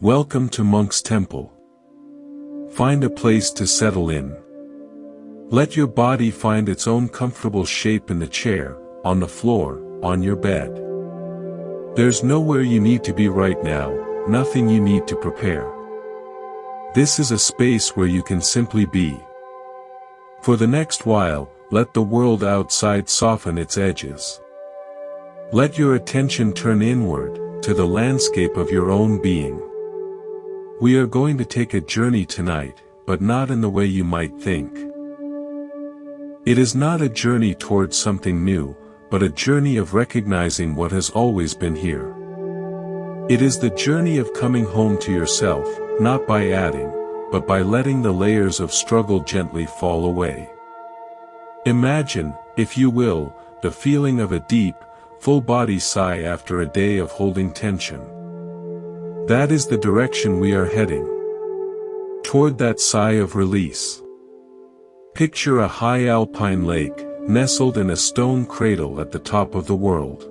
Welcome to Monk's Temple. Find a place to settle in. Let your body find its own comfortable shape in the chair, on the floor, on your bed. There's nowhere you need to be right now, nothing you need to prepare. This is a space where you can simply be. For the next while, let the world outside soften its edges. Let your attention turn inward, to the landscape of your own being. We are going to take a journey tonight, but not in the way you might think. It is not a journey towards something new, but a journey of recognizing what has always been here. It is the journey of coming home to yourself, not by adding, but by letting the layers of struggle gently fall away. Imagine, if you will, the feeling of a deep, full-body sigh after a day of holding tension. That is the direction we are heading. Toward that sigh of release. Picture a high alpine lake, nestled in a stone cradle at the top of the world.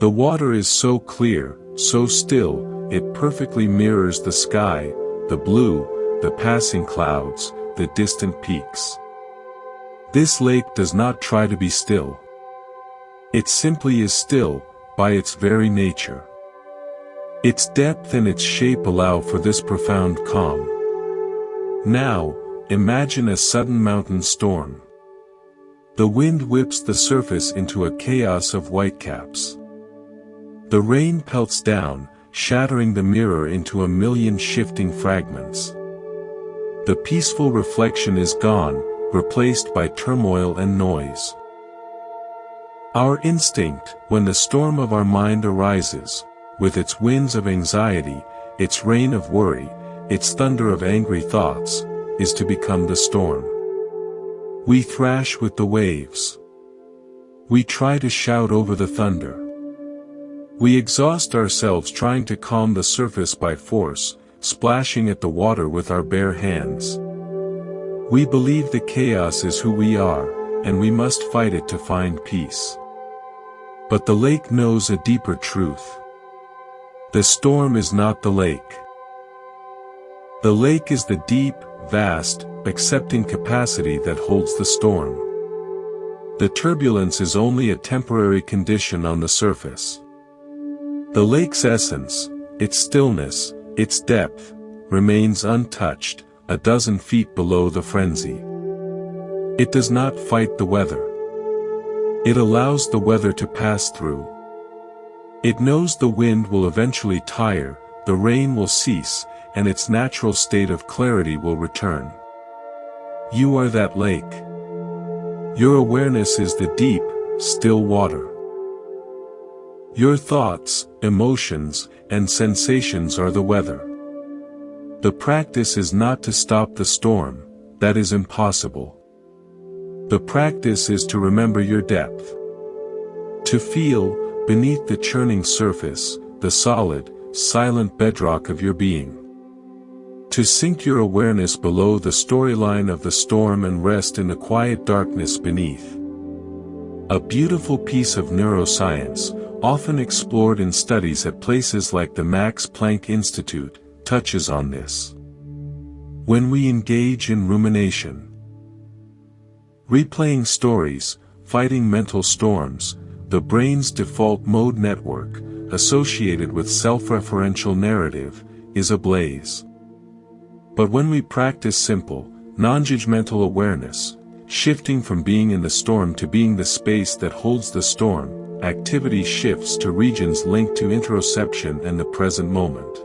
The water is so clear, so still, it perfectly mirrors the sky, the blue, the passing clouds, the distant peaks. This lake does not try to be still. It simply is still, by its very nature. Its depth and its shape allow for this profound calm. Now, imagine a sudden mountain storm. The wind whips the surface into a chaos of whitecaps. The rain pelts down, shattering the mirror into a million shifting fragments. The peaceful reflection is gone, replaced by turmoil and noise. Our instinct, when the storm of our mind arises, with its winds of anxiety, its rain of worry, its thunder of angry thoughts, is to become the storm. We thrash with the waves. We try to shout over the thunder. We exhaust ourselves trying to calm the surface by force, splashing at the water with our bare hands. We believe the chaos is who we are, and we must fight it to find peace. But the lake knows a deeper truth. The storm is not the lake. The lake is the deep, vast, accepting capacity that holds the storm. The turbulence is only a temporary condition on the surface. The lake's essence, its stillness, its depth, remains untouched, a dozen feet below the frenzy. It does not fight the weather. It allows the weather to pass through. It knows the wind will eventually tire, the rain will cease, and its natural state of clarity will return. You are that lake. Your awareness is the deep, still water. Your thoughts, emotions, and sensations are the weather. The practice is not to stop the storm, that is impossible. The practice is to remember your depth. To feel, beneath the churning surface, the solid, silent bedrock of your being. To sink your awareness below the storyline of the storm and rest in the quiet darkness beneath. A beautiful piece of neuroscience, often explored in studies at places like the Max Planck Institute, touches on this. When we engage in rumination, replaying stories, fighting mental storms, the brain's default mode network, associated with self-referential narrative, is ablaze. But when we practice simple, non-judgmental awareness, shifting from being in the storm to being the space that holds the storm, activity shifts to regions linked to interoception and the present moment.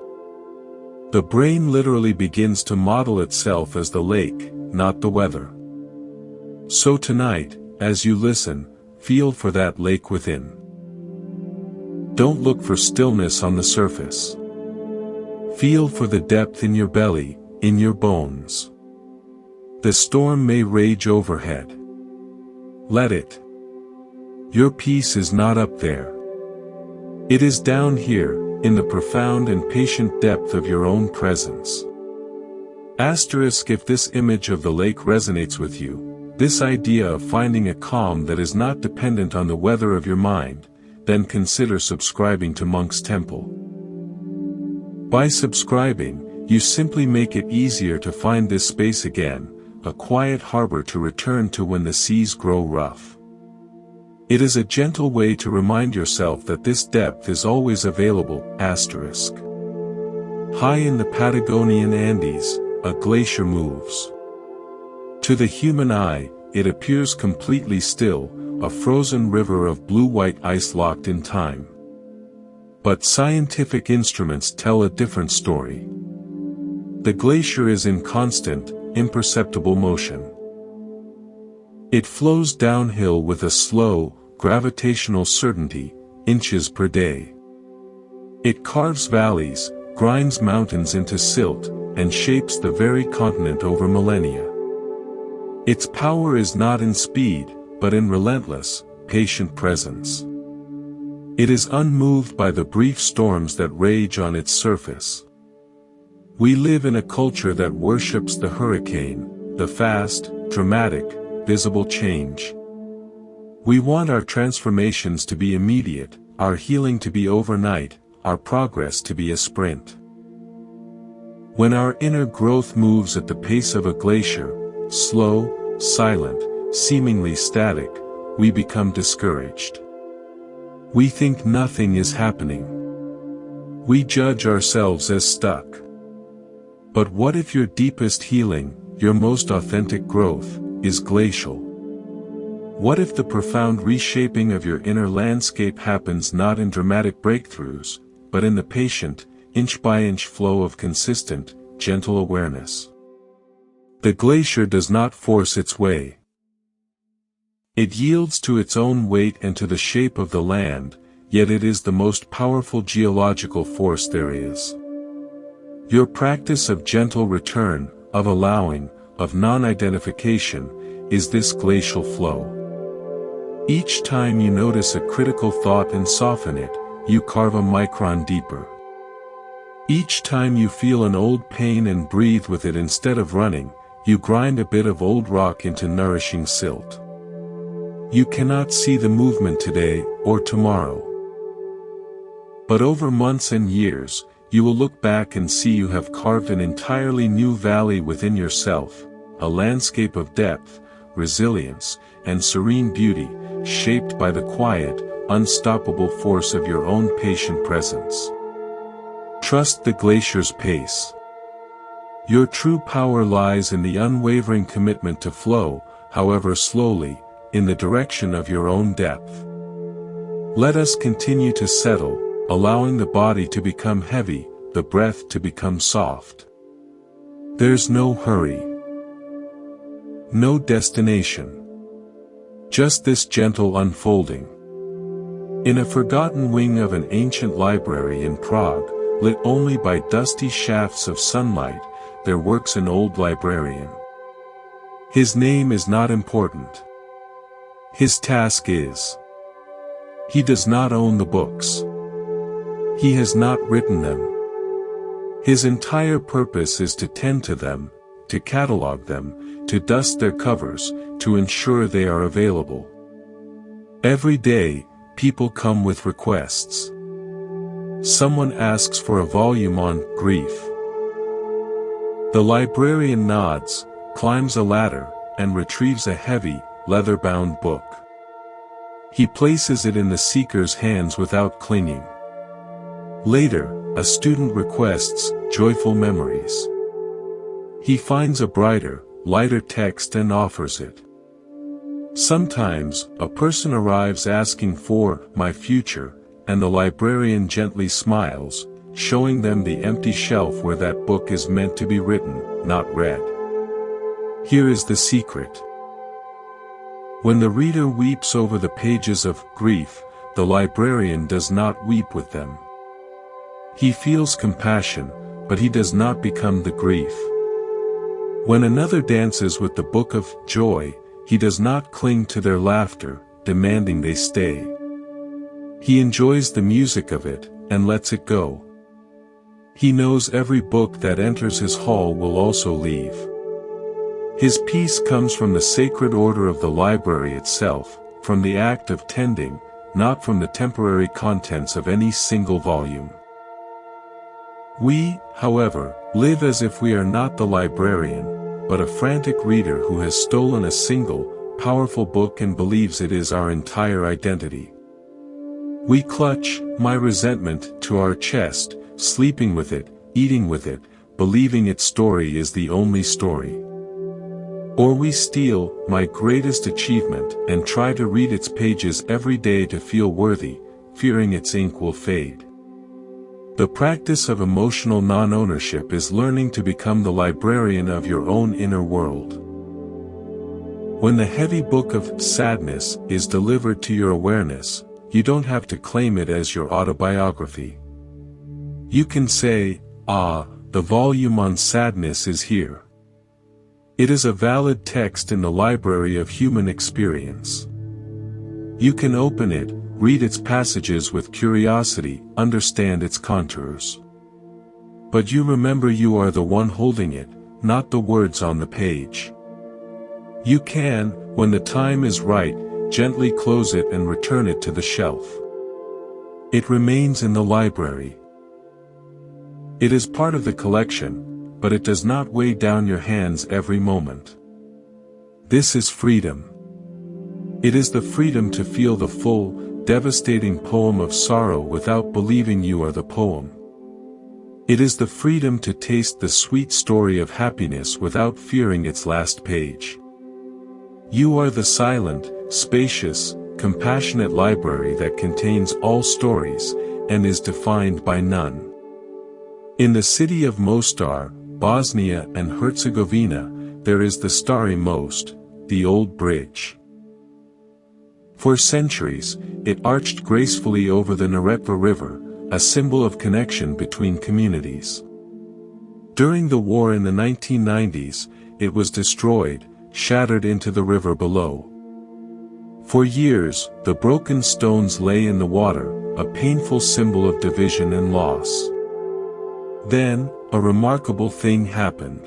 The brain literally begins to model itself as the lake, not the weather. So tonight, as you listen, feel for that lake within. Don't look for stillness on the surface. Feel for the depth in your belly, in your bones. The storm may rage overhead. Let it. Your peace is not up there. It is down here, in the profound and patient depth of your own presence. Asterisk if this image of the lake resonates with you, this idea of finding a calm that is not dependent on the weather of your mind, then consider subscribing to Monk's Temple. By subscribing, you simply make it easier to find this space again, a quiet harbor to return to when the seas grow rough. It is a gentle way to remind yourself that this depth is always available. High in the Patagonian Andes, a glacier moves. To the human eye, it appears completely still, a frozen river of blue-white ice locked in time. But scientific instruments tell a different story. The glacier is in constant, imperceptible motion. It flows downhill with a slow, gravitational certainty, inches per day. It carves valleys, grinds mountains into silt, and shapes the very continent over millennia. Its power is not in speed, but in relentless, patient presence. It is unmoved by the brief storms that rage on its surface. We live in a culture that worships the hurricane, the fast, dramatic, visible change. We want our transformations to be immediate, our healing to be overnight, our progress to be a sprint. When our inner growth moves at the pace of a glacier, slow, silent, seemingly static, we become discouraged. We think nothing is happening. We judge ourselves as stuck. But what if your deepest healing, your most authentic growth, is glacial? What if the profound reshaping of your inner landscape happens not in dramatic breakthroughs, but in the patient, inch-by-inch flow of consistent, gentle awareness? The glacier does not force its way. It yields to its own weight and to the shape of the land, yet it is the most powerful geological force there is. Your practice of gentle return, of allowing, of non-identification, is this glacial flow. Each time you notice a critical thought and soften it, you carve a micron deeper. Each time you feel an old pain and breathe with it instead of running, you grind a bit of old rock into nourishing silt. You cannot see the movement today, or tomorrow. But over months and years, you will look back and see you have carved an entirely new valley within yourself, a landscape of depth, resilience, and serene beauty, shaped by the quiet, unstoppable force of your own patient presence. Trust the glacier's pace. Your true power lies in the unwavering commitment to flow, however slowly, in the direction of your own depth. Let us continue to settle, allowing the body to become heavy, the breath to become soft. There's no hurry. No destination. Just this gentle unfolding. In a forgotten wing of an ancient library in Prague, lit only by dusty shafts of sunlight, there works an old librarian. His name is not important. His task is. He does not own the books. He has not written them. His entire purpose is to tend to them, to catalog them, to dust their covers, to ensure they are available. Every day, people come with requests. Someone asks for a volume on grief. The librarian nods, climbs a ladder, and retrieves a heavy, leather-bound book. He places it in the seeker's hands without clinging. Later, a student requests joyful memories. He finds a brighter, lighter text and offers it. Sometimes, a person arrives asking for my future, and the librarian gently smiles, showing them the empty shelf where that book is meant to be written, not read. Here is the secret. When the reader weeps over the pages of grief, the librarian does not weep with them. He feels compassion, but he does not become the grief. When another dances with the book of joy, he does not cling to their laughter, demanding they stay. He enjoys the music of it, and lets it go. He knows every book that enters his hall will also leave. His peace comes from the sacred order of the library itself, from the act of tending, not from the temporary contents of any single volume. We, however, live as if we are not the librarian, but a frantic reader who has stolen a single, powerful book and believes it is our entire identity. We clutch my resentment to our chest, sleeping with it, eating with it, believing its story is the only story. Or we steal my greatest achievement and try to read its pages every day to feel worthy, fearing its ink will fade. The practice of emotional non-ownership is learning to become the librarian of your own inner world. When the heavy book of sadness is delivered to your awareness, you don't have to claim it as your autobiography. You can say, "Ah, the volume on sadness is here." It is a valid text in the library of human experience. You can open it, read its passages with curiosity, understand its contours. But you remember you are the one holding it, not the words on the page. You can, when the time is right, gently close it and return it to the shelf. It remains in the library. It is part of the collection, but it does not weigh down your hands every moment. This is freedom. It is the freedom to feel the full, devastating poem of sorrow without believing you are the poem. It is the freedom to taste the sweet story of happiness without fearing its last page. You are the silent, spacious, compassionate library that contains all stories, and is defined by none. In the city of Mostar, Bosnia and Herzegovina, there is the starry most, the old bridge. For centuries, it arched gracefully over the Neretva River, a symbol of connection between communities. During the war in the 1990s, it was destroyed, shattered into the river below. For years, the broken stones lay in the water, a painful symbol of division and loss. Then, a remarkable thing happened.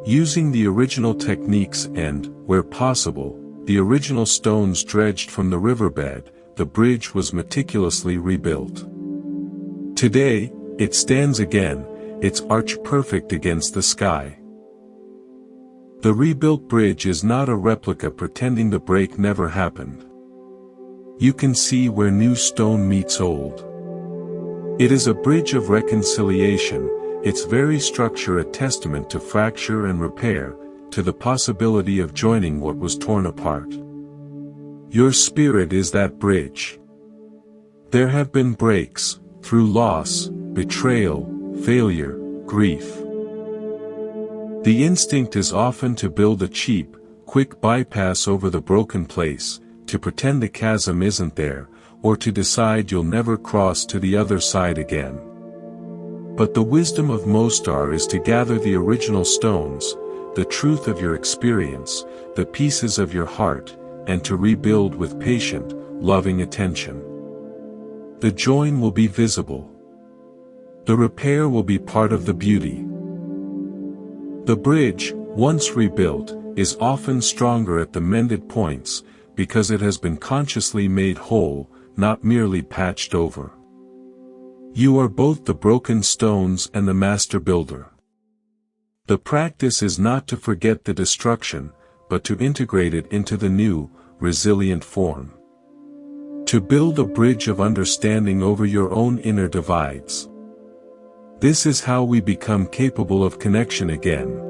Using the original techniques and, where possible, the original stones dredged from the riverbed, the bridge was meticulously rebuilt. Today, it stands again, its arch perfect against the sky. The rebuilt bridge is not a replica pretending the break never happened. You can see where new stone meets old. It is a bridge of reconciliation, its very structure a testament to fracture and repair, to the possibility of joining what was torn apart. Your spirit is that bridge. There have been breaks, through loss, betrayal, failure, grief. The instinct is often to build a cheap, quick bypass over the broken place, to pretend the chasm isn't there, or to decide you'll never cross to the other side again. But the wisdom of Mostar is to gather the original stones, the truth of your experience, the pieces of your heart, and to rebuild with patient, loving attention. The join will be visible. The repair will be part of the beauty. The bridge, once rebuilt, is often stronger at the mended points, because it has been consciously made whole, not merely patched over. You are both the broken stones and the master builder. The practice is not to forget the destruction, but to integrate it into the new, resilient form. To build a bridge of understanding over your own inner divides. This is how we become capable of connection again.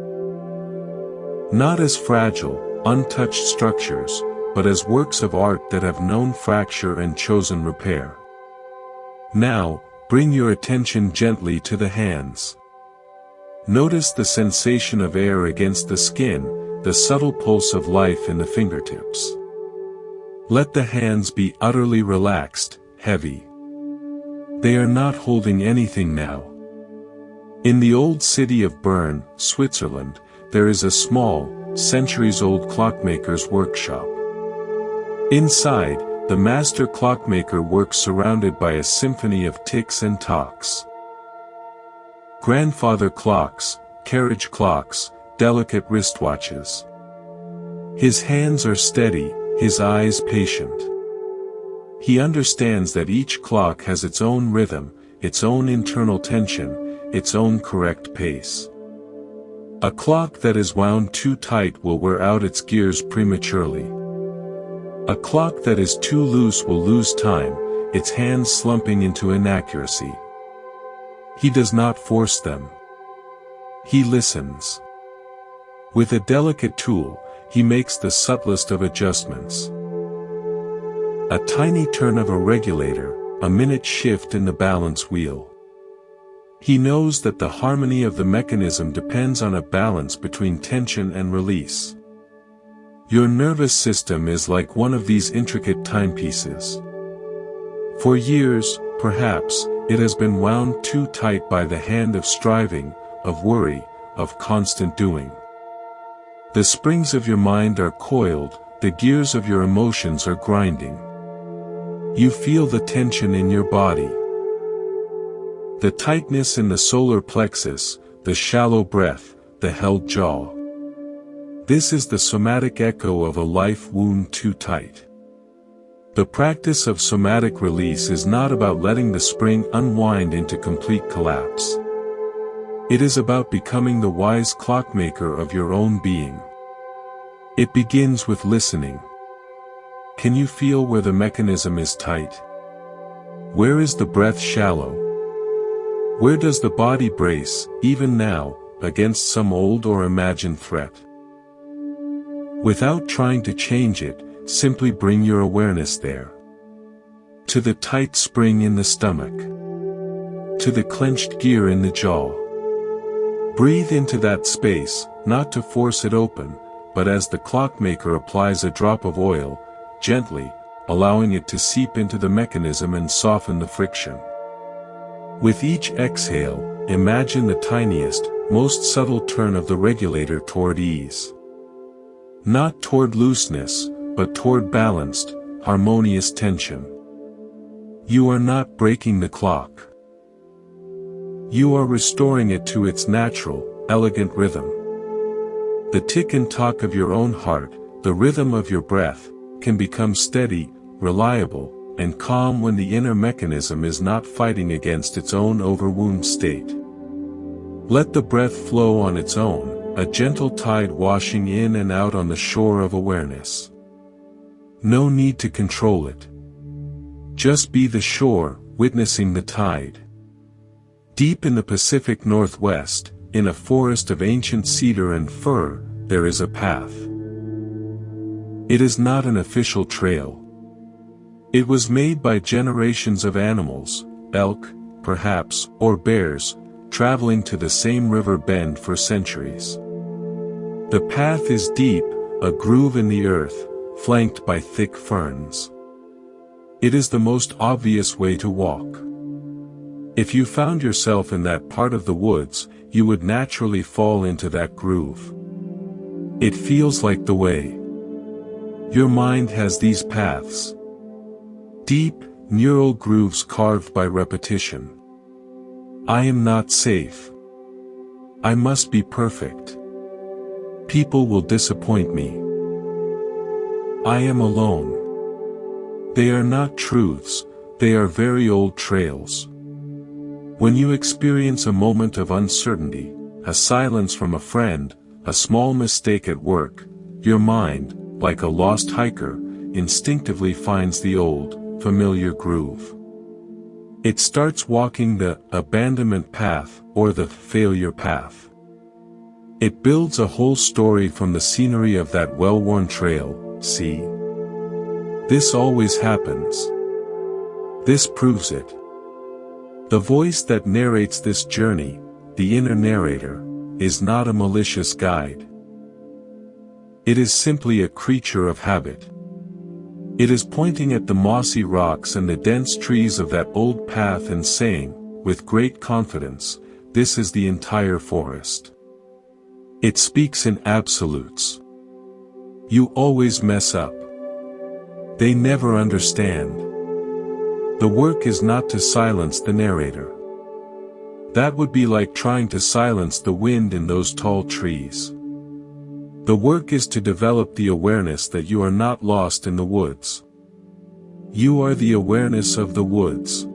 Not as fragile, untouched structures, but as works of art that have known fracture and chosen repair. Now, bring your attention gently to the hands. Notice the sensation of air against the skin, the subtle pulse of life in the fingertips. Let the hands be utterly relaxed, heavy. They are not holding anything now. In the old city of Bern, Switzerland, there is a small, centuries-old clockmaker's workshop. Inside, the master clockmaker works surrounded by a symphony of ticks and tocks. Grandfather clocks, carriage clocks, delicate wristwatches. His hands are steady, his eyes patient. He understands that each clock has its own rhythm, its own internal tension, its own correct pace. A clock that is wound too tight will wear out its gears prematurely. A clock that is too loose will lose time, its hands slumping into inaccuracy. He does not force them. He listens. With a delicate tool, he makes the subtlest of adjustments. A tiny turn of a regulator, a minute shift in the balance wheel. He knows that the harmony of the mechanism depends on a balance between tension and release. Your nervous system is like one of these intricate timepieces. For years, perhaps, it has been wound too tight by the hand of striving, of worry, of constant doing. The springs of your mind are coiled, the gears of your emotions are grinding. You feel the tension in your body. The tightness in the solar plexus, the shallow breath, the held jaw. This is the somatic echo of a life wound too tight. The practice of somatic release is not about letting the spring unwind into complete collapse. It is about becoming the wise clockmaker of your own being. It begins with listening. Can you feel where the mechanism is tight? Where is the breath shallow? Where does the body brace, even now, against some old or imagined threat? Without trying to change it, simply bring your awareness there. To the tight spring in the stomach. To the clenched gear in the jaw. Breathe into that space, not to force it open, but as the clockmaker applies a drop of oil, gently, allowing it to seep into the mechanism and soften the friction. With each exhale, imagine the tiniest, most subtle turn of the regulator toward ease. Not toward looseness, but toward balanced, harmonious tension. You are not breaking the clock. You are restoring it to its natural, elegant rhythm. The tick and tock of your own heart, the rhythm of your breath, can become steady, reliable, and calm when the inner mechanism is not fighting against its own overwound state. Let the breath flow on its own, a gentle tide washing in and out on the shore of awareness. No need to control it. Just be the shore, witnessing the tide. Deep in the Pacific Northwest, in a forest of ancient cedar and fir, there is a path. It is not an official trail. It was made by generations of animals, elk, perhaps, or bears, traveling to the same river bend for centuries. The path is deep, a groove in the earth, flanked by thick ferns. It is the most obvious way to walk. If you found yourself in that part of the woods, you would naturally fall into that groove. It feels like the way. Your mind has these paths. Deep, neural grooves carved by repetition. I am not safe. I must be perfect. People will disappoint me. I am alone. They are not truths, they are very old trails. When you experience a moment of uncertainty, a silence from a friend, a small mistake at work, your mind, like a lost hiker, instinctively finds the old, familiar groove. It starts walking the abandonment path or the failure path. It builds a whole story from the scenery of that well-worn trail. See? This always happens. This proves it. The voice that narrates this journey, the inner narrator, is not a malicious guide. It is simply a creature of habit. It is pointing at the mossy rocks and the dense trees of that old path and saying, with great confidence, this is the entire forest. It speaks in absolutes. You always mess up. They never understand. The work is not to silence the narrator. That would be like trying to silence the wind in those tall trees. The work is to develop the awareness that you are not lost in the woods. You are the awareness of the woods.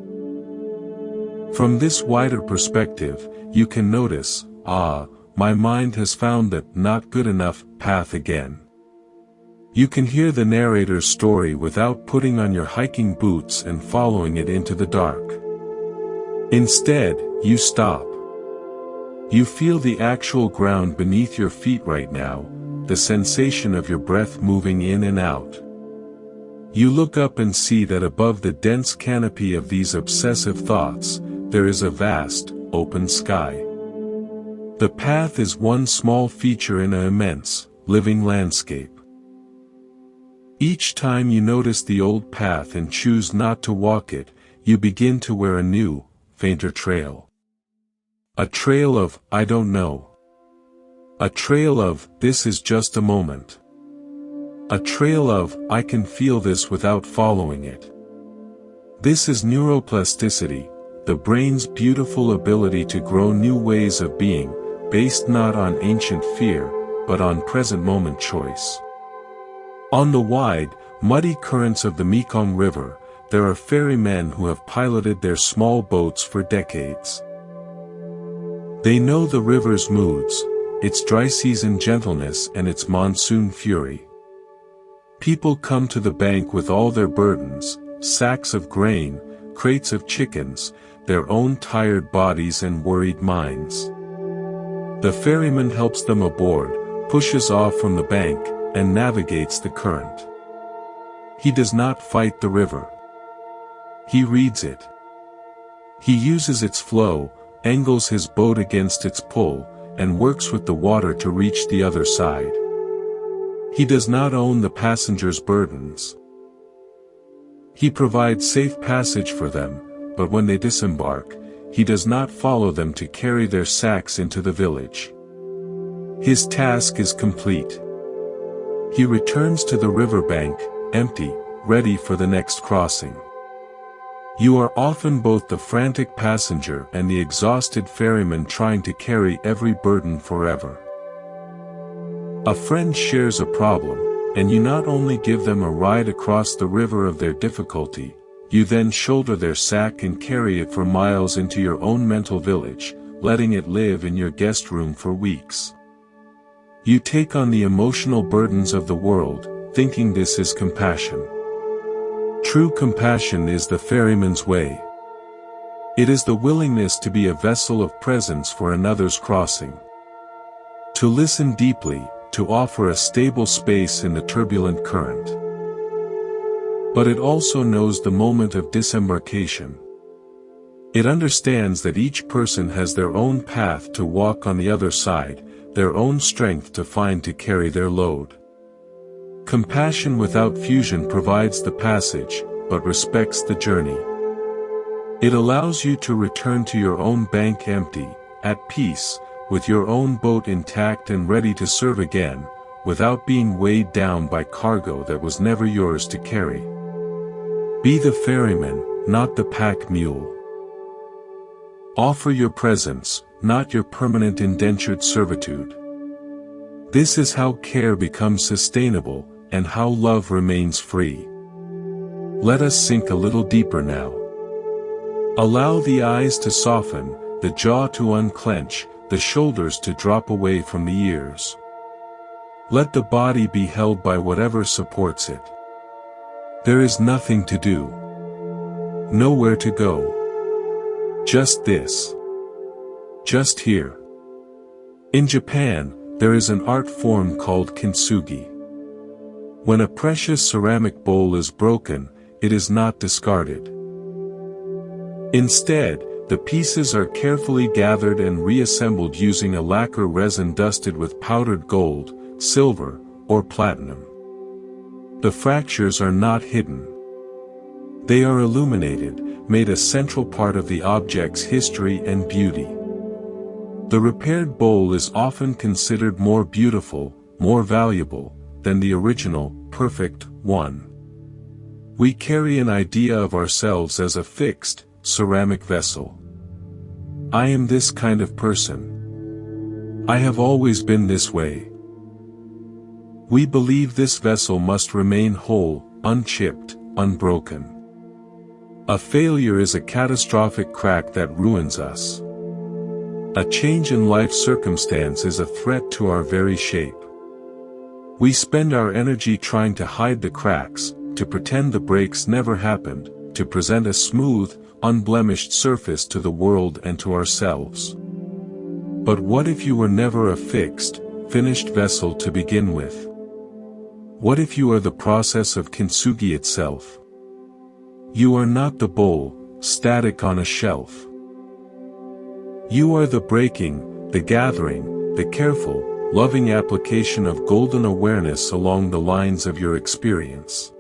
From this wider perspective, you can notice, my mind has found that not good enough path again. You can hear the narrator's story without putting on your hiking boots and following it into the dark. Instead, you stop. You feel the actual ground beneath your feet right now, the sensation of your breath moving in and out. You look up and see that above the dense canopy of these obsessive thoughts, there is a vast, open sky. The path is one small feature in an immense, living landscape. Each time you notice the old path and choose not to walk it, you begin to wear a new, fainter trail. A trail of, I don't know. A trail of, this is just a moment. A trail of, I can feel this without following it. This is neuroplasticity, the brain's beautiful ability to grow new ways of being, based not on ancient fear, but on present moment choice. On the wide, muddy currents of the Mekong River, there are ferrymen who have piloted their small boats for decades. They know the river's moods, its dry season gentleness and its monsoon fury. People come to the bank with all their burdens, sacks of grain, crates of chickens, their own tired bodies and worried minds. The ferryman helps them aboard, pushes off from the bank, and navigates the current. He does not fight the river. He reads it. He uses its flow, angles his boat against its pull, and works with the water to reach the other side. He does not own the passengers' burdens. He provides safe passage for them, but when they disembark, he does not follow them to carry their sacks into the village. His task is complete. He returns to the riverbank, empty, ready for the next crossing. You are often both the frantic passenger and the exhausted ferryman trying to carry every burden forever. A friend shares a problem, and you not only give them a ride across the river of their difficulty, you then shoulder their sack and carry it for miles into your own mental village, letting it live in your guest room for weeks. You take on the emotional burdens of the world, thinking this is compassion. True compassion is the ferryman's way. It is the willingness to be a vessel of presence for another's crossing. To listen deeply, to offer a stable space in the turbulent current. But it also knows the moment of disembarkation. It understands that each person has their own path to walk on the other side, their own strength to find to carry their load. Compassion without fusion provides the passage, but respects the journey. It allows you to return to your own bank empty, at peace, with your own boat intact and ready to serve again, without being weighed down by cargo that was never yours to carry. Be the ferryman, not the pack mule. Offer your presence, not your permanent indentured servitude. This is how care becomes sustainable, and how love remains free. Let us sink a little deeper now. Allow the eyes to soften, the jaw to unclench, the shoulders to drop away from the ears. Let the body be held by whatever supports it. There is nothing to do. Nowhere to go. Just this. Just here. In Japan, there is an art form called kintsugi. When a precious ceramic bowl is broken, it is not discarded. Instead, the pieces are carefully gathered and reassembled using a lacquer resin dusted with powdered gold, silver, or platinum. The fractures are not hidden. They are illuminated, made a central part of the object's history and beauty. The repaired bowl is often considered more beautiful, more valuable, than the original, perfect, one. We carry an idea of ourselves as a fixed, ceramic vessel. I am this kind of person. I have always been this way. We believe this vessel must remain whole, unchipped, unbroken. A failure is a catastrophic crack that ruins us. A change in life circumstance is a threat to our very shape. We spend our energy trying to hide the cracks, to pretend the breaks never happened, to present a smooth, unblemished surface to the world and to ourselves. But what if you were never a fixed, finished vessel to begin with? What if you are the process of kintsugi itself? You are not the bowl, static on a shelf. You are the breaking, the gathering, the careful, loving application of golden awareness along the lines of your experience.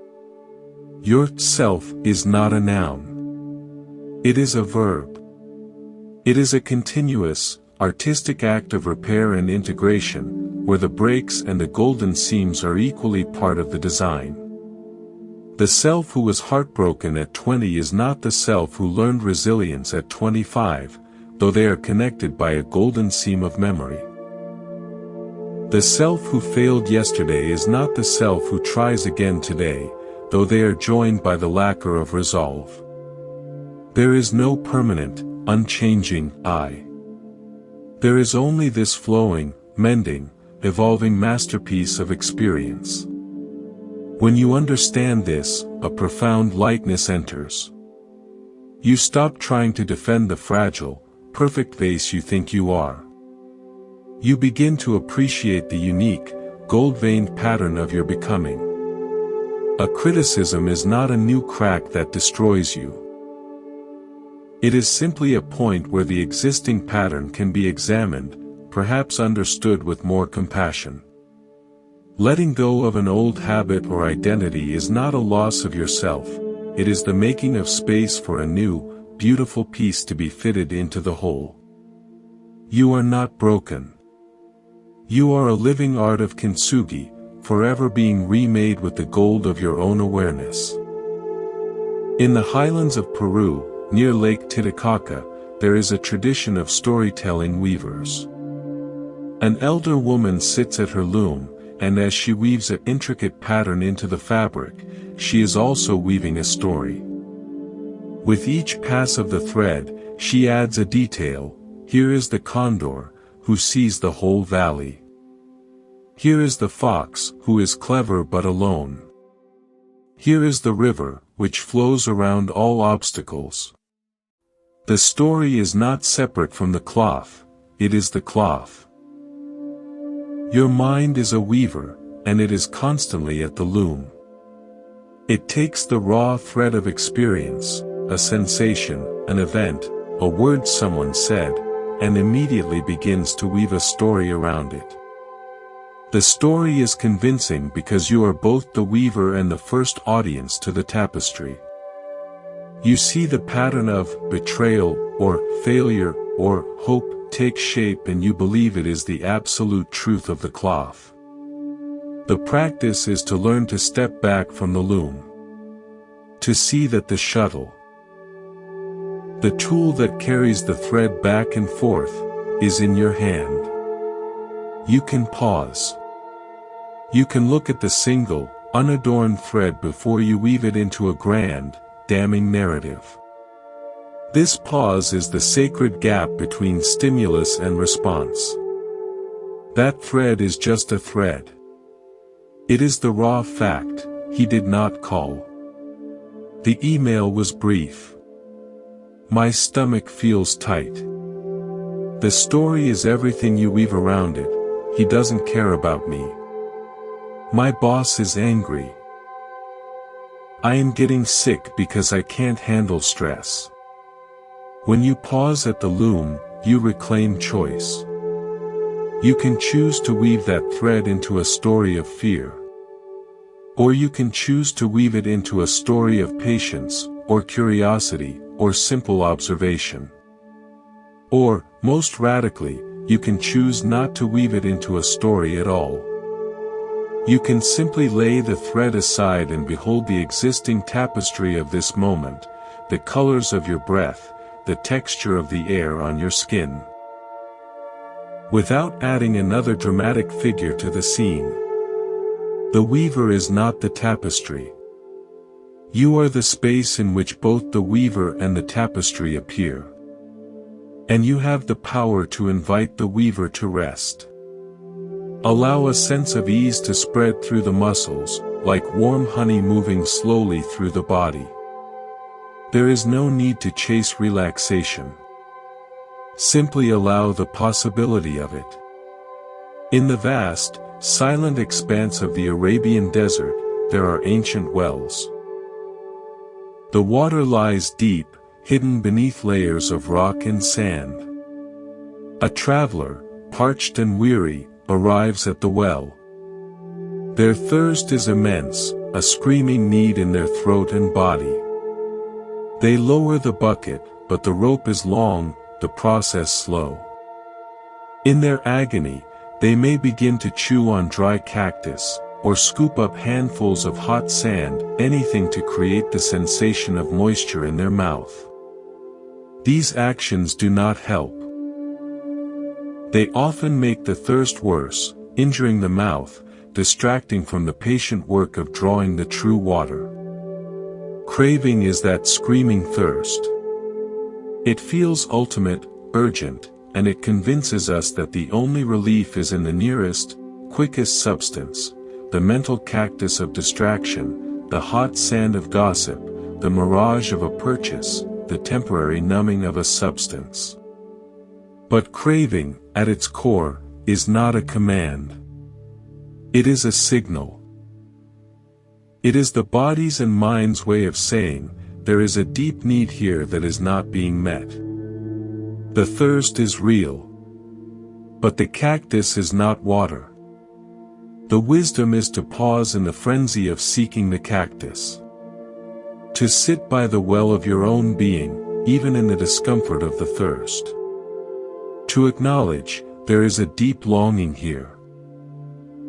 Your self is not a noun. It is a verb. It is a continuous, artistic act of repair and integration, where the breaks and the golden seams are equally part of the design. The self who was heartbroken at 20 is not the self who learned resilience at 25, though they are connected by a golden seam of memory. The self who failed yesterday is not the self who tries again today, though they are joined by the lacquer of resolve. There is no permanent, unchanging I. There is only this flowing, mending, evolving masterpiece of experience. When you understand this, a profound lightness enters. You stop trying to defend the fragile, perfect vase you think you are. You begin to appreciate the unique, gold-veined pattern of your becoming. A criticism is not a new crack that destroys you. It is simply a point where the existing pattern can be examined, perhaps understood with more compassion. Letting go of an old habit or identity is not a loss of yourself, it is the making of space for a new, beautiful piece to be fitted into the whole. You are not broken. You are a living art of kintsugi, forever being remade with the gold of your own awareness. In the highlands of Peru, near Lake Titicaca, there is a tradition of storytelling weavers. An elder woman sits at her loom, and as she weaves an intricate pattern into the fabric, she is also weaving a story. With each pass of the thread, she adds a detail. Here is the condor, who sees the whole valley. Here is the fox, who is clever but alone. Here is the river, which flows around all obstacles. The story is not separate from the cloth, it is the cloth. Your mind is a weaver, and it is constantly at the loom. It takes the raw thread of experience, a sensation, an event, a word someone said, and immediately begins to weave a story around it. The story is convincing because you are both the weaver and the first audience to the tapestry. You see the pattern of betrayal, or failure, or hope take shape and you believe it is the absolute truth of the cloth. The practice is to learn to step back from the loom. To see that the shuttle, the tool that carries the thread back and forth, is in your hand. You can pause. You can look at the single, unadorned thread before you weave it into a grand, damning narrative. This pause is the sacred gap between stimulus and response. That thread is just a thread. It is the raw fact, he did not call. The email was brief. My stomach feels tight. The story is everything you weave around it, he doesn't care about me. My boss is angry. I am getting sick because I can't handle stress. When you pause at the loom, you reclaim choice. You can choose to weave that thread into a story of fear. Or you can choose to weave it into a story of patience, or curiosity, or simple observation. Or, most radically, you can choose not to weave it into a story at all. You can simply lay the thread aside and behold the existing tapestry of this moment, the colors of your breath, the texture of the air on your skin. Without adding another dramatic figure to the scene. The weaver is not the tapestry. You are the space in which both the weaver and the tapestry appear. And you have the power to invite the weaver to rest. Allow a sense of ease to spread through the muscles, like warm honey moving slowly through the body. There is no need to chase relaxation. Simply allow the possibility of it. In the vast, silent expanse of the Arabian desert, there are ancient wells. The water lies deep, hidden beneath layers of rock and sand. A traveler, parched and weary, arrives at the well. Their thirst is immense, a screaming need in their throat and body. They lower the bucket, but the rope is long, the process slow. In their agony, they may begin to chew on dry cactus, or scoop up handfuls of hot sand, anything to create the sensation of moisture in their mouth. These actions do not help. They often make the thirst worse, injuring the mouth, distracting from the patient work of drawing the true water. Craving is that screaming thirst. It feels ultimate, urgent, and it convinces us that the only relief is in the nearest, quickest substance, the mental cactus of distraction, the hot sand of gossip, the mirage of a purchase, the temporary numbing of a substance. But craving, at its core, is not a command. It is a signal. It is the body's and mind's way of saying, there is a deep need here that is not being met. The thirst is real. But the cactus is not water. The wisdom is to pause in the frenzy of seeking the cactus. To sit by the well of your own being, even in the discomfort of the thirst. To acknowledge, there is a deep longing here.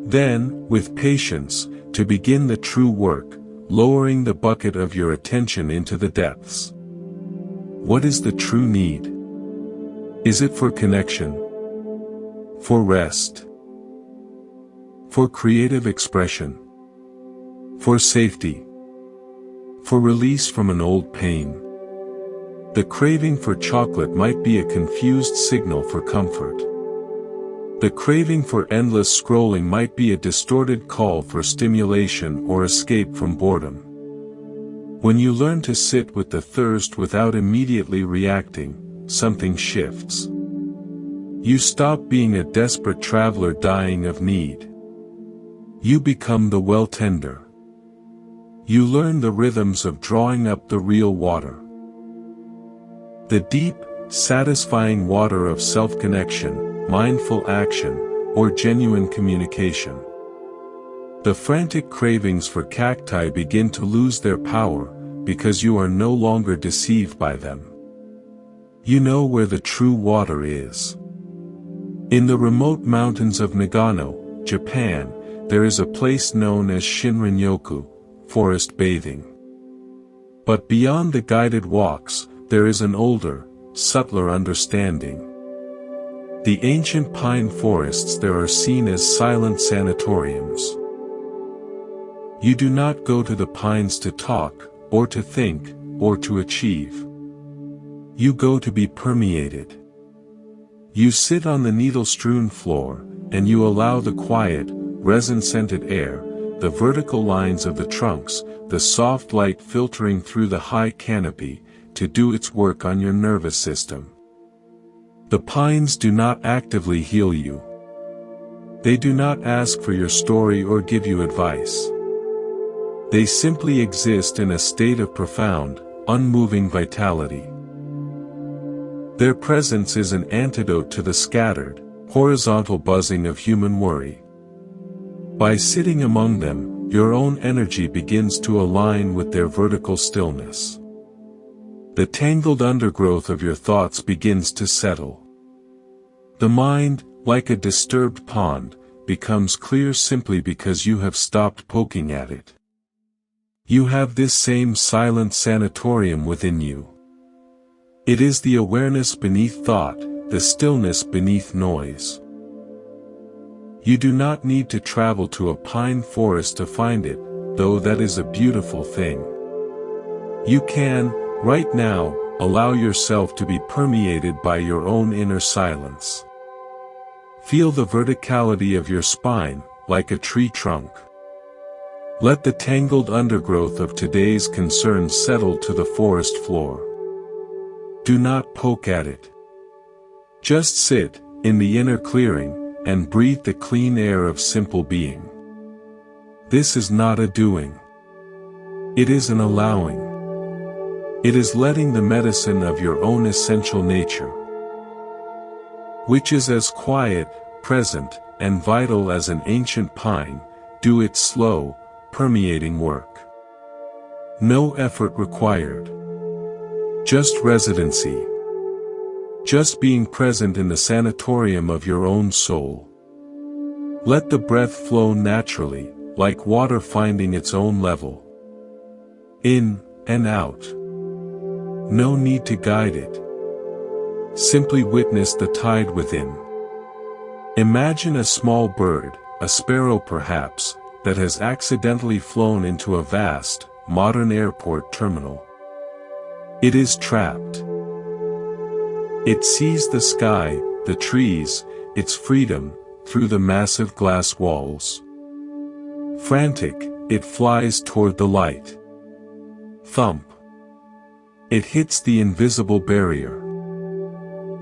Then, with patience, to begin the true work, lowering the bucket of your attention into the depths. What is the true need? Is it for connection? For rest? For creative expression? For safety? For release from an old pain? The craving for chocolate might be a confused signal for comfort. The craving for endless scrolling might be a distorted call for stimulation or escape from boredom. When you learn to sit with the thirst without immediately reacting, something shifts. You stop being a desperate traveler dying of need. You become the well tender. You learn the rhythms of drawing up the real water. The deep, satisfying water of self-connection, mindful action, or genuine communication. The frantic cravings for cacti begin to lose their power, because you are no longer deceived by them. You know where the true water is. In the remote mountains of Nagano, Japan, there is a place known as Shinrin-yoku, forest bathing. But beyond the guided walks, there is an older, subtler understanding. The ancient pine forests there are seen as silent sanatoriums. You do not go to the pines to talk, or to think, or to achieve. You go to be permeated. You sit on the needle-strewn floor, and you allow the quiet, resin-scented air, the vertical lines of the trunks, the soft light filtering through the high canopy, to do its work on your nervous system. The pines do not actively heal you. They do not ask for your story or give you advice. They simply exist in a state of profound, unmoving vitality. Their presence is an antidote to the scattered, horizontal buzzing of human worry. By sitting among them, your own energy begins to align with their vertical stillness. The tangled undergrowth of your thoughts begins to settle. The mind, like a disturbed pond, becomes clear simply because you have stopped poking at it. You have this same silent sanatorium within you. It is the awareness beneath thought, the stillness beneath noise. You do not need to travel to a pine forest to find it, though that is a beautiful thing. You can, right now, allow yourself to be permeated by your own inner silence. Feel the verticality of your spine, like a tree trunk. Let the tangled undergrowth of today's concerns settle to the forest floor. Do not poke at it. Just sit, in the inner clearing, and breathe the clean air of simple being. This is not a doing. It is an allowing. It is letting the medicine of your own essential nature, which is as quiet, present, and vital as an ancient pine, do its slow, permeating work. No effort required. Just residency. Just being present in the sanatorium of your own soul. Let the breath flow naturally, like water finding its own level. In and out. No need to guide it. Simply witness the tide within. Imagine a small bird, a sparrow perhaps, that has accidentally flown into a vast, modern airport terminal. It is trapped. It sees the sky, the trees, its freedom, through the massive glass walls. Frantic, it flies toward the light. Thump. It hits the invisible barrier.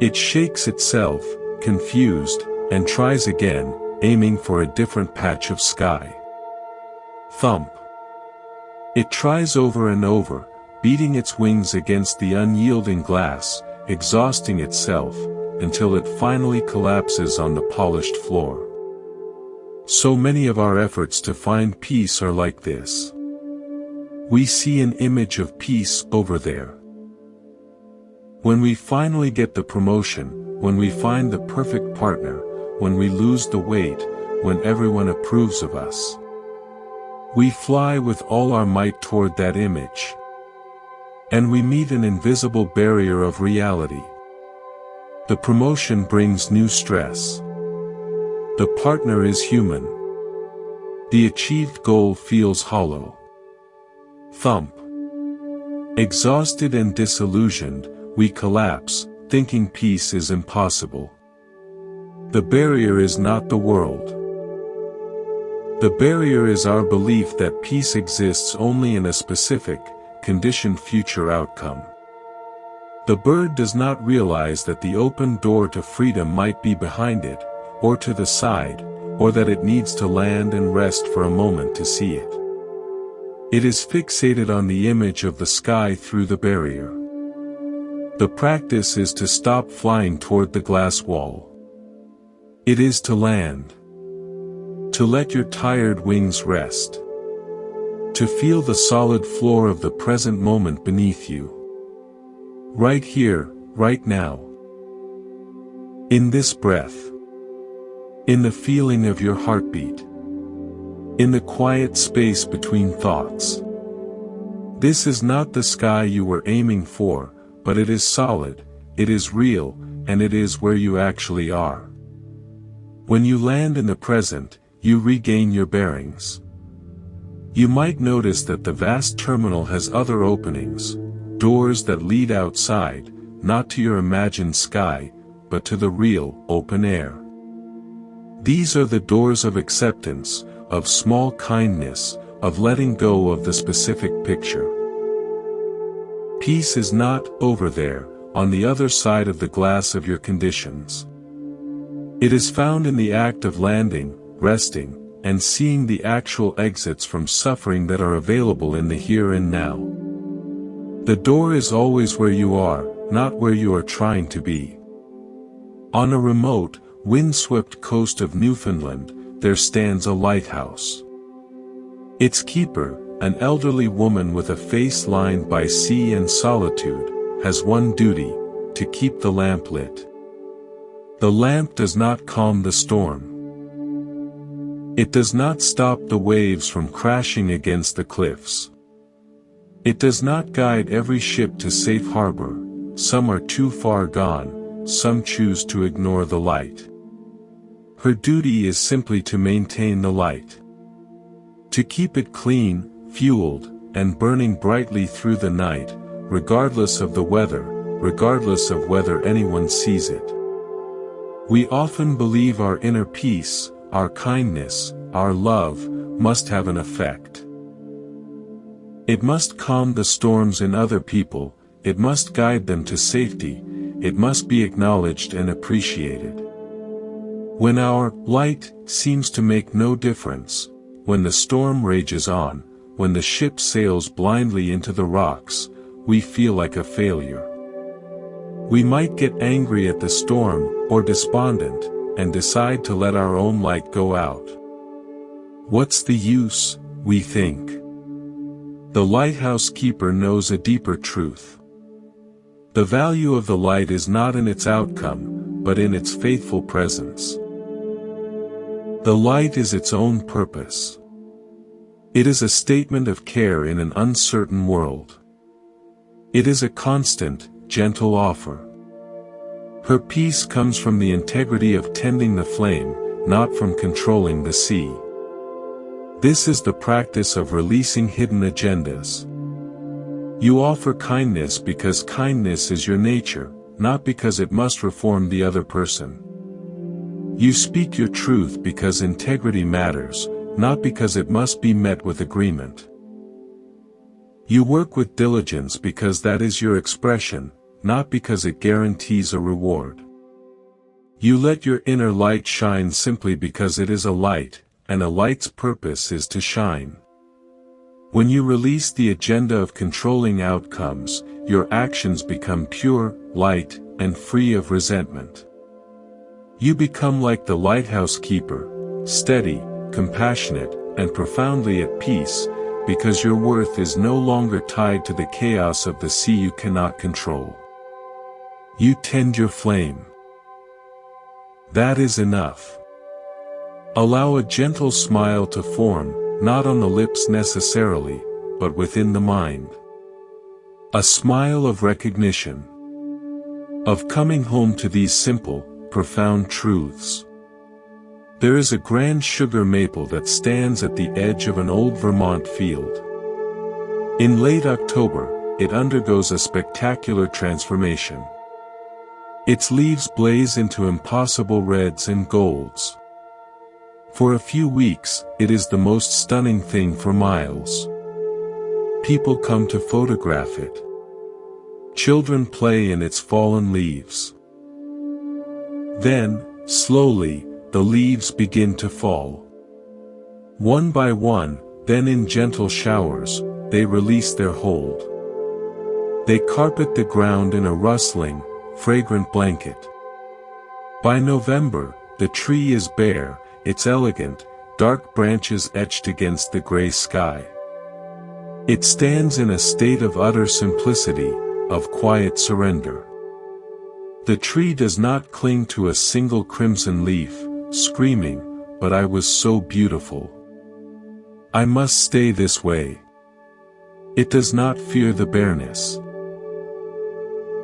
It shakes itself, confused, and tries again, aiming for a different patch of sky. Thump. It tries over and over, beating its wings against the unyielding glass, exhausting itself, until it finally collapses on the polished floor. So many of our efforts to find peace are like this. We see an image of peace over there. When we finally get the promotion, when we find the perfect partner, when we lose the weight, when everyone approves of us, we fly with all our might toward that image. And we meet an invisible barrier of reality. The promotion brings new stress. The partner is human. The achieved goal feels hollow. Thump. Exhausted and disillusioned, we collapse, thinking peace is impossible. The barrier is not the world. The barrier is our belief that peace exists only in a specific, conditioned future outcome. The bird does not realize that the open door to freedom might be behind it, or to the side, or that it needs to land and rest for a moment to see it. It is fixated on the image of the sky through the barrier. The practice is to stop flying toward the glass wall. It is to land. To let your tired wings rest. To feel the solid floor of the present moment beneath you. Right here, right now. In this breath. In the feeling of your heartbeat. In the quiet space between thoughts. This is not the sky you were aiming for, but it is solid, it is real, and it is where you actually are. When you land in the present, you regain your bearings. You might notice that the vast terminal has other openings, doors that lead outside, not to your imagined sky, but to the real, open air. These are the doors of acceptance, of small kindness, of letting go of the specific picture. Peace is not over there, on the other side of the glass of your conditions. It is found in the act of landing, resting, and seeing the actual exits from suffering that are available in the here and now. The door is always where you are, not where you are trying to be. On a remote, wind-swept coast of Newfoundland, there stands a lighthouse. Its keeper, an elderly woman with a face lined by sea and solitude, has one duty: to keep the lamp lit. The lamp does not calm the storm. It does not stop the waves from crashing against the cliffs. It does not guide every ship to safe harbor. Some are too far gone, some choose to ignore the light. Her duty is simply to maintain the light. To keep it clean, fueled, and burning brightly through the night, regardless of the weather, regardless of whether anyone sees it. We often believe our inner peace, our kindness, our love, must have an effect. It must calm the storms in other people, it must guide them to safety, it must be acknowledged and appreciated. When our light seems to make no difference, when the storm rages on, when the ship sails blindly into the rocks, we feel like a failure. We might get angry at the storm, or despondent, and decide to let our own light go out. What's the use, we think? The lighthouse keeper knows a deeper truth. The value of the light is not in its outcome, but in its faithful presence. The light is its own purpose. It is a statement of care in an uncertain world. It is a constant, gentle offer. Her peace comes from the integrity of tending the flame, not from controlling the sea. This is the practice of releasing hidden agendas. You offer kindness because kindness is your nature, not because it must reform the other person. You speak your truth because integrity matters, not because it must be met with agreement. You work with diligence because that is your expression, not because it guarantees a reward. You let your inner light shine simply because it is a light, and a light's purpose is to shine. When you release the agenda of controlling outcomes, your actions become pure, light, and free of resentment. You become like the lighthouse keeper, steady, compassionate, and profoundly at peace, because your worth is no longer tied to the chaos of the sea you cannot control. You tend your flame. That is enough. Allow a gentle smile to form, not on the lips necessarily, but within the mind. A smile of recognition. Of coming home to these simple, profound truths. There is a grand sugar maple that stands at the edge of an old Vermont field. In late October, it undergoes a spectacular transformation. Its leaves blaze into impossible reds and golds. For a few weeks, it is the most stunning thing for miles. People come to photograph it. Children play in its fallen leaves. Then, slowly, the leaves begin to fall. One by one, then in gentle showers, they release their hold. They carpet the ground in a rustling, fragrant blanket. By November, the tree is bare, its elegant, dark branches etched against the gray sky. It stands in a state of utter simplicity, of quiet surrender. The tree does not cling to a single crimson leaf, screaming, "But I was so beautiful. I must stay this way." It does not fear the bareness.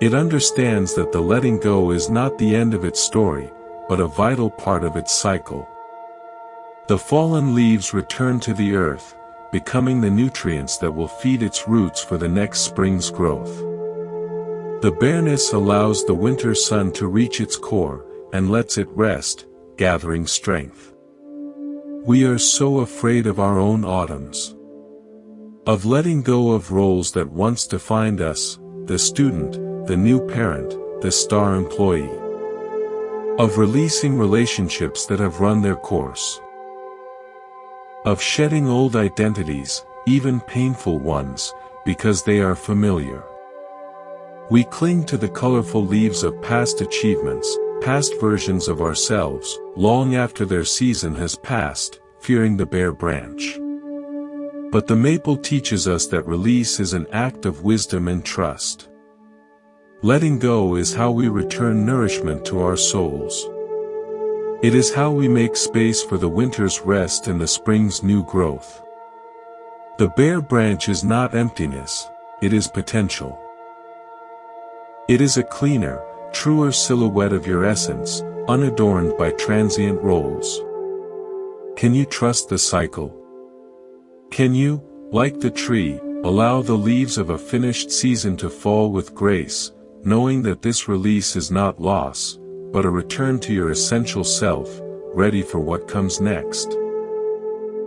It understands that the letting go is not the end of its story, but a vital part of its cycle. The fallen leaves return to the earth, becoming the nutrients that will feed its roots for the next spring's growth. The bareness allows the winter sun to reach its core, and lets it rest, gathering strength. We are so afraid of our own autumns. Of letting go of roles that once defined us, the student, the new parent, the star employee. Of releasing relationships that have run their course. Of shedding old identities, even painful ones, because they are familiar. We cling to the colorful leaves of past achievements, past versions of ourselves, long after their season has passed, fearing the bare branch. But the maple teaches us that release is an act of wisdom and trust. Letting go is how we return nourishment to our souls. It is how we make space for the winter's rest and the spring's new growth. The bare branch is not emptiness, it is potential. It is a cleaner, truer silhouette of your essence, unadorned by transient roles. Can you trust the cycle? Can you, like the tree, Allow the leaves of a finished season to fall with grace, knowing that this release is not loss, but a return to your essential self, ready for what comes next.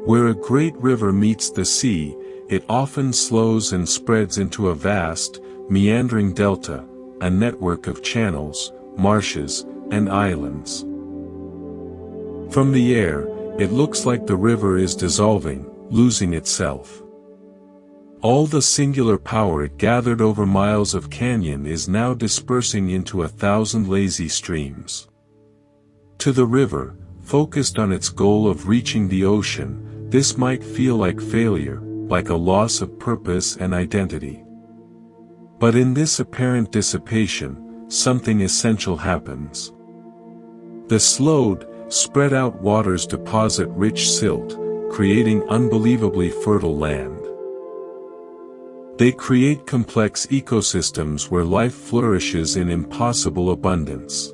Where a great river meets the sea, it often slows and spreads into a vast, meandering delta, a network of channels, marshes, and islands. From the air, it looks like the river is dissolving, losing itself. All the singular power it gathered over miles of canyon is now dispersing into 1,000 lazy streams. To the river, focused on its goal of reaching the ocean, this might feel like failure, like a loss of purpose and identity. But in this apparent dissipation, something essential happens. The slowed, spread out waters deposit rich silt, creating unbelievably fertile land. They create complex ecosystems where life flourishes in impossible abundance.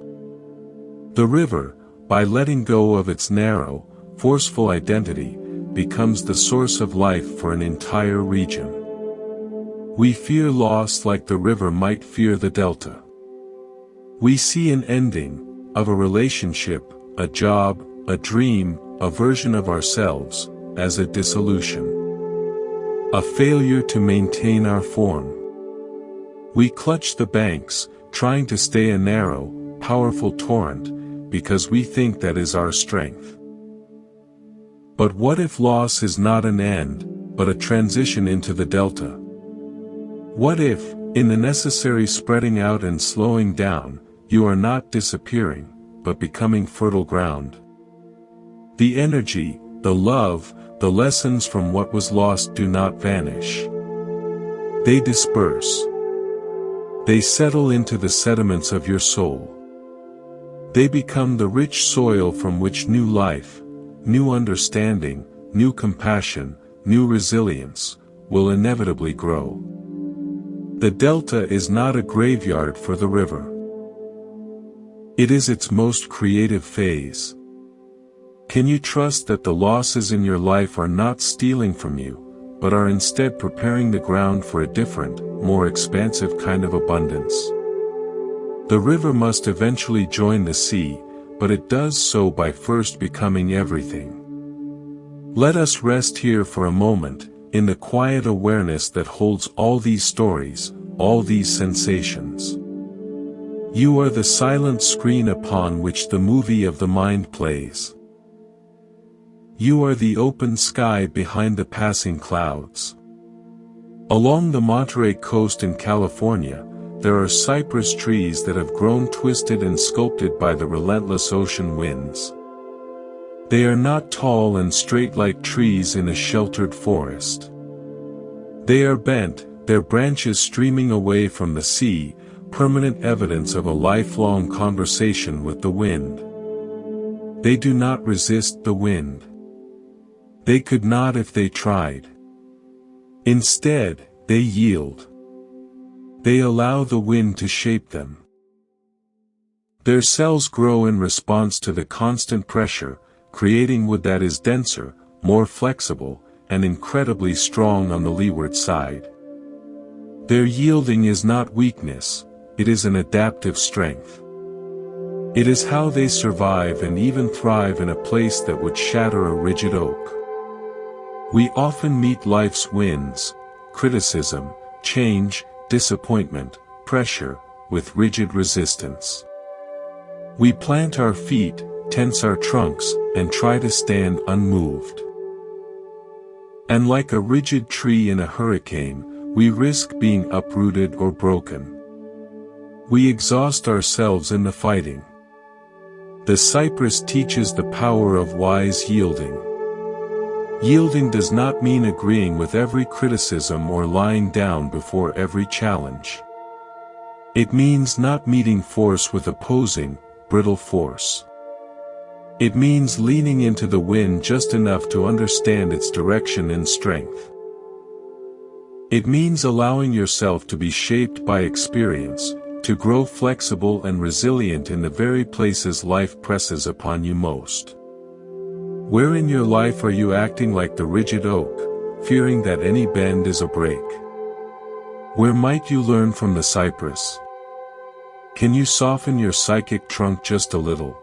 The river, by letting go of its narrow, forceful identity, becomes the source of life for an entire region. We fear loss like the river might fear the delta. We see an ending of a relationship, a job, a dream, a version of ourselves, as a dissolution. A failure to maintain our form. We clutch the banks, trying to stay a narrow, powerful torrent, because we think that is our strength. But what if loss is not an end, but a transition into the delta? What if, in the necessary spreading out and slowing down, you are not disappearing, but becoming fertile ground? The energy, the love, the lessons from what was lost do not vanish. They disperse. They settle into the sediments of your soul. They become the rich soil from which new life, new understanding, new compassion, new resilience, will inevitably grow. The delta is not a graveyard for the river. It is its most creative phase. Can you trust that the losses in your life are not stealing from you, but are instead preparing the ground for a different, more expansive kind of abundance? The river must eventually join the sea, but it does so by first becoming everything. Let us rest here for a moment, in the quiet awareness that holds all these stories, all these sensations. You are the silent screen upon which the movie of the mind plays. You are the open sky behind the passing clouds. Along the Monterey coast in California, there are cypress trees that have grown twisted and sculpted by the relentless ocean winds. They are not tall and straight like trees in a sheltered forest. They are bent, their branches streaming away from the sea, permanent evidence of a lifelong conversation with the wind. They do not resist the wind. They could not if they tried. Instead, they yield. They allow the wind to shape them. Their cells grow in response to the constant pressure, creating wood that is denser, more flexible, and incredibly strong on the leeward side. Their yielding is not weakness, it is an adaptive strength. It is how they survive and even thrive in a place that would shatter a rigid oak. We often meet life's winds, criticism, change, disappointment, pressure, with rigid resistance. We plant our feet, tense our trunks, and try to stand unmoved. And like a rigid tree in a hurricane, we risk being uprooted or broken. We exhaust ourselves in the fighting. The cypress teaches the power of wise yielding. Yielding does not mean agreeing with every criticism or lying down before every challenge. It means not meeting force with opposing, brittle force. It means leaning into the wind just enough to understand its direction and strength. It means allowing yourself to be shaped by experience, to grow flexible and resilient in the very places life presses upon you most. Where in your life are you acting like the rigid oak, fearing that any bend is a break. Where might you learn from the cypress? Can you soften your psychic trunk just a little?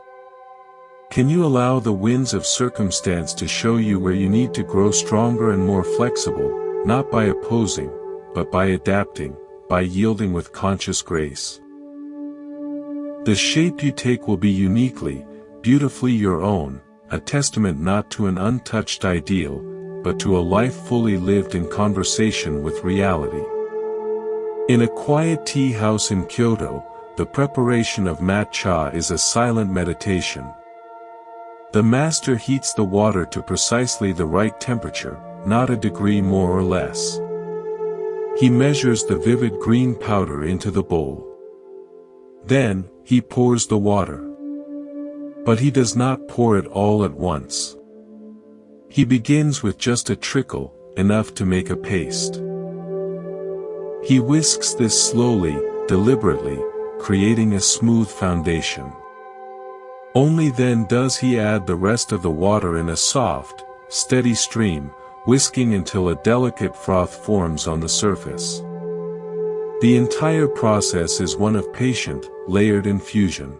Can you allow the winds of circumstance to show you where you need to grow stronger and more flexible, not by opposing, but by adapting, by yielding with conscious grace? The shape you take will be uniquely, beautifully your own, a testament not to an untouched ideal, but to a life fully lived in conversation with reality. In a quiet tea house in Kyoto, the preparation of matcha is a silent meditation. The master heats the water to precisely the right temperature, not a degree more or less. He measures the vivid green powder into the bowl. Then, he pours the water. But he does not pour it all at once. He begins with just a trickle, enough to make a paste. He whisks this slowly, deliberately, creating a smooth foundation. Only then does he add the rest of the water in a soft, steady stream, whisking until a delicate froth forms on the surface. The entire process is one of patient, layered infusion.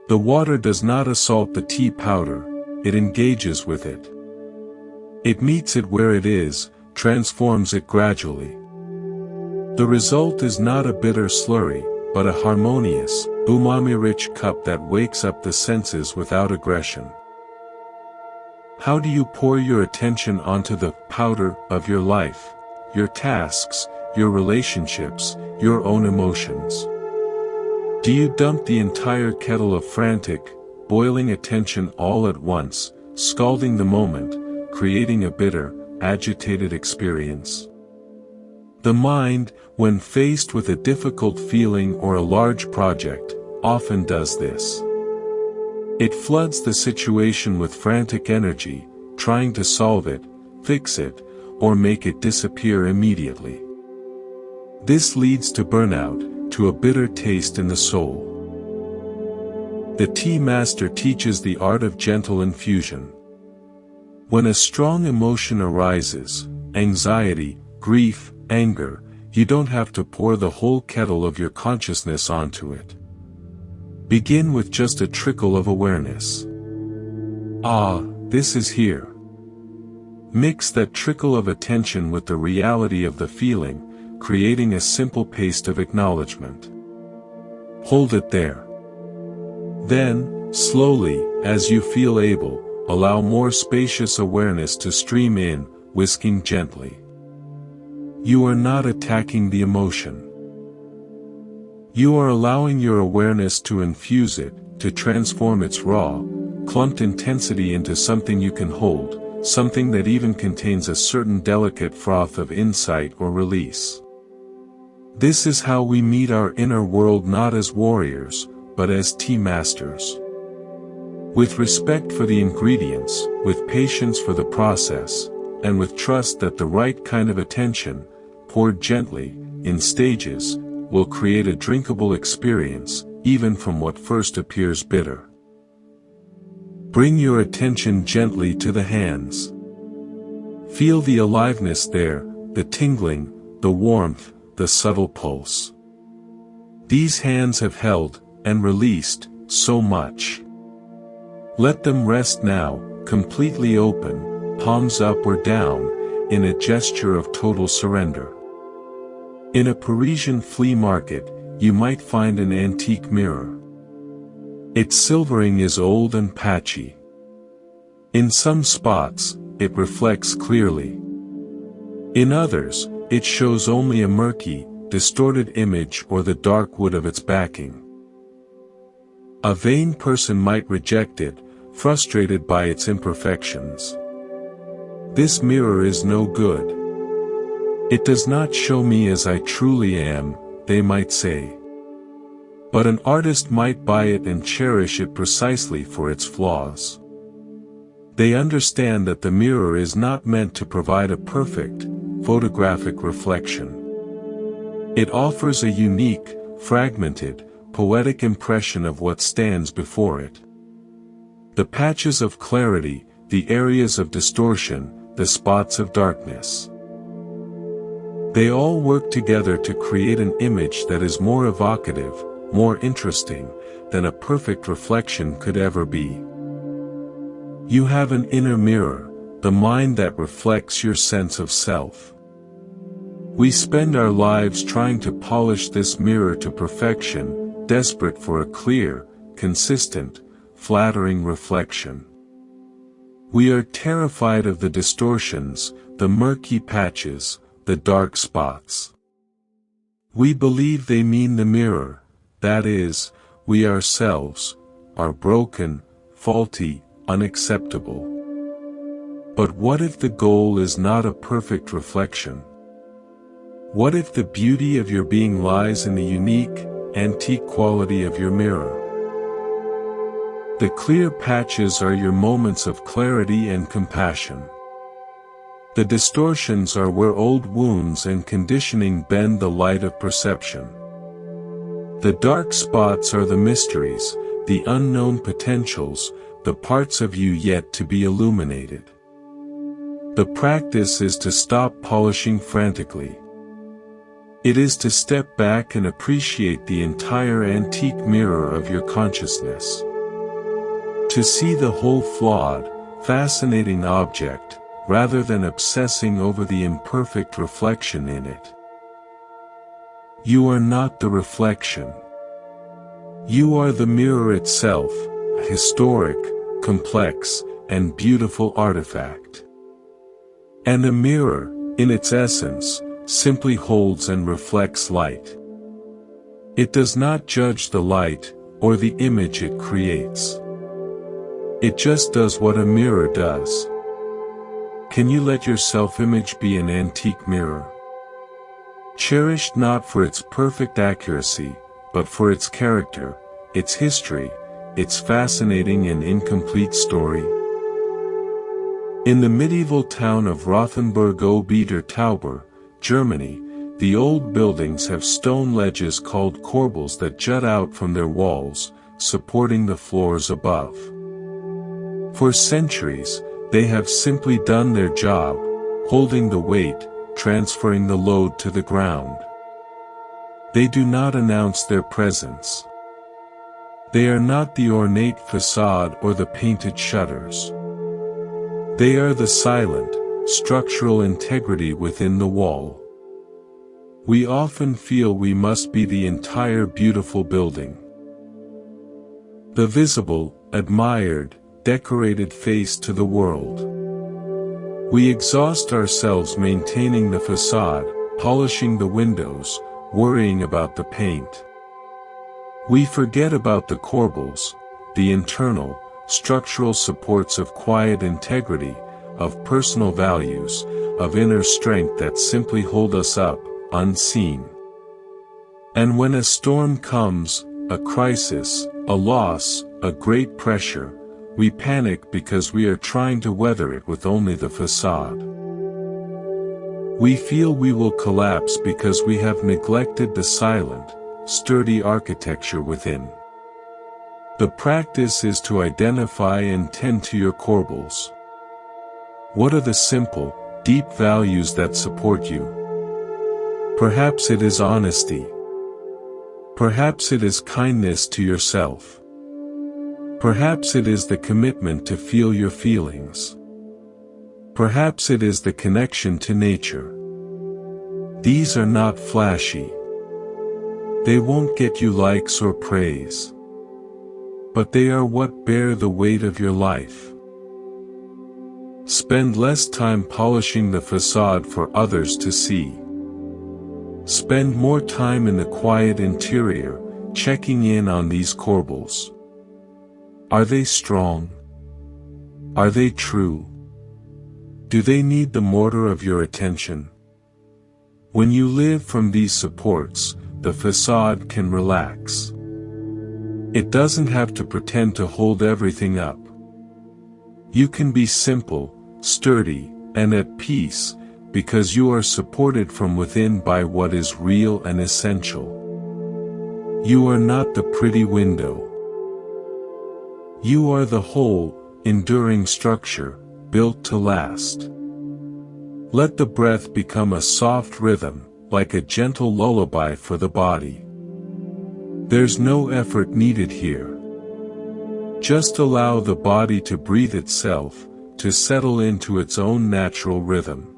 The water does not assault the tea powder, it engages with it. It meets it where it is, transforms it gradually. The result is not a bitter slurry, but a harmonious, umami-rich cup that wakes up the senses without aggression. How do you pour your attention onto the powder of your life, your tasks, your relationships, your own emotions? Do you dump the entire kettle of frantic, boiling attention all at once, scalding the moment, creating a bitter, agitated experience? The mind, when faced with a difficult feeling or a large project, often does this. It floods the situation with frantic energy, trying to solve it, fix it, or make it disappear immediately. This leads to burnout, to a bitter taste in the soul. The tea master teaches the art of gentle infusion. When a strong emotion arises, anxiety, grief, anger, you don't have to pour the whole kettle of your consciousness onto it. Begin with just a trickle of awareness. Ah, this is here. Mix that trickle of attention with the reality of the feeling, creating a simple paste of acknowledgement. Hold it there. Then, slowly, as you feel able, allow more spacious awareness to stream in, whisking gently. You are not attacking the emotion. You are allowing your awareness to infuse it, to transform its raw, clumped intensity into something you can hold, something that even contains a certain delicate froth of insight or release. This is how we meet our inner world, not as warriors, but as tea masters. With respect for the ingredients, with patience for the process, and with trust that the right kind of attention, poured gently, in stages, will create a drinkable experience, even from what first appears bitter. Bring your attention gently to the hands. Feel the aliveness there, the tingling, the warmth, the subtle pulse. These hands have held, and released, so much. Let them rest now, completely open, palms up or down, in a gesture of total surrender. In a Parisian flea market, you might find an antique mirror. Its silvering is old and patchy. In some spots, it reflects clearly. In others, it shows only a murky, distorted image or the dark wood of its backing. A vain person might reject it, frustrated by its imperfections. This mirror is no good. It does not show me as I truly am, they might say. But an artist might buy it and cherish it precisely for its flaws. They understand that the mirror is not meant to provide a perfect, photographic reflection. It offers a unique, fragmented, poetic impression of what stands before it. The patches of clarity, the areas of distortion, the spots of darkness. They all work together to create an image that is more evocative, more interesting, than a perfect reflection could ever be. You have an inner mirror, the mind that reflects your sense of self. We spend our lives trying to polish this mirror to perfection, desperate for a clear, consistent, flattering reflection. We are terrified of the distortions, the murky patches, the dark spots. We believe they mean the mirror, that is, we ourselves, are broken, faulty, unacceptable. But what if the goal is not a perfect reflection? What if the beauty of your being lies in the unique, antique quality of your mirror? The clear patches are your moments of clarity and compassion. The distortions are where old wounds and conditioning bend the light of perception. The dark spots are the mysteries, the unknown potentials, the parts of you yet to be illuminated. The practice is to stop polishing frantically. It is to step back and appreciate the entire antique mirror of your consciousness. To see the whole flawed, fascinating object, rather than obsessing over the imperfect reflection in it. You are not the reflection. You are the mirror itself, a historic, complex, and beautiful artifact. And a mirror, in its essence, simply holds and reflects light. It does not judge the light, or the image it creates. It just does what a mirror does. Can you let your self-image be an antique mirror? Cherished not for its perfect accuracy, but for its character, its history, its fascinating and incomplete story. In the medieval town of Rothenburg ob der Tauber, Germany, the old buildings have stone ledges called corbels that jut out from their walls, supporting the floors above. For centuries, they have simply done their job, holding the weight, transferring the load to the ground. They do not announce their presence. They are not the ornate facade or the painted shutters. They are the silent, structural integrity within the wall. We often feel we must be the entire beautiful building. The visible, admired, decorated face to the world. We exhaust ourselves maintaining the facade, polishing the windows, worrying about the paint. We forget about the corbels, the internal, structural supports of quiet integrity, of personal values, of inner strength that simply hold us up, unseen. And when a storm comes, a crisis, a loss, a great pressure, we panic because we are trying to weather it with only the facade. We feel we will collapse because we have neglected the silent, sturdy architecture within. The practice is to identify and tend to your corbels. What are the simple, deep values that support you? Perhaps it is honesty. Perhaps it is kindness to yourself. Perhaps it is the commitment to feel your feelings. Perhaps it is the connection to nature. These are not flashy. They won't get you likes or praise. But they are what bear the weight of your life. Spend less time polishing the facade for others to see. Spend more time in the quiet interior, checking in on these corbels. Are they strong? Are they true? Do they need the mortar of your attention? When you live from these supports, the facade can relax. It doesn't have to pretend to hold everything up. You can be simple, sturdy, and at peace, because you are supported from within by what is real and essential. You are not the pretty window. You are the whole, enduring structure, built to last. Let the breath become a soft rhythm, like a gentle lullaby for the body. There's no effort needed here. Just allow the body to breathe itself, to settle into its own natural rhythm.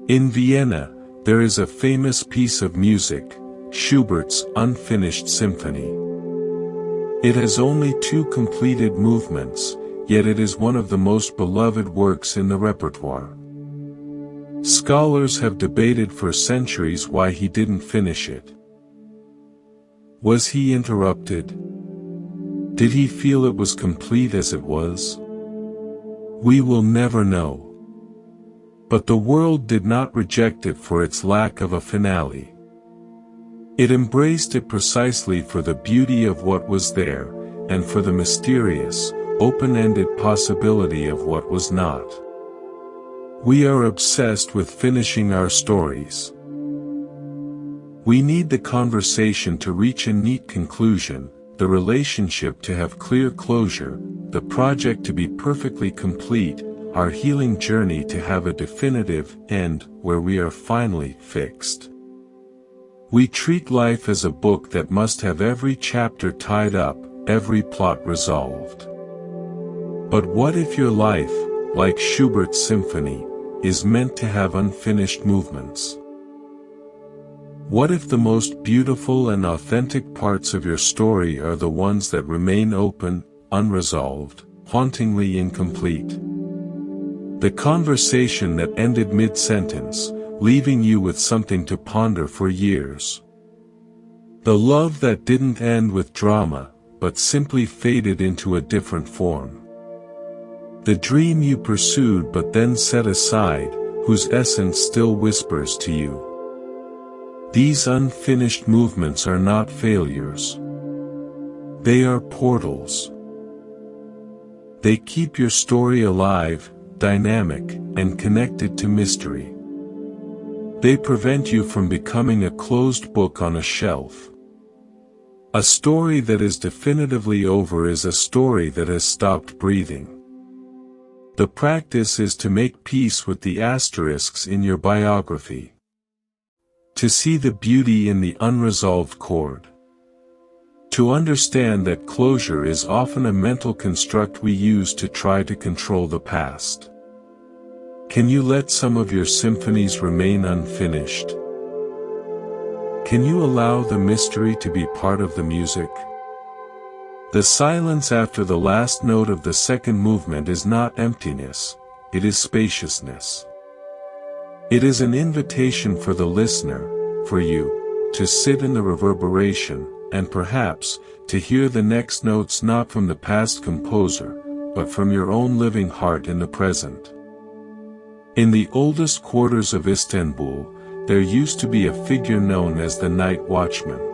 In Vienna, there is a famous piece of music, Schubert's Unfinished Symphony. It has only 2 completed movements, yet it is one of the most beloved works in the repertoire. Scholars have debated for centuries why he didn't finish it. Was he interrupted? Did he feel it was complete as it was? We will never know. But the world did not reject it for its lack of a finale. It embraced it precisely for the beauty of what was there, and for the mysterious, open-ended possibility of what was not. We are obsessed with finishing our stories. We need the conversation to reach a neat conclusion, the relationship to have clear closure, the project to be perfectly complete, our healing journey to have a definitive end where we are finally fixed. We treat life as a book that must have every chapter tied up, every plot resolved. But what if your life, like Schubert's symphony, is meant to have unfinished movements? What if the most beautiful and authentic parts of your story are the ones that remain open, unresolved, hauntingly incomplete? The conversation that ended mid-sentence, leaving you with something to ponder for years. The love that didn't end with drama, but simply faded into a different form. The dream you pursued but then set aside, whose essence still whispers to you. These unfinished movements are not failures. They are portals. They keep your story alive, dynamic, and connected to mystery. They prevent you from becoming a closed book on a shelf. A story that is definitively over is a story that has stopped breathing. The practice is to make peace with the asterisks in your biography. To see the beauty in the unresolved chord. To understand that closure is often a mental construct we use to try to control the past. Can you let some of your symphonies remain unfinished? Can you allow the mystery to be part of the music? The silence after the last note of the second movement is not emptiness, it is spaciousness. It is an invitation for the listener, for you, to sit in the reverberation, and perhaps, to hear the next notes not from the past composer, but from your own living heart in the present. In the oldest quarters of Istanbul, there used to be a figure known as the night watchman.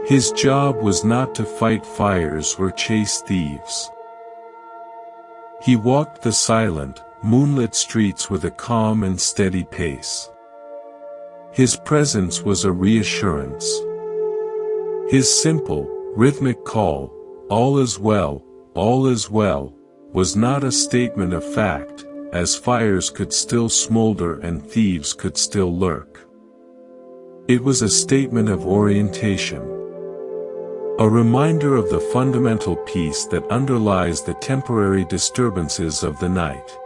His job was not to fight fires or chase thieves. He walked the silent, moonlit streets with a calm and steady pace. His presence was a reassurance. His simple, rhythmic call, "All is well, was not a statement of fact, as fires could still smolder and thieves could still lurk. It was a statement of orientation. A reminder of the fundamental peace that underlies the temporary disturbances of the night.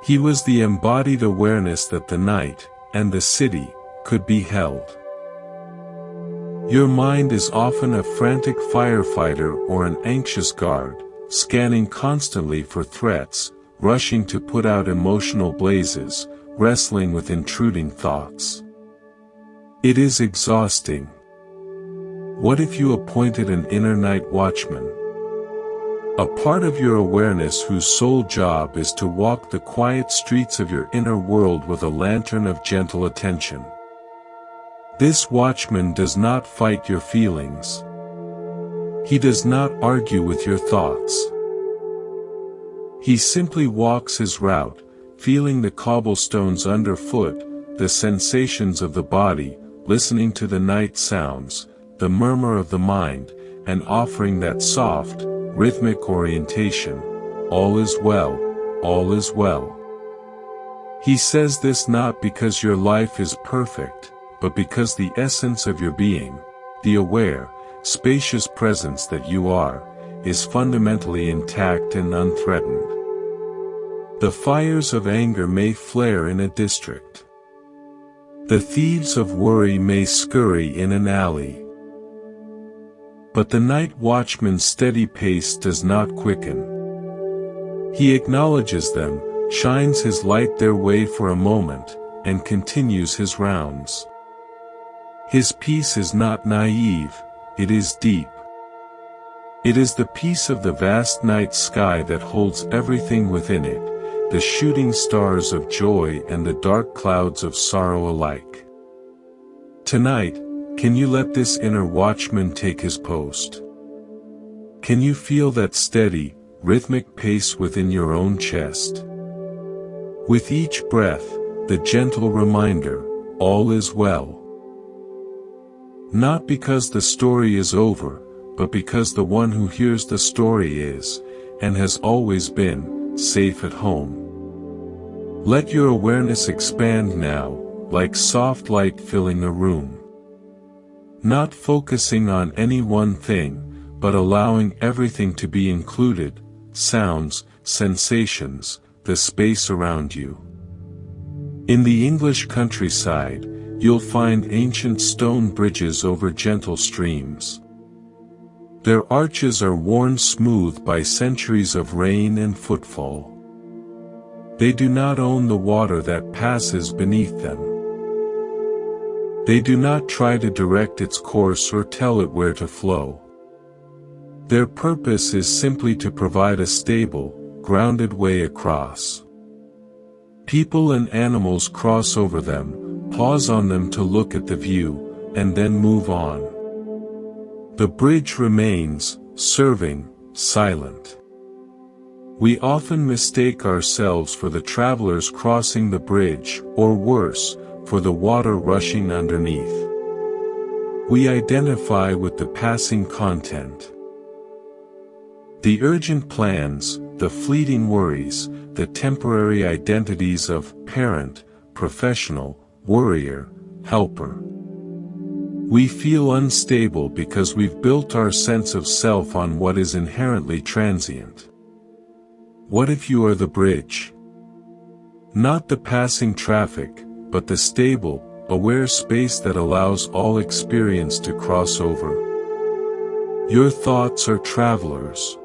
He was the embodied awareness that the night, and the city, could be held. Your mind is often a frantic firefighter or an anxious guard, scanning constantly for threats, rushing to put out emotional blazes, wrestling with intruding thoughts. It is exhausting. What if you appointed an inner night watchman? A part of your awareness whose sole job is to walk the quiet streets of your inner world with a lantern of gentle attention. This watchman does not fight your feelings. He does not argue with your thoughts. He simply walks his route, feeling the cobblestones underfoot, the sensations of the body, listening to the night sounds, the murmur of the mind, and offering that soft, rhythmic orientation. All is well, all is well. He says this not because your life is perfect, but because the essence of your being, the aware, spacious presence that you are, is fundamentally intact and unthreatened. The fires of anger may flare in a district. The thieves of worry may scurry in an alley. But the night watchman's steady pace does not quicken. He acknowledges them, shines his light their way for a moment, and continues his rounds. His peace is not naive, it is deep. It is the peace of the vast night sky that holds everything within it, the shooting stars of joy and the dark clouds of sorrow alike. Tonight, can you let this inner watchman take his post? Can you feel that steady, rhythmic pace within your own chest? With each breath, the gentle reminder, all is well. Not because the story is over, but because the one who hears the story is, and has always been, safe at home. Let your awareness expand now, like soft light filling a room. Not focusing on any one thing, but allowing everything to be included, sounds, sensations, the space around you. In the English countryside, you'll find ancient stone bridges over gentle streams. Their arches are worn smooth by centuries of rain and footfall. They do not own the water that passes beneath them. They do not try to direct its course or tell it where to flow. Their purpose is simply to provide a stable, grounded way across. People and animals cross over them, pause on them to look at the view, and then move on. The bridge remains, serving, silent. We often mistake ourselves for the travelers crossing the bridge, or worse, for the water rushing underneath. We identify with the passing content. The urgent plans, the fleeting worries, the temporary identities of parent, professional, warrior, helper. We feel unstable because we've built our sense of self on what is inherently transient. What if you are the bridge? Not the passing traffic, but the stable, aware space that allows all experience to cross over. Your thoughts are travelers.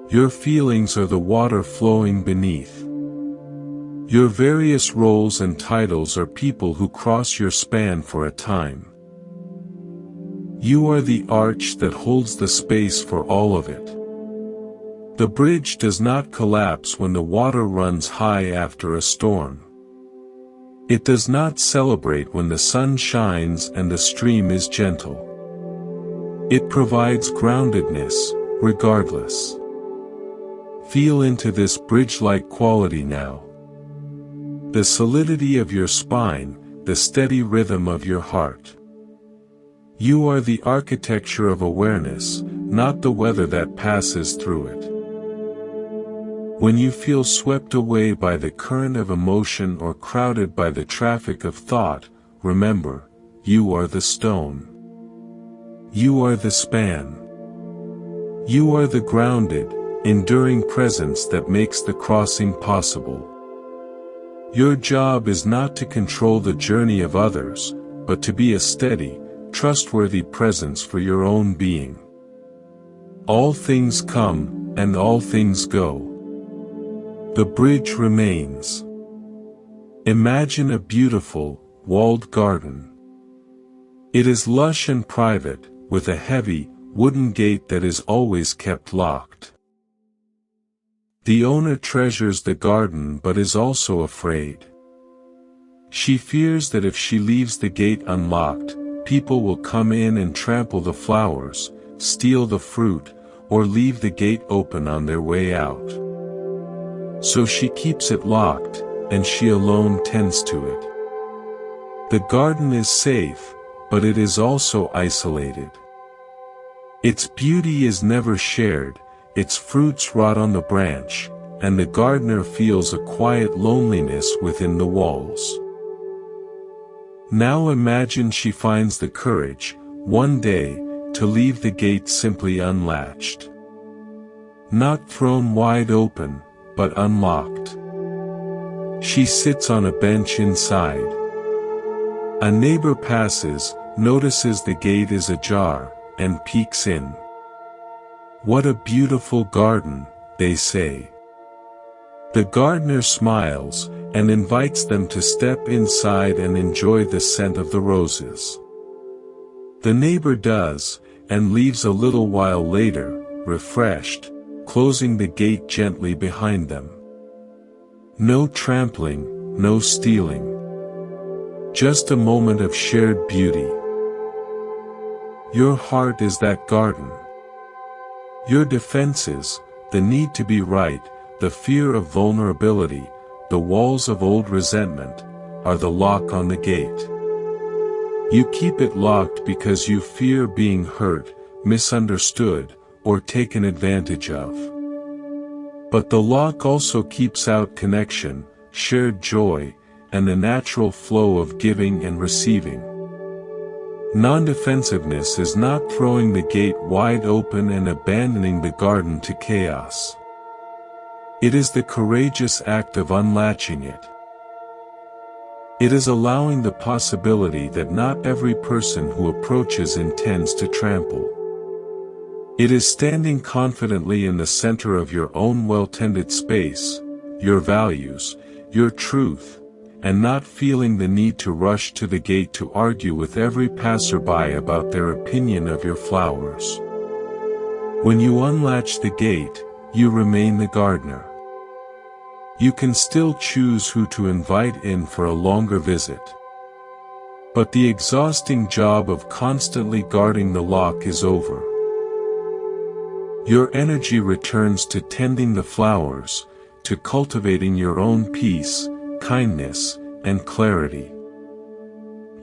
Your feelings are the water flowing beneath. Your various roles and titles are people who cross your span for a time. You are the arch that holds the space for all of it. The bridge does not collapse when the water runs high after a storm. It does not celebrate when the sun shines and the stream is gentle. It provides groundedness, regardless. Feel into this bridge-like quality now. The solidity of your spine, the steady rhythm of your heart. You are the architecture of awareness, not the weather that passes through it. When you feel swept away by the current of emotion or crowded by the traffic of thought, remember, you are the stone. You are the span. You are the grounded, enduring presence that makes the crossing possible. Your job is not to control the journey of others, but to be a steady, trustworthy presence for your own being. All things come, and all things go. The bridge remains. Imagine a beautiful, walled garden. It is lush and private, with a heavy, wooden gate that is always kept locked. The owner treasures the garden but is also afraid. She fears that if she leaves the gate unlocked, people will come in and trample the flowers, steal the fruit, or leave the gate open on their way out. So she keeps it locked, and she alone tends to it. The garden is safe, but it is also isolated. Its beauty is never shared, its fruits rot on the branch, and the gardener feels a quiet loneliness within the walls. Now imagine she finds the courage, one day, to leave the gate simply unlatched. Not thrown wide open, but unlocked. She sits on a bench inside. A neighbor passes, notices the gate is ajar, and peeks in. "What a beautiful garden," they say. The gardener smiles, and invites them to step inside and enjoy the scent of the roses. The neighbor does, and leaves a little while later, refreshed, closing the gate gently behind them. No trampling, no stealing. Just a moment of shared beauty. Your heart is that garden. Your defenses, the need to be right, the fear of vulnerability, the walls of old resentment, are the lock on the gate. You keep it locked because you fear being hurt, misunderstood, or taken advantage of. But the lock also keeps out connection, shared joy, and the natural flow of giving and receiving. Non-defensiveness is not throwing the gate wide open and abandoning the garden to chaos. It is the courageous act of unlatching it. It is allowing the possibility that not every person who approaches intends to trample. It is standing confidently in the center of your own well-tended space, your values, your truth, and not feeling the need to rush to the gate to argue with every passerby about their opinion of your flowers. When you unlatch the gate, you remain the gardener. You can still choose who to invite in for a longer visit. But the exhausting job of constantly guarding the lock is over. Your energy returns to tending the flowers, to cultivating your own peace, kindness, and clarity.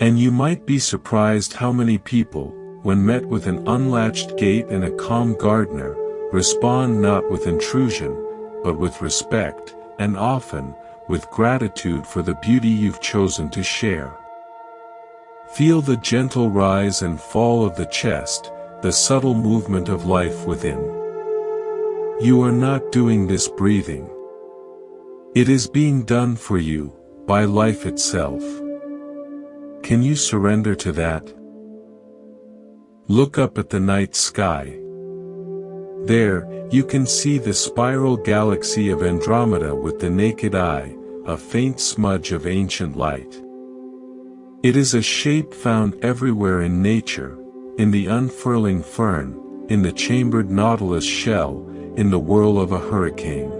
And you might be surprised how many people, when met with an unlatched gate and a calm gardener, respond not with intrusion, but with respect, and often, with gratitude for the beauty you've chosen to share. Feel the gentle rise and fall of the chest, the subtle movement of life within. You are not doing this breathing. It is being done for you, by life itself. Can you surrender to that? Look up at the night sky. There, you can see the spiral galaxy of Andromeda with the naked eye, a faint smudge of ancient light. It is a shape found everywhere in nature, in the unfurling fern, in the chambered nautilus shell, in the whirl of a hurricane.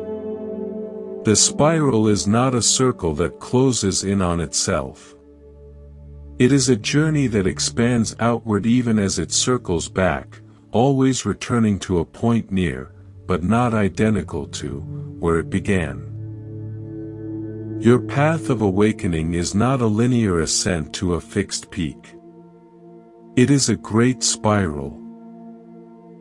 The spiral is not a circle that closes in on itself. It is a journey that expands outward even as it circles back, always returning to a point near, but not identical to, where it began. Your path of awakening is not a linear ascent to a fixed peak. It is a great spiral.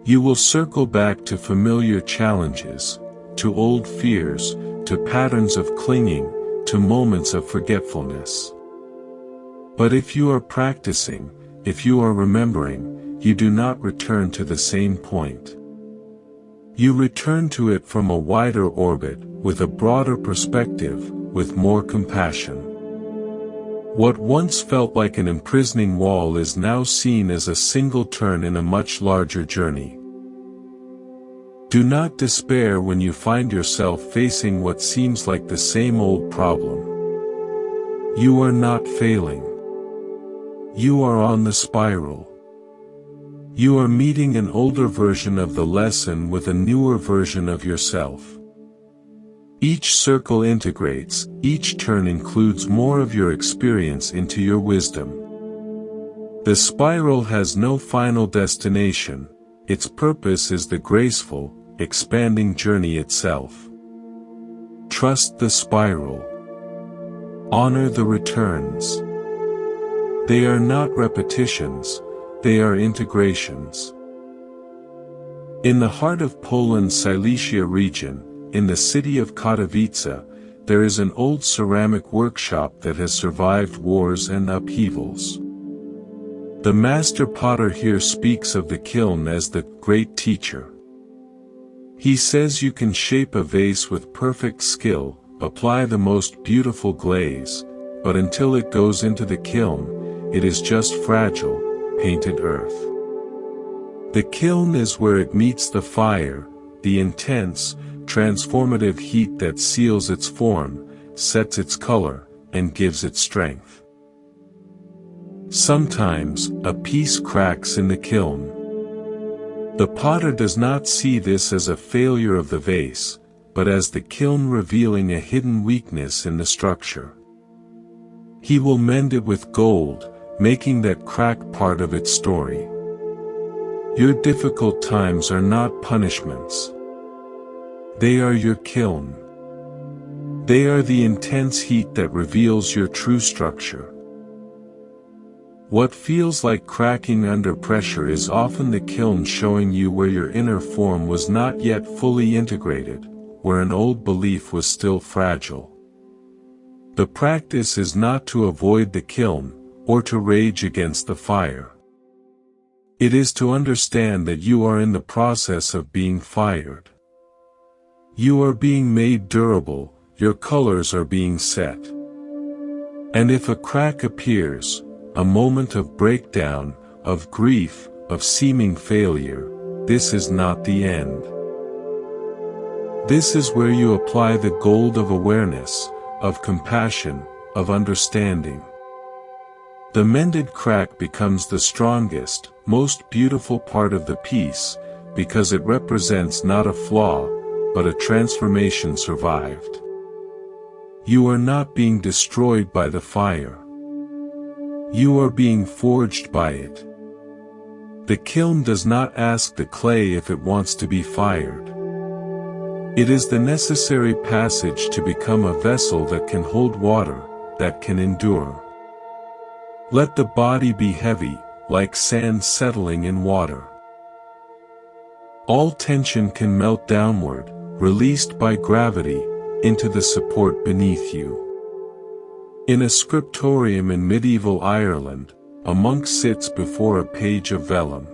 You will circle back to familiar challenges, to old fears, to patterns of clinging, to moments of forgetfulness. But if you are practicing, if you are remembering, you do not return to the same point. You return to it from a wider orbit, with a broader perspective, with more compassion. What once felt like an imprisoning wall is now seen as a single turn in a much larger journey. Do not despair when you find yourself facing what seems like the same old problem. You are not failing. You are on the spiral. You are meeting an older version of the lesson with a newer version of yourself. Each circle integrates, each turn includes more of your experience into your wisdom. The spiral has no final destination, its purpose is the graceful, expanding journey itself. Trust the spiral. Honor the returns. They are not repetitions, they are integrations. In the heart of Poland's Silesia region, in the city of Katowice, there is an old ceramic workshop that has survived wars and upheavals. The master potter here speaks of the kiln as the great teacher. He says you can shape a vase with perfect skill, apply the most beautiful glaze, but until it goes into the kiln, it is just fragile, painted earth. The kiln is where it meets the fire, the intense, transformative heat that seals its form, sets its color, and gives it strength. Sometimes, a piece cracks in the kiln. The potter does not see this as a failure of the vase, but as the kiln revealing a hidden weakness in the structure. He will mend it with gold, making that crack part of its story. Your difficult times are not punishments. They are your kiln. They are the intense heat that reveals your true structure. What feels like cracking under pressure is often the kiln showing you where your inner form was not yet fully integrated, where an old belief was still fragile. The practice is not to avoid the kiln, or to rage against the fire. It is to understand that you are in the process of being fired. You are being made durable, your colors are being set. And if a crack appears, a moment of breakdown, of grief, of seeming failure, this is not the end. This is where you apply the gold of awareness, of compassion, of understanding. The mended crack becomes the strongest, most beautiful part of the piece, because it represents not a flaw, but a transformation survived. You are not being destroyed by the fire. You are being forged by it. The kiln does not ask the clay if it wants to be fired. It is the necessary passage to become a vessel that can hold water, that can endure. Let the body be heavy, like sand settling in water. All tension can melt downward, released by gravity, into the support beneath you. In a scriptorium in medieval Ireland, a monk sits before a page of vellum.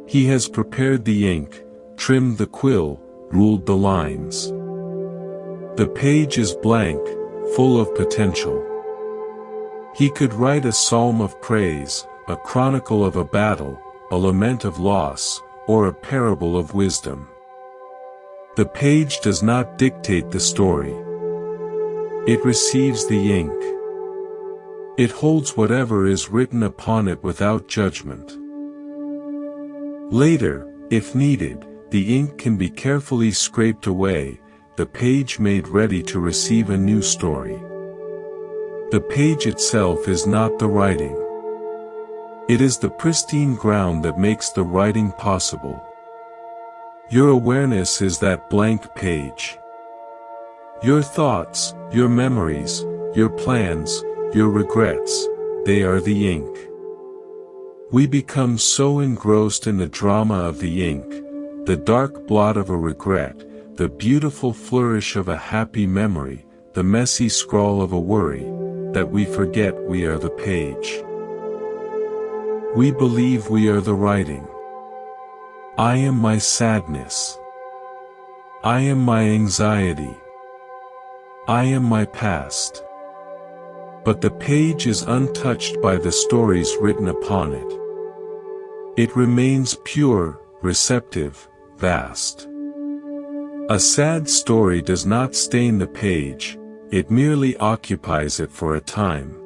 He has prepared the ink, trimmed the quill, ruled the lines. The page is blank, full of potential. He could write a psalm of praise, a chronicle of a battle, a lament of loss, or a parable of wisdom. The page does not dictate the story. It receives the ink. It holds whatever is written upon it without judgment. Later, if needed, the ink can be carefully scraped away, the page made ready to receive a new story. The page itself is not the writing. It is the pristine ground that makes the writing possible. Your awareness is that blank page. Your thoughts, your memories, your plans, your regrets, they are the ink. We become so engrossed in the drama of the ink, the dark blot of a regret, the beautiful flourish of a happy memory, the messy scrawl of a worry, that we forget we are the page. We believe we are the writing. I am my sadness. I am my anxiety. I am my past. But the page is untouched by the stories written upon it. It remains pure, receptive, vast. A sad story does not stain the page, it merely occupies it for a time.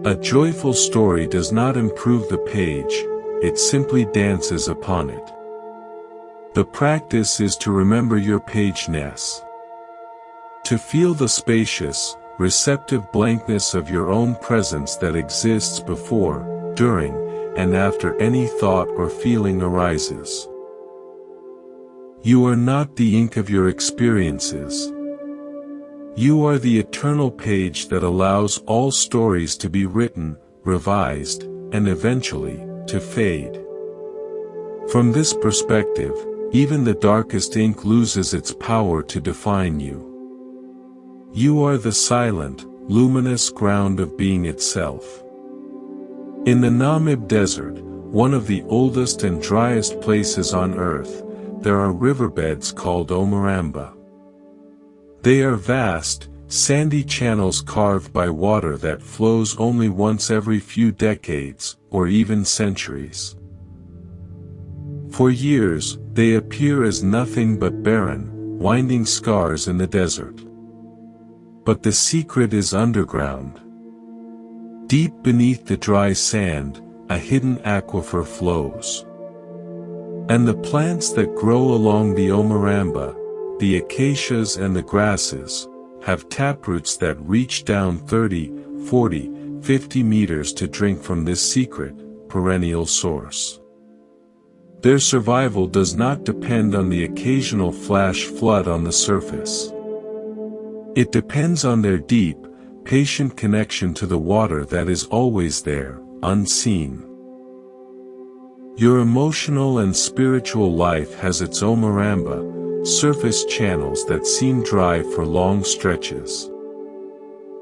A joyful story does not improve the page, it simply dances upon it. The practice is to remember your pageness. To feel the spacious, receptive blankness of your own presence that exists before, during, and after any thought or feeling arises. You are not the ink of your experiences. You are the eternal page that allows all stories to be written, revised, and eventually, to fade. From this perspective, Even the darkest ink loses its power to define you. You are the silent, luminous ground of being itself. In the Namib Desert, one of the oldest and driest places on Earth, there are riverbeds called Omaramba. They are vast, sandy channels carved by water that flows only once every few decades, or even centuries. For years, they appear as nothing but barren, winding scars in the desert. But the secret is underground. Deep beneath the dry sand, a hidden aquifer flows. And the plants that grow along the Omaramba, the acacias and the grasses, have taproots that reach down 30, 40, 50 meters to drink from this secret, perennial source. Their survival does not depend on the occasional flash flood on the surface. It depends on their deep, patient connection to the water that is always there, unseen. Your emotional and spiritual life has its Omaramba, surface channels that seem dry for long stretches.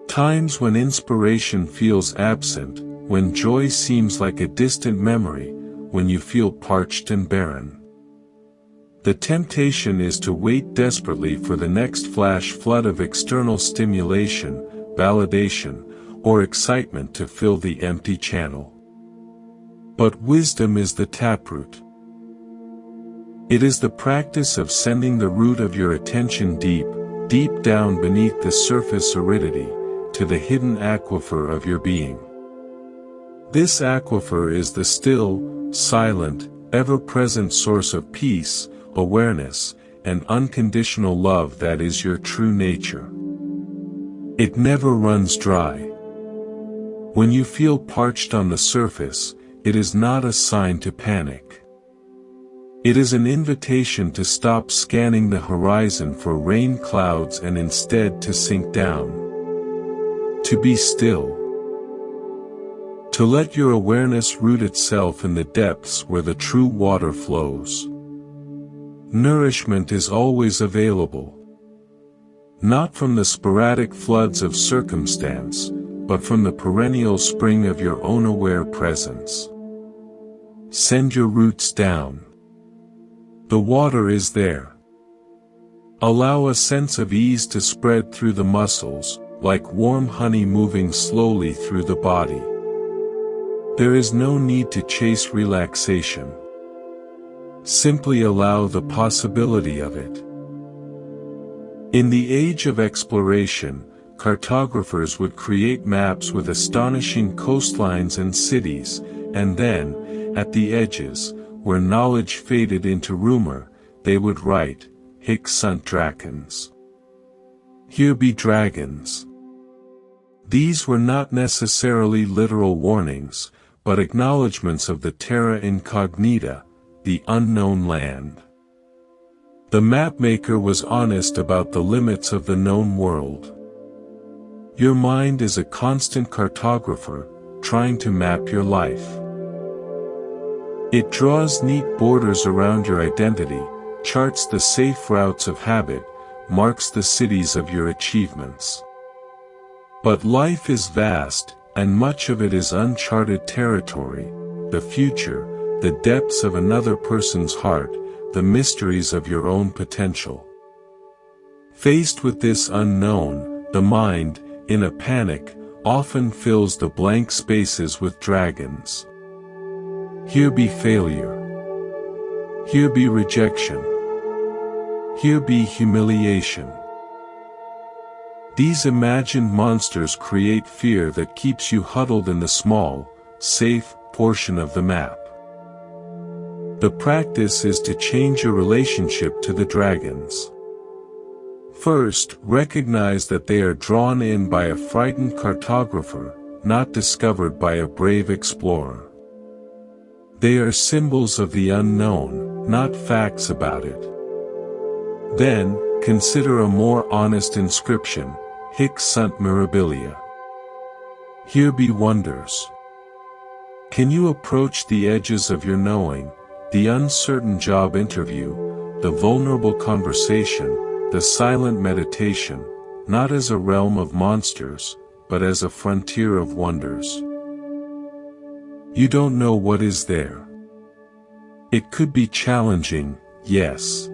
Times when inspiration feels absent, when joy seems like a distant memory, when you feel parched and barren. The temptation is to wait desperately for the next flash flood of external stimulation, validation, or excitement to fill the empty channel. But wisdom is the taproot. It is the practice of sending the root of your attention deep, deep down beneath the surface aridity, to the hidden aquifer of your being. This aquifer is the still, silent, ever-present source of peace, awareness, and unconditional love that is your true nature. It never runs dry. When you feel parched on the surface, it is not a sign to panic. It is an invitation to stop scanning the horizon for rain clouds and instead to sink down. To be still. To let your awareness root itself in the depths where the true water flows. Nourishment is always available. Not from the sporadic floods of circumstance, but from the perennial spring of your own aware presence. Send your roots down. The water is there. Allow a sense of ease to spread through the muscles, like warm honey moving slowly through the body. There is no need to chase relaxation. Simply allow the possibility of it. In the age of exploration, cartographers would create maps with astonishing coastlines and cities, and then, at the edges, where knowledge faded into rumor, they would write, "Hic sunt dragons." Here be dragons. These were not necessarily literal warnings, but acknowledgments of the terra incognita, the unknown land. The mapmaker was honest about the limits of the known world. Your mind is a constant cartographer, trying to map your life. It draws neat borders around your identity, charts the safe routes of habit, marks the cities of your achievements. But life is vast, and much of it is uncharted territory, the future, the depths of another person's heart, the mysteries of your own potential. Faced with this unknown, the mind, in a panic, often fills the blank spaces with dragons. Here be failure. Here be rejection. Here be humiliation. These imagined monsters create fear that keeps you huddled in the small, safe portion of the map. The practice is to change your relationship to the dragons. First, recognize that they are drawn in by a frightened cartographer, not discovered by a brave explorer. They are symbols of the unknown, not facts about it. Then, consider a more honest inscription, Hic sunt mirabilia. Here be wonders. Can you approach the edges of your knowing, the uncertain job interview, the vulnerable conversation, the silent meditation, not as a realm of monsters, but as a frontier of wonders. You don't know what is there. It could be challenging, yes.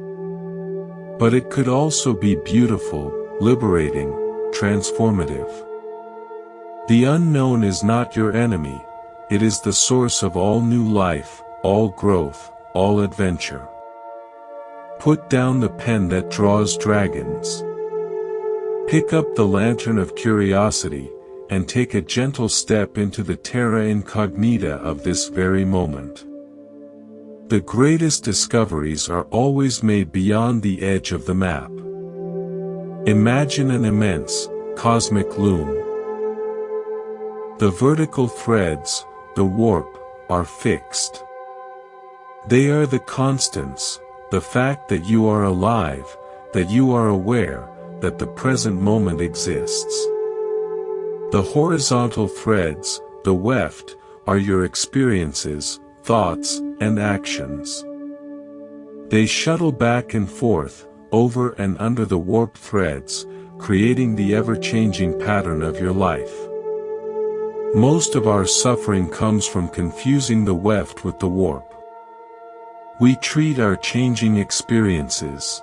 But it could also be beautiful, liberating, transformative. The unknown is not your enemy, it is the source of all new life, all growth, all adventure. Put down the pen that draws dragons. Pick up the lantern of curiosity, and take a gentle step into the terra incognita of this very moment. The greatest discoveries are always made beyond the edge of the map. Imagine an immense, cosmic loom. The vertical threads, the warp, are fixed. They are the constants, the fact that you are alive, that you are aware, that the present moment exists. The horizontal threads, the weft, are your experiences, thoughts, and actions. They shuttle back and forth, over and under the warped threads, creating the ever-changing pattern of your life. Most of our suffering comes from confusing the weft with the warp. We treat our changing experiences.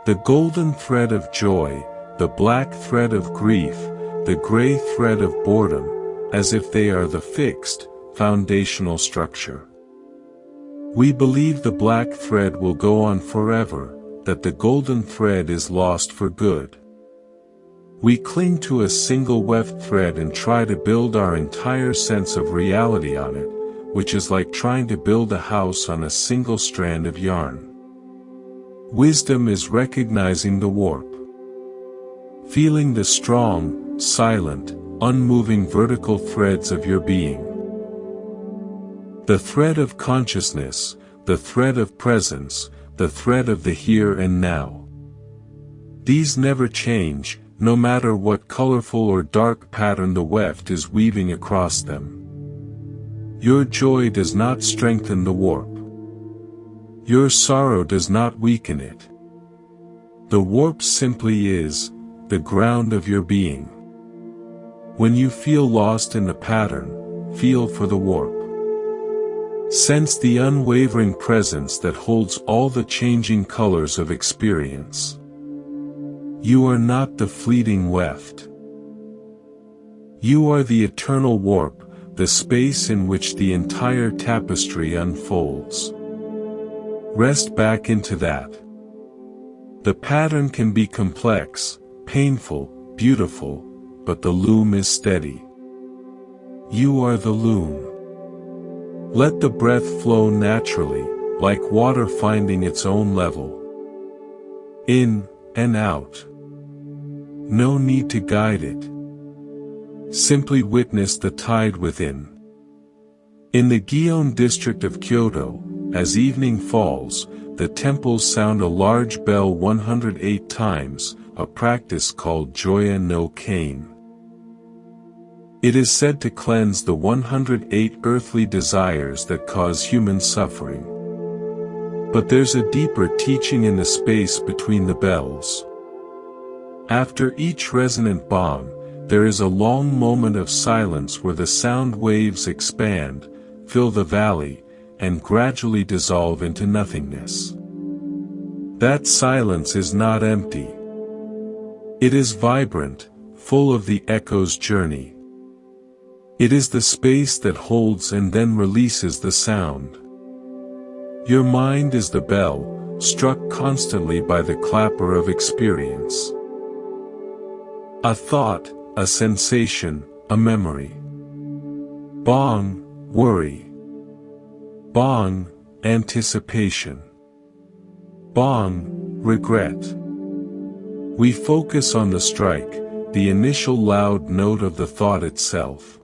The golden thread of joy, the black thread of grief, the gray thread of boredom, as if they are the fixed, foundational structure. We believe the black thread will go on forever, that the golden thread is lost for good. We cling to a single weft thread and try to build our entire sense of reality on it, which is like trying to build a house on a single strand of yarn. Wisdom is recognizing the warp. Feeling the strong, silent, unmoving vertical threads of your being. The thread of consciousness, the thread of presence, the thread of the here and now. These never change, no matter what colorful or dark pattern the weft is weaving across them. Your joy does not strengthen the warp. Your sorrow does not weaken it. The warp simply is the ground of your being. When you feel lost in the pattern, feel for the warp. Sense the unwavering presence that holds all the changing colors of experience. You are not the fleeting weft. You are the eternal warp, the space in which the entire tapestry unfolds. Rest back into that. The pattern can be complex, painful, beautiful, but the loom is steady. You are the loom. Let the breath flow naturally, like water finding its own level. In and out. No need to guide it. Simply witness the tide within. In the Gion district of Kyoto, as evening falls, the temples sound a large bell 108 times, a practice called Joya no Kane. It is said to cleanse the 108 earthly desires that cause human suffering. But there's a deeper teaching in the space between the bells. After each resonant bong, there is a long moment of silence where the sound waves expand, fill the valley, and gradually dissolve into nothingness. That silence is not empty. It is vibrant, full of the echo's journey. It is the space that holds and then releases the sound. Your mind is the bell, struck constantly by the clapper of experience. A thought, a sensation, a memory. Bong, worry. Bong, anticipation. Bong, regret. We focus on the strike, the initial loud note of the thought itself.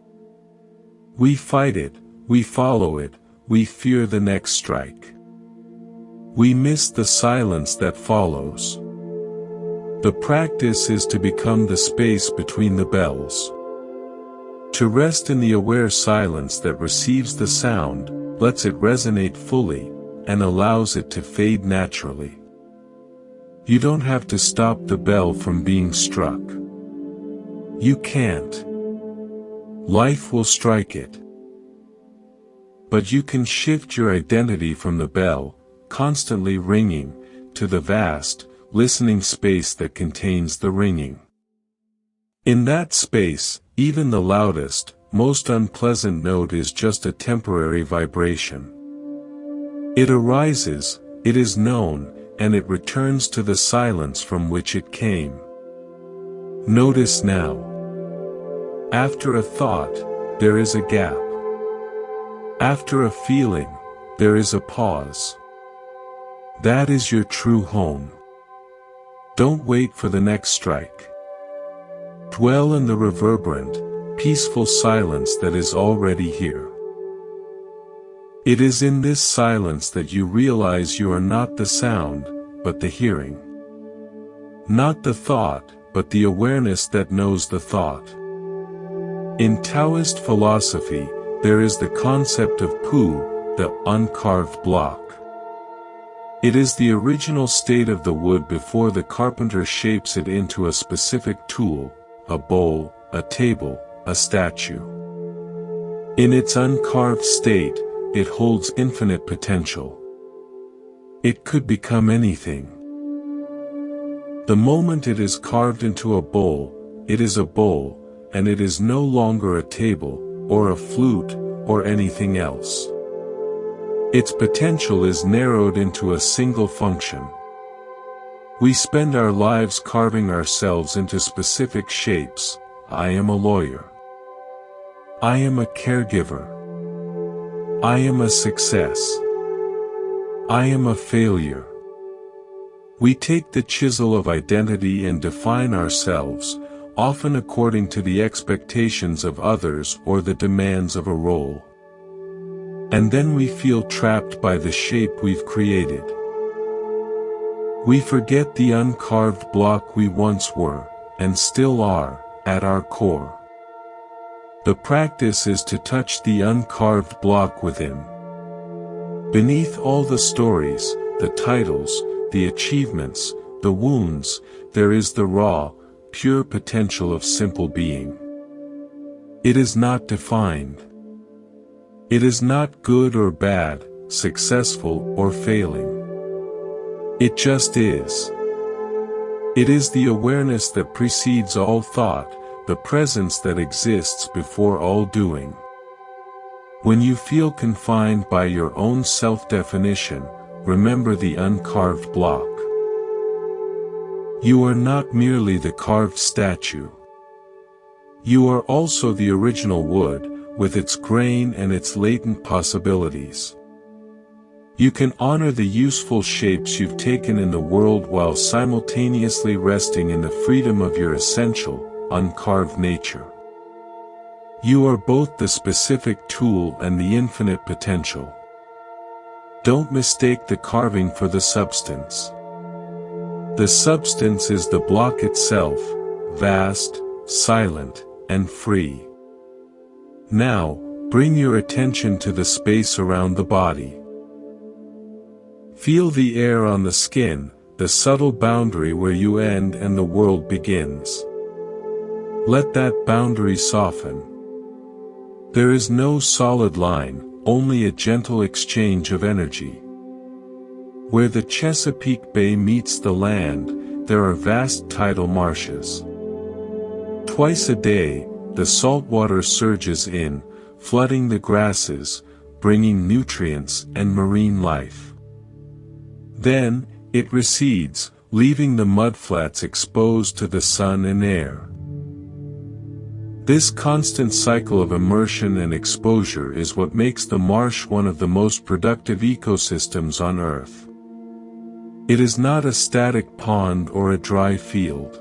We fight it, we follow it, we fear the next strike. We miss the silence that follows. The practice is to become the space between the bells. To rest in the aware silence that receives the sound, lets it resonate fully, and allows it to fade naturally. You don't have to stop the bell from being struck. You can't. Life will strike it. But you can shift your identity from the bell, constantly ringing, to the vast, listening space that contains the ringing. In that space, even the loudest, most unpleasant note is just a temporary vibration. It arises, it is known, and it returns to the silence from which it came. Notice now. After a thought, there is a gap. After a feeling, there is a pause. That is your true home. Don't wait for the next strike. Dwell in the reverberant, peaceful silence that is already here. It is in this silence that you realize you are not the sound, but the hearing. Not the thought, but the awareness that knows the thought. In Taoist philosophy, there is the concept of Pu, the uncarved block. It is the original state of the wood before the carpenter shapes it into a specific tool, a bowl, a table, a statue. In its uncarved state, it holds infinite potential. It could become anything. The moment it is carved into a bowl, it is a bowl, and it is no longer a table, or a flute, or anything else. Its potential is narrowed into a single function. We spend our lives carving ourselves into specific shapes. I am a lawyer. I am a caregiver. I am a success. I am a failure. We take the chisel of identity and define ourselves, often according to the expectations of others or the demands of a role. And then we feel trapped by the shape we've created. We forget the uncarved block we once were, and still are, at our core. The practice is to touch the uncarved block within. Beneath all the stories, the titles, the achievements, the wounds, there is the raw, pure potential of simple being. It is not defined. It is not good or bad, successful or failing. It just is. It is the awareness that precedes all thought, the presence that exists before all doing. When you feel confined by your own self-definition, remember the uncarved block. You are not merely the carved statue. You are also the original wood, with its grain and its latent possibilities. You can honor the useful shapes you've taken in the world while simultaneously resting in the freedom of your essential, uncarved nature. You are both the specific tool and the infinite potential. Don't mistake the carving for the substance. The substance is the block itself, vast, silent, and free. Now, bring your attention to the space around the body. Feel the air on the skin, the subtle boundary where you end and the world begins. Let that boundary soften. There is no solid line, only a gentle exchange of energy. Where the Chesapeake Bay meets the land, there are vast tidal marshes. Twice a day, the salt water surges in, flooding the grasses, bringing nutrients and marine life. Then, it recedes, leaving the mudflats exposed to the sun and air. This constant cycle of immersion and exposure is what makes the marsh one of the most productive ecosystems on Earth. It is not a static pond or a dry field.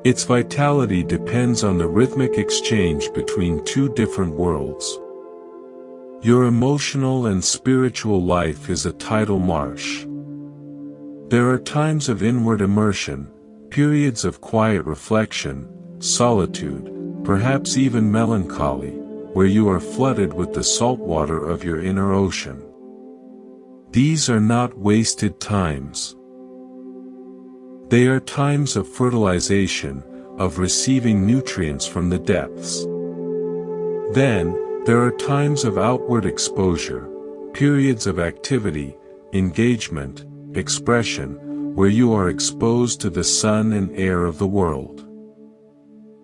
Its vitality depends on the rhythmic exchange between two different worlds. Your emotional and spiritual life is a tidal marsh. There are times of inward immersion, periods of quiet reflection, solitude, perhaps even melancholy, where you are flooded with the salt water of your inner ocean. These are not wasted times. They are times of fertilization, of receiving nutrients from the depths. Then, there are times of outward exposure, periods of activity, engagement, expression, where you are exposed to the sun and air of the world.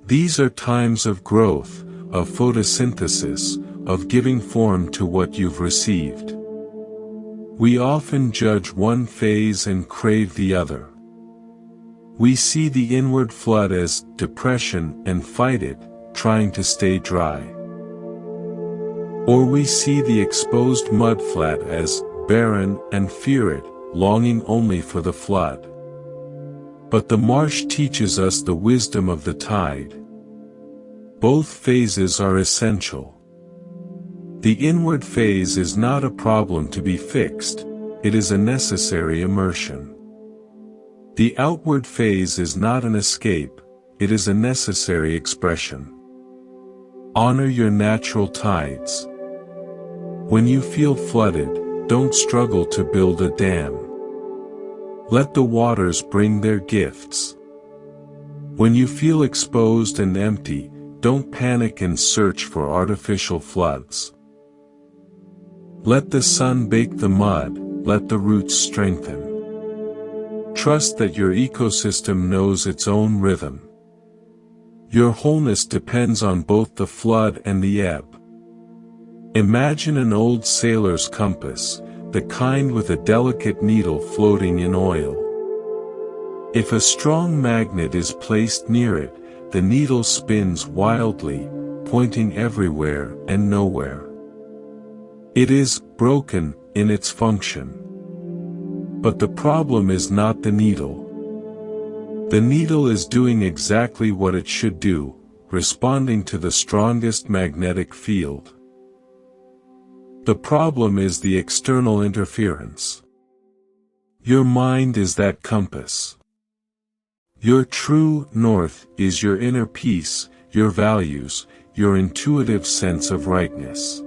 These are times of growth, of photosynthesis, of giving form to what you've received. We often judge one phase and crave the other. We see the inward flood as depression and fight it, trying to stay dry. Or we see the exposed mudflat as barren and fear it, longing only for the flood. But the marsh teaches us the wisdom of the tide. Both phases are essential. The inward phase is not a problem to be fixed, it is a necessary immersion. The outward phase is not an escape, it is a necessary expression. Honor your natural tides. When you feel flooded, don't struggle to build a dam. Let the waters bring their gifts. When you feel exposed and empty, don't panic and search for artificial floods. Let the sun bake the mud, let the roots strengthen. Trust that your ecosystem knows its own rhythm. Your wholeness depends on both the flood and the ebb. Imagine an old sailor's compass, the kind with a delicate needle floating in oil. If a strong magnet is placed near it, the needle spins wildly, pointing everywhere and nowhere. It is broken in its function. But the problem is not the needle. The needle is doing exactly what it should do, responding to the strongest magnetic field. The problem is the external interference. Your mind is that compass. Your true north is your inner peace, your values, your intuitive sense of rightness.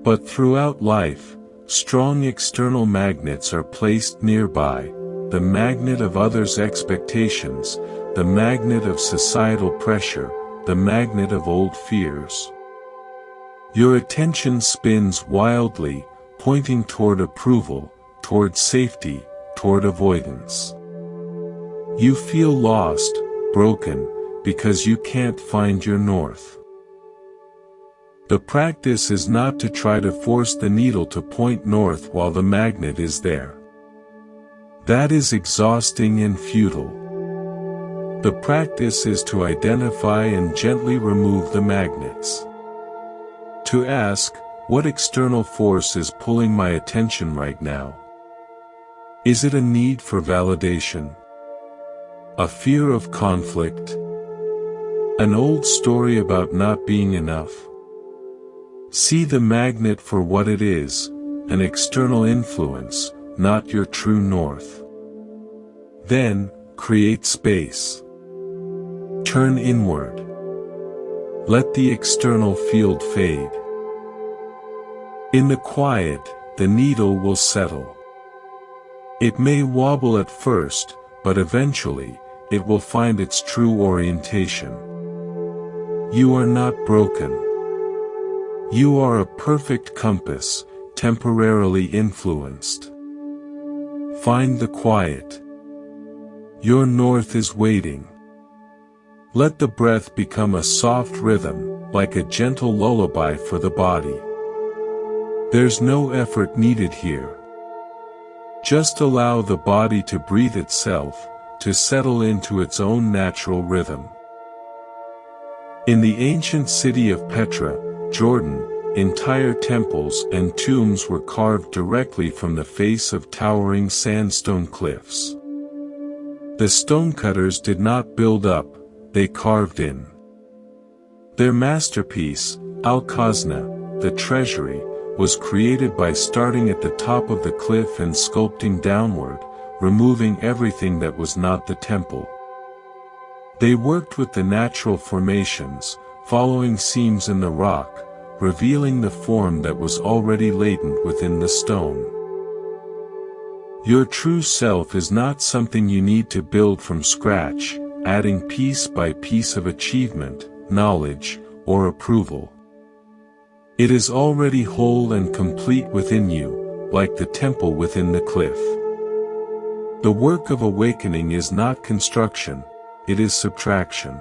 But throughout life, strong external magnets are placed nearby, the magnet of others' expectations, the magnet of societal pressure, the magnet of old fears. Your attention spins wildly, pointing toward approval, toward safety, toward avoidance. You feel lost, broken, because you can't find your north. The practice is not to try to force the needle to point north while the magnet is there. That is exhausting and futile. The practice is to identify and gently remove the magnets. To ask, what external force is pulling my attention right now? Is it a need for validation? A fear of conflict? An old story about not being enough? See the magnet for what it is, an external influence, not your true north. Then, create space. Turn inward. Let the external field fade. In the quiet, the needle will settle. It may wobble at first, but eventually, it will find its true orientation. You are not broken. You are a perfect compass, temporarily influenced. Find the quiet. Your north is waiting. Let the breath become a soft rhythm, like a gentle lullaby for the body. There's no effort needed here. Just allow the body to breathe itself, to settle into its own natural rhythm. In the ancient city of Petra, Jordan, entire temples and tombs were carved directly from the face of towering sandstone cliffs. The stonecutters did not build up, they carved in. Their masterpiece, Al-Khazna, the treasury, was created by starting at the top of the cliff and sculpting downward, removing everything that was not the temple. They worked with the natural formations, following seams in the rock, revealing the form that was already latent within the stone. Your true self is not something you need to build from scratch, adding piece by piece of achievement, knowledge, or approval. It is already whole and complete within you, like the temple within the cliff. The work of awakening is not construction, it is subtraction.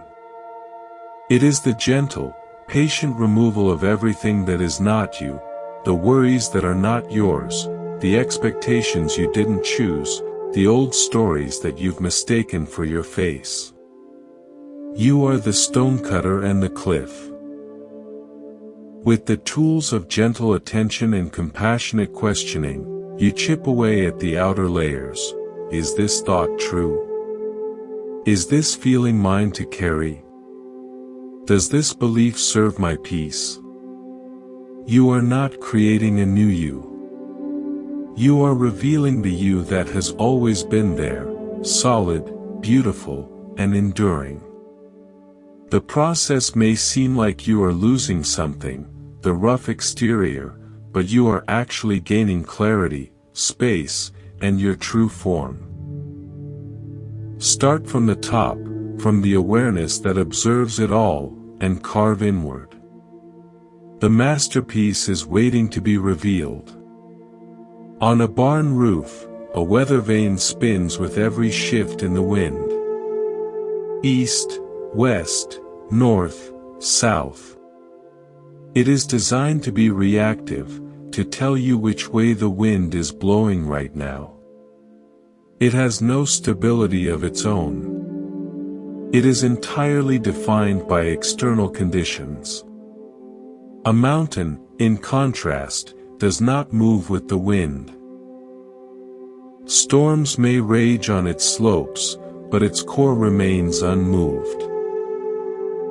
It is the gentle, patient removal of everything that is not you, the worries that are not yours, the expectations you didn't choose, the old stories that you've mistaken for your face. You are the stonecutter and the cliff. With the tools of gentle attention and compassionate questioning, you chip away at the outer layers. Is this thought true? Is this feeling mine to carry? Does this belief serve my peace? You are not creating a new you. You are revealing the you that has always been there, solid, beautiful, and enduring. The process may seem like you are losing something, the rough exterior, but you are actually gaining clarity, space, and your true form. Start from the top, from the awareness that observes it all, and carve inward. The masterpiece is waiting to be revealed. On a barn roof, a weather vane spins with every shift in the wind. East, west, north, south. It is designed to be reactive, to tell you which way the wind is blowing right now. It has no stability of its own. It is entirely defined by external conditions. A mountain, in contrast, does not move with the wind. Storms may rage on its slopes, but its core remains unmoved.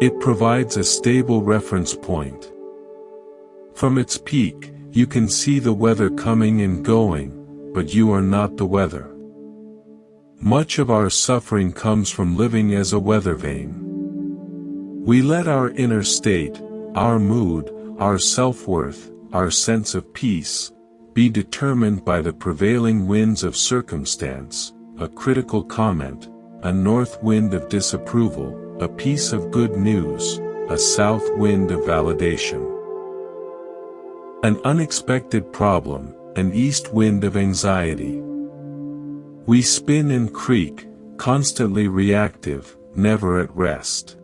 It provides a stable reference point. From its peak, you can see the weather coming and going, but you are not the weather. Much of our suffering comes from living as a weather vane. We let our inner state, our mood, our self-worth, our sense of peace, be determined by the prevailing winds of circumstance, a critical comment, a north wind of disapproval, a piece of good news, a south wind of validation. An unexpected problem, an east wind of anxiety. We spin and creak, constantly reactive, never at rest.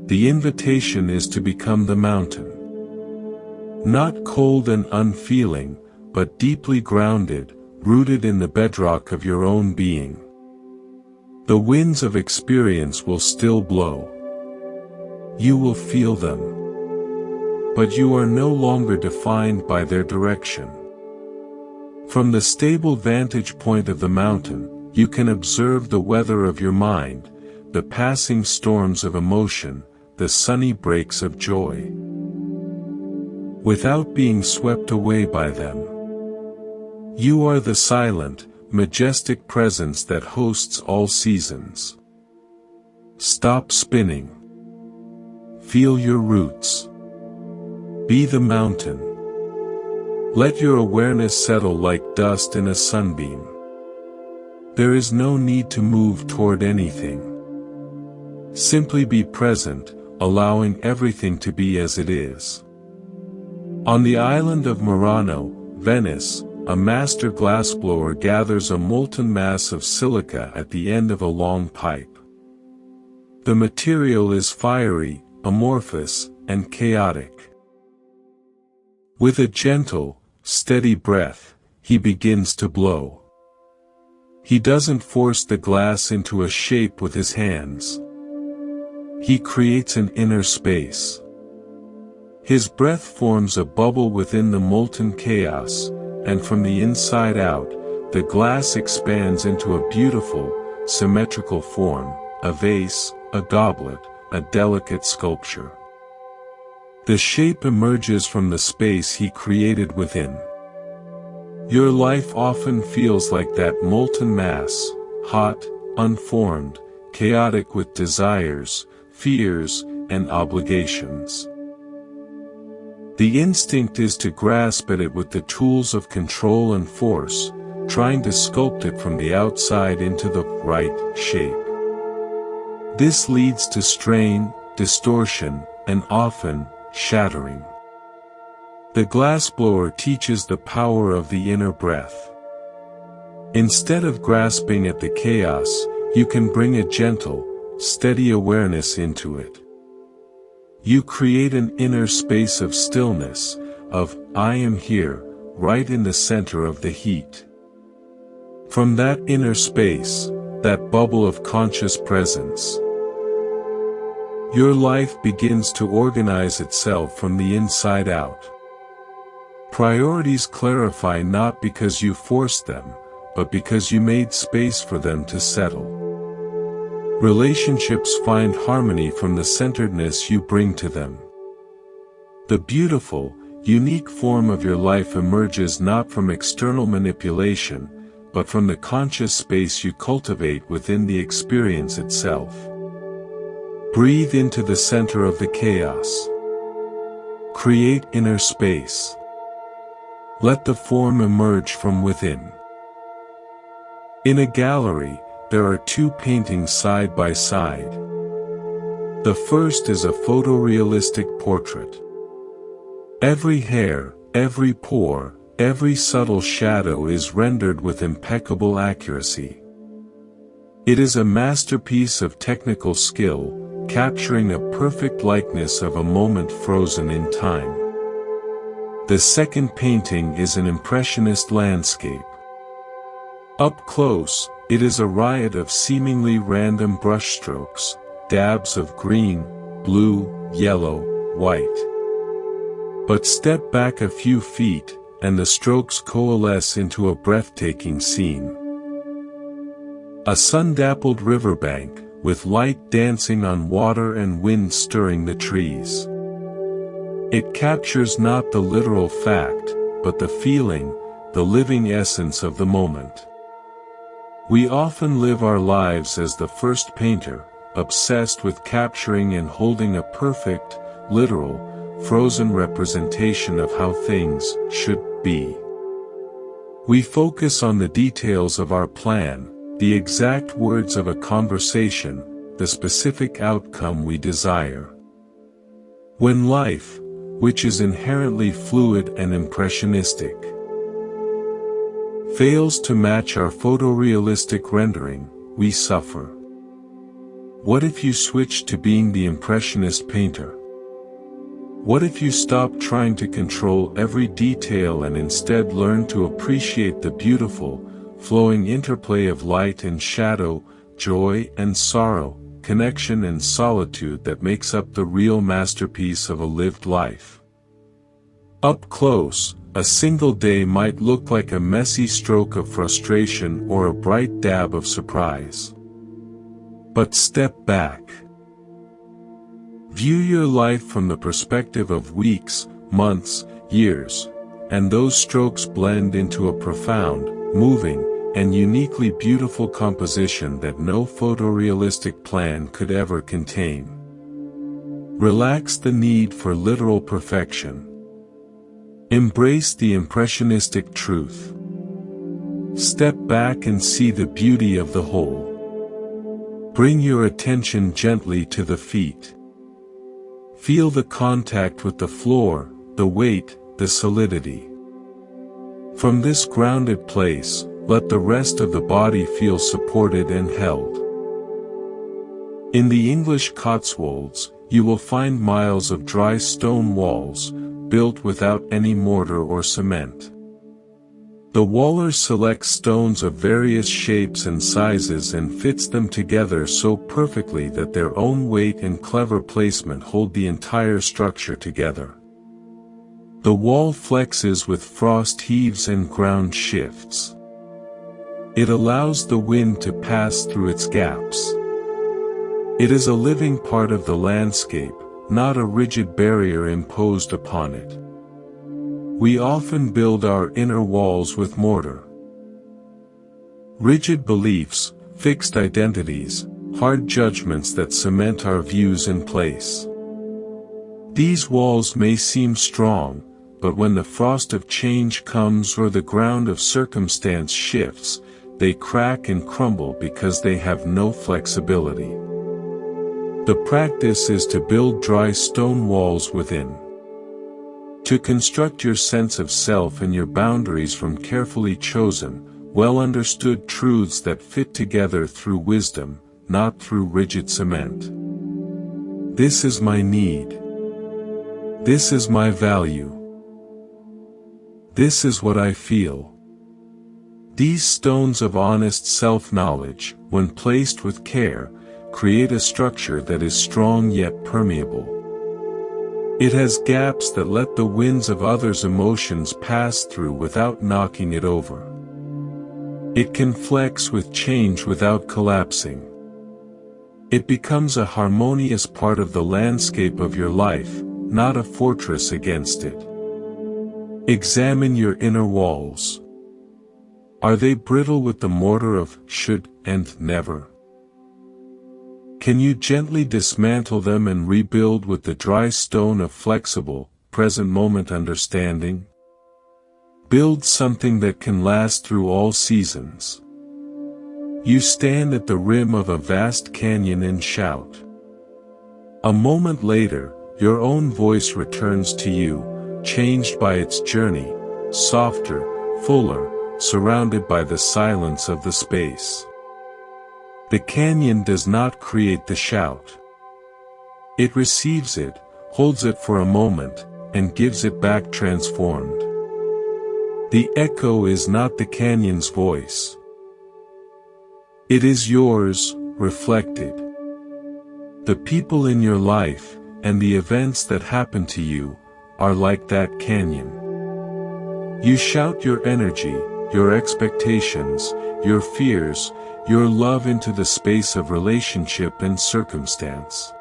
The invitation is to become the mountain. Not cold and unfeeling, but deeply grounded, rooted in the bedrock of your own being. The winds of experience will still blow. You will feel them. But you are no longer defined by their direction. From the stable vantage point of the mountain, you can observe the weather of your mind, the passing storms of emotion, the sunny breaks of joy. Without being swept away by them. You are the silent, majestic presence that hosts all seasons. Stop spinning. Feel your roots. Be the mountain. Let your awareness settle like dust in a sunbeam. There is no need to move toward anything. Simply be present, allowing everything to be as it is. On the island of Murano, Venice, a master glassblower gathers a molten mass of silica at the end of a long pipe. The material is fiery, amorphous, and chaotic. With a gentle, steady breath, he begins to blow. He doesn't force the glass into a shape with his hands. He creates an inner space. His breath forms a bubble within the molten chaos, and from the inside out, the glass expands into a beautiful, symmetrical form, a vase, a goblet, a delicate sculpture. The shape emerges from the space he created within. Your life often feels like that molten mass, hot, unformed, chaotic with desires, fears, and obligations. The instinct is to grasp at it with the tools of control and force, trying to sculpt it from the outside into the right shape. This leads to strain, distortion, and often, shattering. The glassblower teaches the power of the inner breath. Instead of grasping at the chaos, you can bring a gentle, steady awareness into it. You create an inner space of stillness, of, I am here, right in the center of the heat. From that inner space, that bubble of conscious presence, your life begins to organize itself from the inside out. Priorities clarify not because you forced them, but because you made space for them to settle. Relationships find harmony from the centeredness you bring to them. The beautiful, unique form of your life emerges not from external manipulation, but from the conscious space you cultivate within the experience itself. Breathe into the center of the chaos. Create inner space. Let the form emerge from within. In a gallery, there are two paintings side by side. The first is a photorealistic portrait. Every hair, every pore, every subtle shadow is rendered with impeccable accuracy. It is a masterpiece of technical skill, capturing a perfect likeness of a moment frozen in time. The second painting is an impressionist landscape. Up close, it is a riot of seemingly random brushstrokes, dabs of green, blue, yellow, white. But step back a few feet, and the strokes coalesce into a breathtaking scene. A sun-dappled riverbank, with light dancing on water and wind stirring the trees. It captures not the literal fact, but the feeling, the living essence of the moment. We often live our lives as the first painter, obsessed with capturing and holding a perfect, literal, frozen representation of how things should be. We focus on the details of our plan, the exact words of a conversation, the specific outcome we desire. When life, which is inherently fluid and impressionistic, fails to match our photorealistic rendering, we suffer. What if you switched to being the impressionist painter? What if you stopped trying to control every detail and instead learned to appreciate the beautiful, flowing interplay of light and shadow, joy and sorrow, connection and solitude that makes up the real masterpiece of a lived life? Up close, a single day might look like a messy stroke of frustration or a bright dab of surprise. But step back. View your life from the perspective of weeks, months, years, and those strokes blend into a profound, moving, and uniquely beautiful composition that no photorealistic plan could ever contain. Relax the need for literal perfection. Embrace the impressionistic truth. Step back and see the beauty of the whole. Bring your attention gently to the feet. Feel the contact with the floor, the weight, the solidity. From this grounded place, let the rest of the body feel supported and held. In the English Cotswolds, you will find miles of dry stone walls, built without any mortar or cement. The waller selects stones of various shapes and sizes and fits them together so perfectly that their own weight and clever placement hold the entire structure together. The wall flexes with frost heaves and ground shifts. It allows the wind to pass through its gaps. It is a living part of the landscape, not a rigid barrier imposed upon it. We often build our inner walls with mortar. Rigid beliefs, fixed identities, hard judgments that cement our views in place. These walls may seem strong, but when the frost of change comes or the ground of circumstance shifts, they crack and crumble because they have no flexibility. The practice is to build dry stone walls within. To construct your sense of self and your boundaries from carefully chosen, well-understood truths that fit together through wisdom, not through rigid cement. This is my need. This is my value. This is what I feel. These stones of honest self-knowledge, when placed with care, create a structure that is strong yet permeable. It has gaps that let the winds of others' emotions pass through without knocking it over. It can flex with change without collapsing. It becomes a harmonious part of the landscape of your life, not a fortress against it. Examine your inner walls. Are they brittle with the mortar of should and never? Can you gently dismantle them and rebuild with the dry stone of flexible, present-moment understanding? Build something that can last through all seasons. You stand at the rim of a vast canyon and shout. A moment later, your own voice returns to you, changed by its journey, softer, fuller, surrounded by the silence of the space. The canyon does not create the shout. It receives it, holds it for a moment, and gives it back transformed. The echo is not the canyon's voice. It is yours, reflected. The people in your life, and the events that happen to you, are like that canyon. You shout your energy, your expectations, your fears, your love into the space of relationship and circumstance.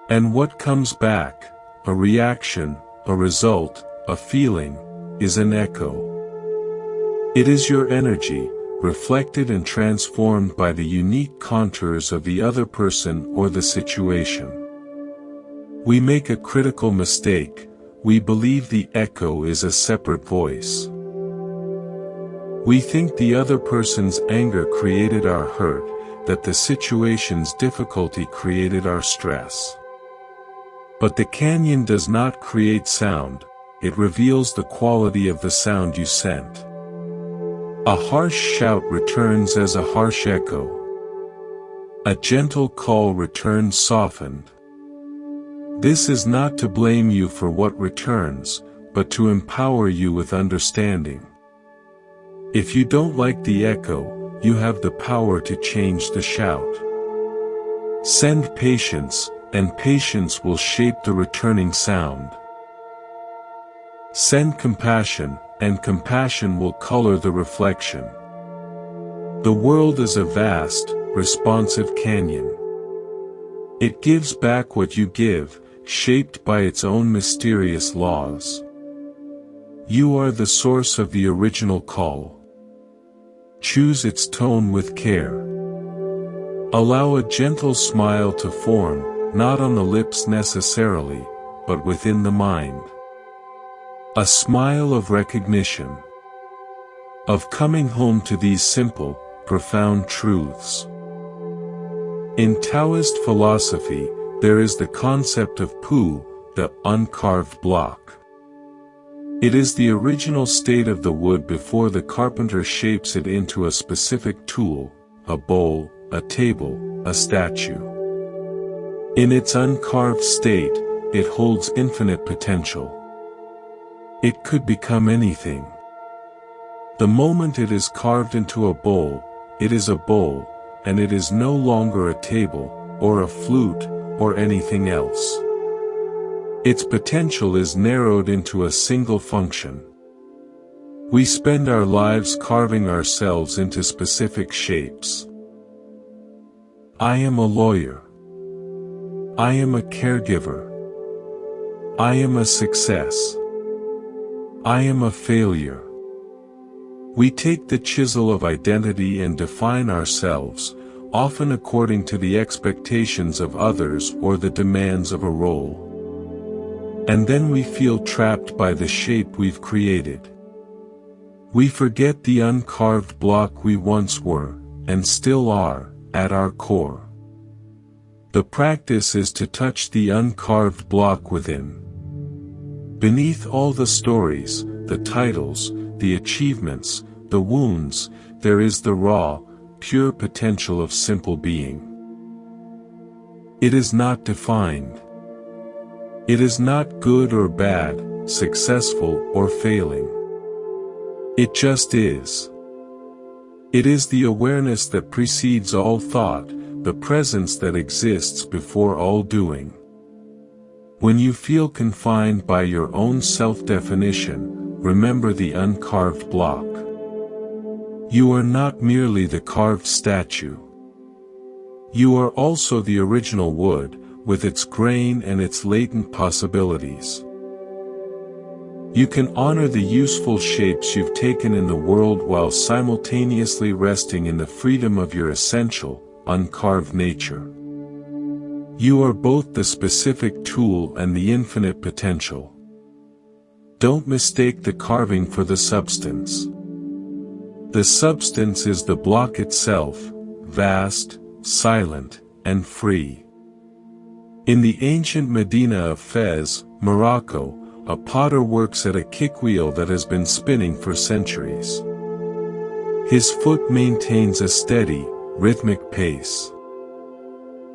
And what comes back, a reaction, a result, a feeling, is an echo. It is your energy, reflected and transformed by the unique contours of the other person or the situation. We make a critical mistake. We believe the echo is a separate voice. We think the other person's anger created our hurt, that the situation's difficulty created our stress. But the canyon does not create sound, it reveals the quality of the sound you sent. A harsh shout returns as a harsh echo. A gentle call returns softened. This is not to blame you for what returns, but to empower you with understanding. If you don't like the echo, you have the power to change the shout. Send patience, and patience will shape the returning sound. Send compassion, and compassion will color the reflection. The world is a vast, responsive canyon. It gives back what you give, shaped by its own mysterious laws. You are the source of the original call. Choose its tone with care. Allow a gentle smile to form, not on the lips necessarily, but within the mind. A smile of recognition. Of coming home to these simple, profound truths. In Taoist philosophy, there is the concept of pu, the uncarved block. It is the original state of the wood before the carpenter shapes it into a specific tool, a bowl, a table, a statue. In its uncarved state, it holds infinite potential. It could become anything. The moment it is carved into a bowl, it is a bowl, and it is no longer a table, or a flute, or anything else. Its potential is narrowed into a single function. We spend our lives carving ourselves into specific shapes. I am a lawyer. I am a caregiver. I am a success. I am a failure. We take the chisel of identity and define ourselves, often according to the expectations of others or the demands of a role. And then we feel trapped by the shape we've created. We forget the uncarved block we once were, and still are, at our core. The practice is to touch the uncarved block within. Beneath all the stories, the titles, the achievements, the wounds, there is the raw, pure potential of simple being. It is not defined. It is not good or bad, successful or failing. It just is. It is the awareness that precedes all thought, the presence that exists before all doing. When you feel confined by your own self-definition, remember the uncarved block. You are not merely the carved statue. You are also the original wood, with its grain and its latent possibilities. You can honor the useful shapes you've taken in the world while simultaneously resting in the freedom of your essential, uncarved nature. You are both the specific tool and the infinite potential. Don't mistake the carving for the substance. The substance is the block itself, vast, silent, and free. In the ancient Medina of Fez, Morocco, a potter works at a kickwheel that has been spinning for centuries. His foot maintains a steady, rhythmic pace.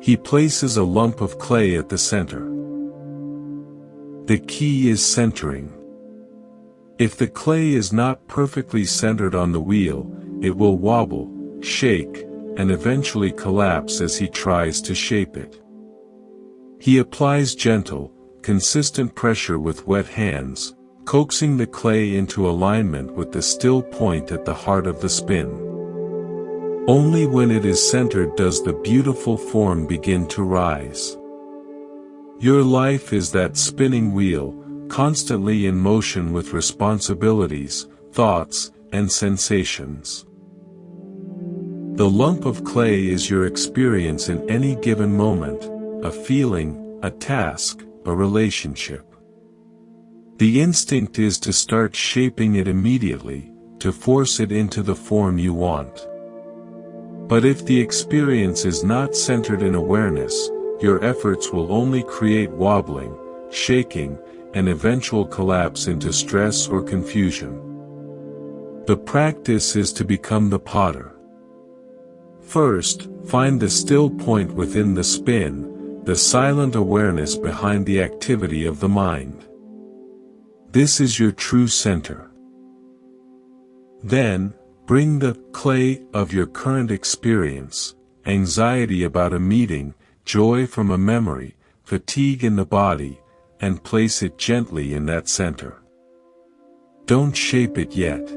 He places a lump of clay at the center. The key is centering. If the clay is not perfectly centered on the wheel, it will wobble, shake, and eventually collapse as he tries to shape it. He applies gentle, consistent pressure with wet hands, coaxing the clay into alignment with the still point at the heart of the spin. Only when it is centered does the beautiful form begin to rise. Your life is that spinning wheel, constantly in motion with responsibilities, thoughts, and sensations. The lump of clay is your experience in any given moment, a feeling, a task, a relationship. The instinct is to start shaping it immediately, to force it into the form you want. But if the experience is not centered in awareness, your efforts will only create wobbling, shaking, and eventual collapse into stress or confusion. The practice is to become the potter. First, find the still point within the spin, the silent awareness behind the activity of the mind. This is your true center. Then, bring the clay of your current experience, anxiety about a meeting, joy from a memory, fatigue in the body, and place it gently in that center. Don't shape it yet.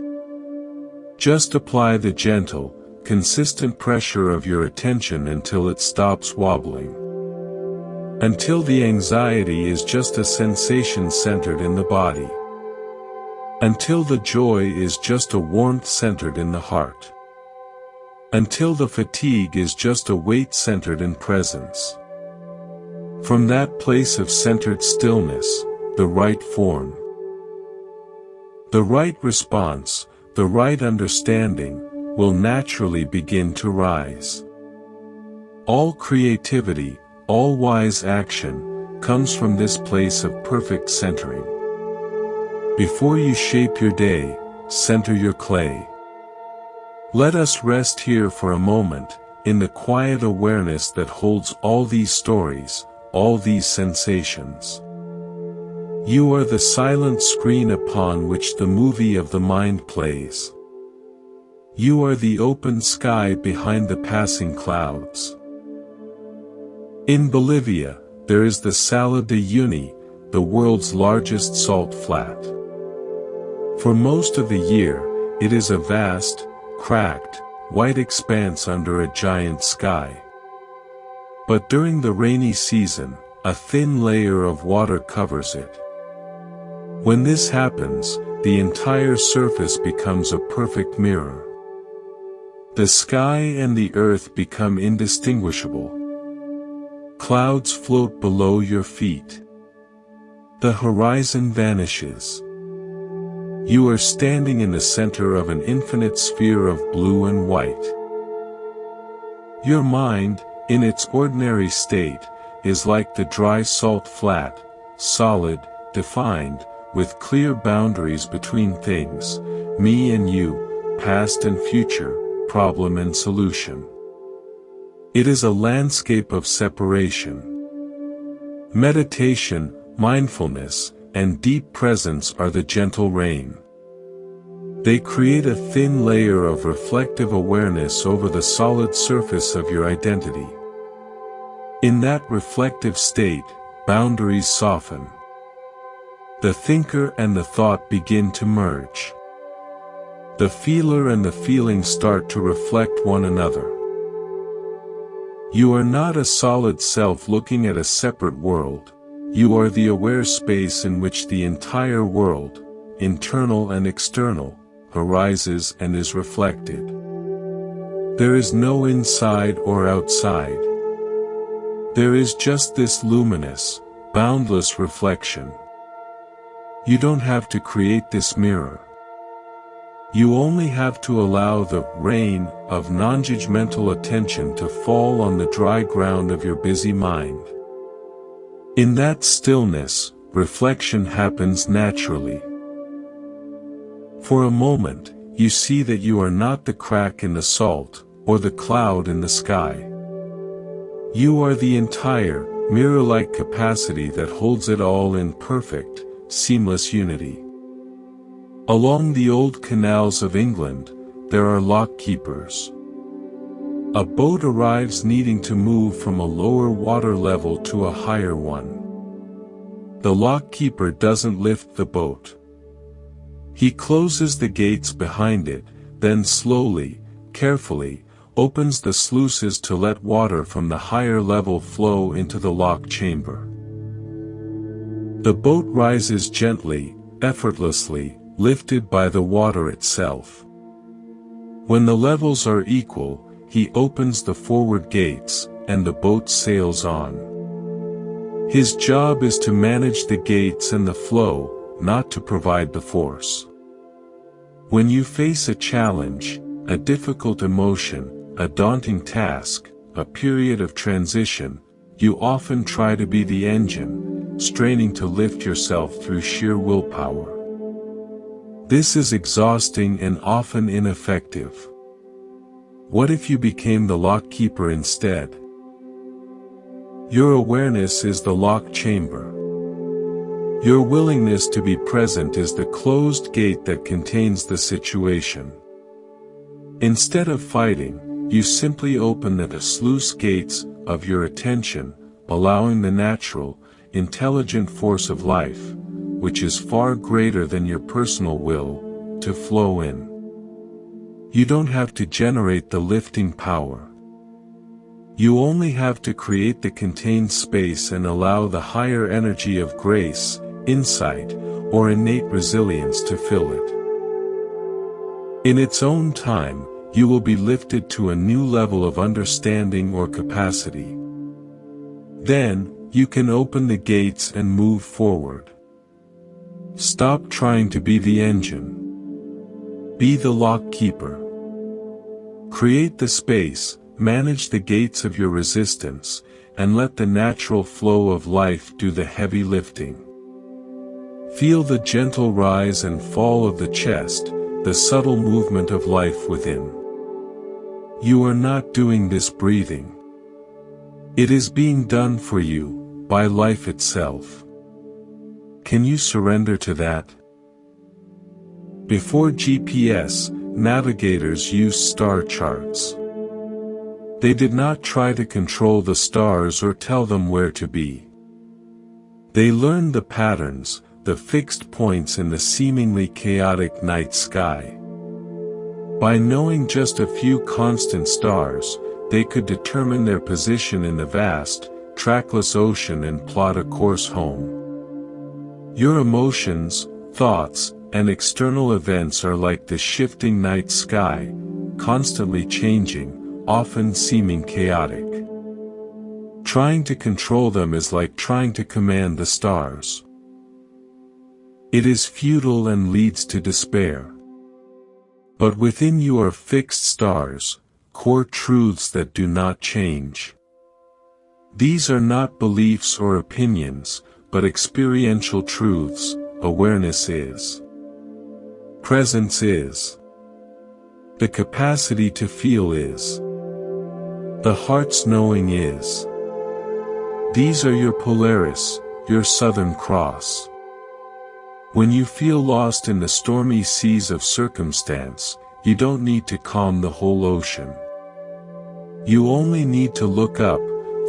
Just apply the gentle, consistent pressure of your attention until it stops wobbling. Until the anxiety is just a sensation centered in the body. Until the joy is just a warmth centered in the heart. Until the fatigue is just a weight centered in presence. From that place of centered stillness, the right form, the right response, the right understanding, will naturally begin to rise. All creativity, all wise action, comes from this place of perfect centering. Before you shape your day, center your clay. Let us rest here for a moment, in the quiet awareness that holds all these stories, all these sensations. You are the silent screen upon which the movie of the mind plays. You are the open sky behind the passing clouds. In Bolivia, there is the Salar de Uyuni, the world's largest salt flat. For most of the year, it is a vast, cracked, white expanse under a giant sky. But during the rainy season, a thin layer of water covers it. When this happens, the entire surface becomes a perfect mirror. The sky and the earth become indistinguishable. Clouds float below your feet. The horizon vanishes. You are standing in the center of an infinite sphere of blue and white. Your mind, in its ordinary state, is like the dry salt flat, solid, defined, with clear boundaries between things, me and you, past and future, problem and solution. It is a landscape of separation. Meditation, mindfulness, and deep presence are the gentle rain. They create a thin layer of reflective awareness over the solid surface of your identity. In that reflective state, boundaries soften. The thinker and the thought begin to merge. The feeler and the feeling start to reflect one another. You are not a solid self looking at a separate world. You are the aware space in which the entire world, internal and external, arises and is reflected. There is no inside or outside. There is just this luminous, boundless reflection. You don't have to create this mirror. You only have to allow the rain of non-judgmental attention to fall on the dry ground of your busy mind. In that stillness, reflection happens naturally. For a moment, you see that you are not the crack in the salt, or the cloud in the sky. You are the entire, mirror-like capacity that holds it all in perfect, seamless unity. Along the old canals of England, there are lock keepers. A boat arrives needing to move from a lower water level to a higher one. The lock keeper doesn't lift the boat. He closes the gates behind it, then slowly, carefully, opens the sluices to let water from the higher level flow into the lock chamber. The boat rises gently, effortlessly, lifted by the water itself. When the levels are equal, he opens the forward gates, and the boat sails on. His job is to manage the gates and the flow, not to provide the force. When you face a challenge, a difficult emotion, a daunting task, a period of transition, you often try to be the engine, straining to lift yourself through sheer willpower. This is exhausting and often ineffective. What if you became the lock keeper instead? Your awareness is the lock chamber. Your willingness to be present is the closed gate that contains the situation. Instead of fighting, you simply open the sluice gates of your attention, allowing the natural, intelligent force of life, which is far greater than your personal will, to flow in. You don't have to generate the lifting power. You only have to create the contained space and allow the higher energy of grace, insight, or innate resilience to fill it. In its own time, you will be lifted to a new level of understanding or capacity. Then, you can open the gates and move forward. Stop trying to be the engine. Be the lock keeper. Create the space, manage the gates of your resistance, and let the natural flow of life do the heavy lifting. Feel the gentle rise and fall of the chest, the subtle movement of life within. You are not doing this breathing. It is being done for you, by life itself. Can you surrender to that? Before GPS, navigators used star charts. They did not try to control the stars or tell them where to be. They learned the patterns, the fixed points in the seemingly chaotic night sky. By knowing just a few constant stars, they could determine their position in the vast, trackless ocean and plot a course home. Your emotions, thoughts, and external events are like the shifting night sky, constantly changing, often seeming chaotic. Trying to control them is like trying to command the stars. It is futile and leads to despair. But within you are fixed stars, core truths that do not change. These are not beliefs or opinions, but experiential truths. Awareness is. Presence is. The capacity to feel is. The heart's knowing is. These are your Polaris, your Southern Cross. When you feel lost in the stormy seas of circumstance, you don't need to calm the whole ocean. You only need to look up,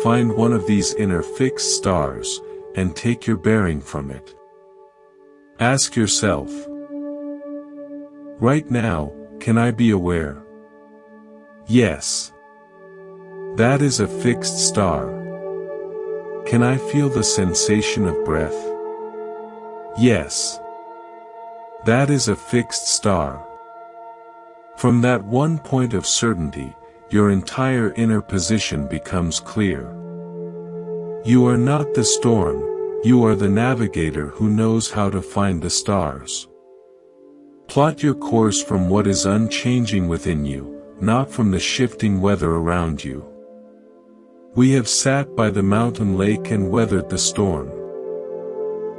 find one of these inner fixed stars, and take your bearing from it. Ask yourself, right now, can I be aware? Yes. That is a fixed star. Can I feel the sensation of breath? Yes. That is a fixed star. From that one point of certainty, your entire inner position becomes clear. You are not the storm, you are the navigator who knows how to find the stars. Plot your course from what is unchanging within you, not from the shifting weather around you. We have sat by the mountain lake and weathered the storm.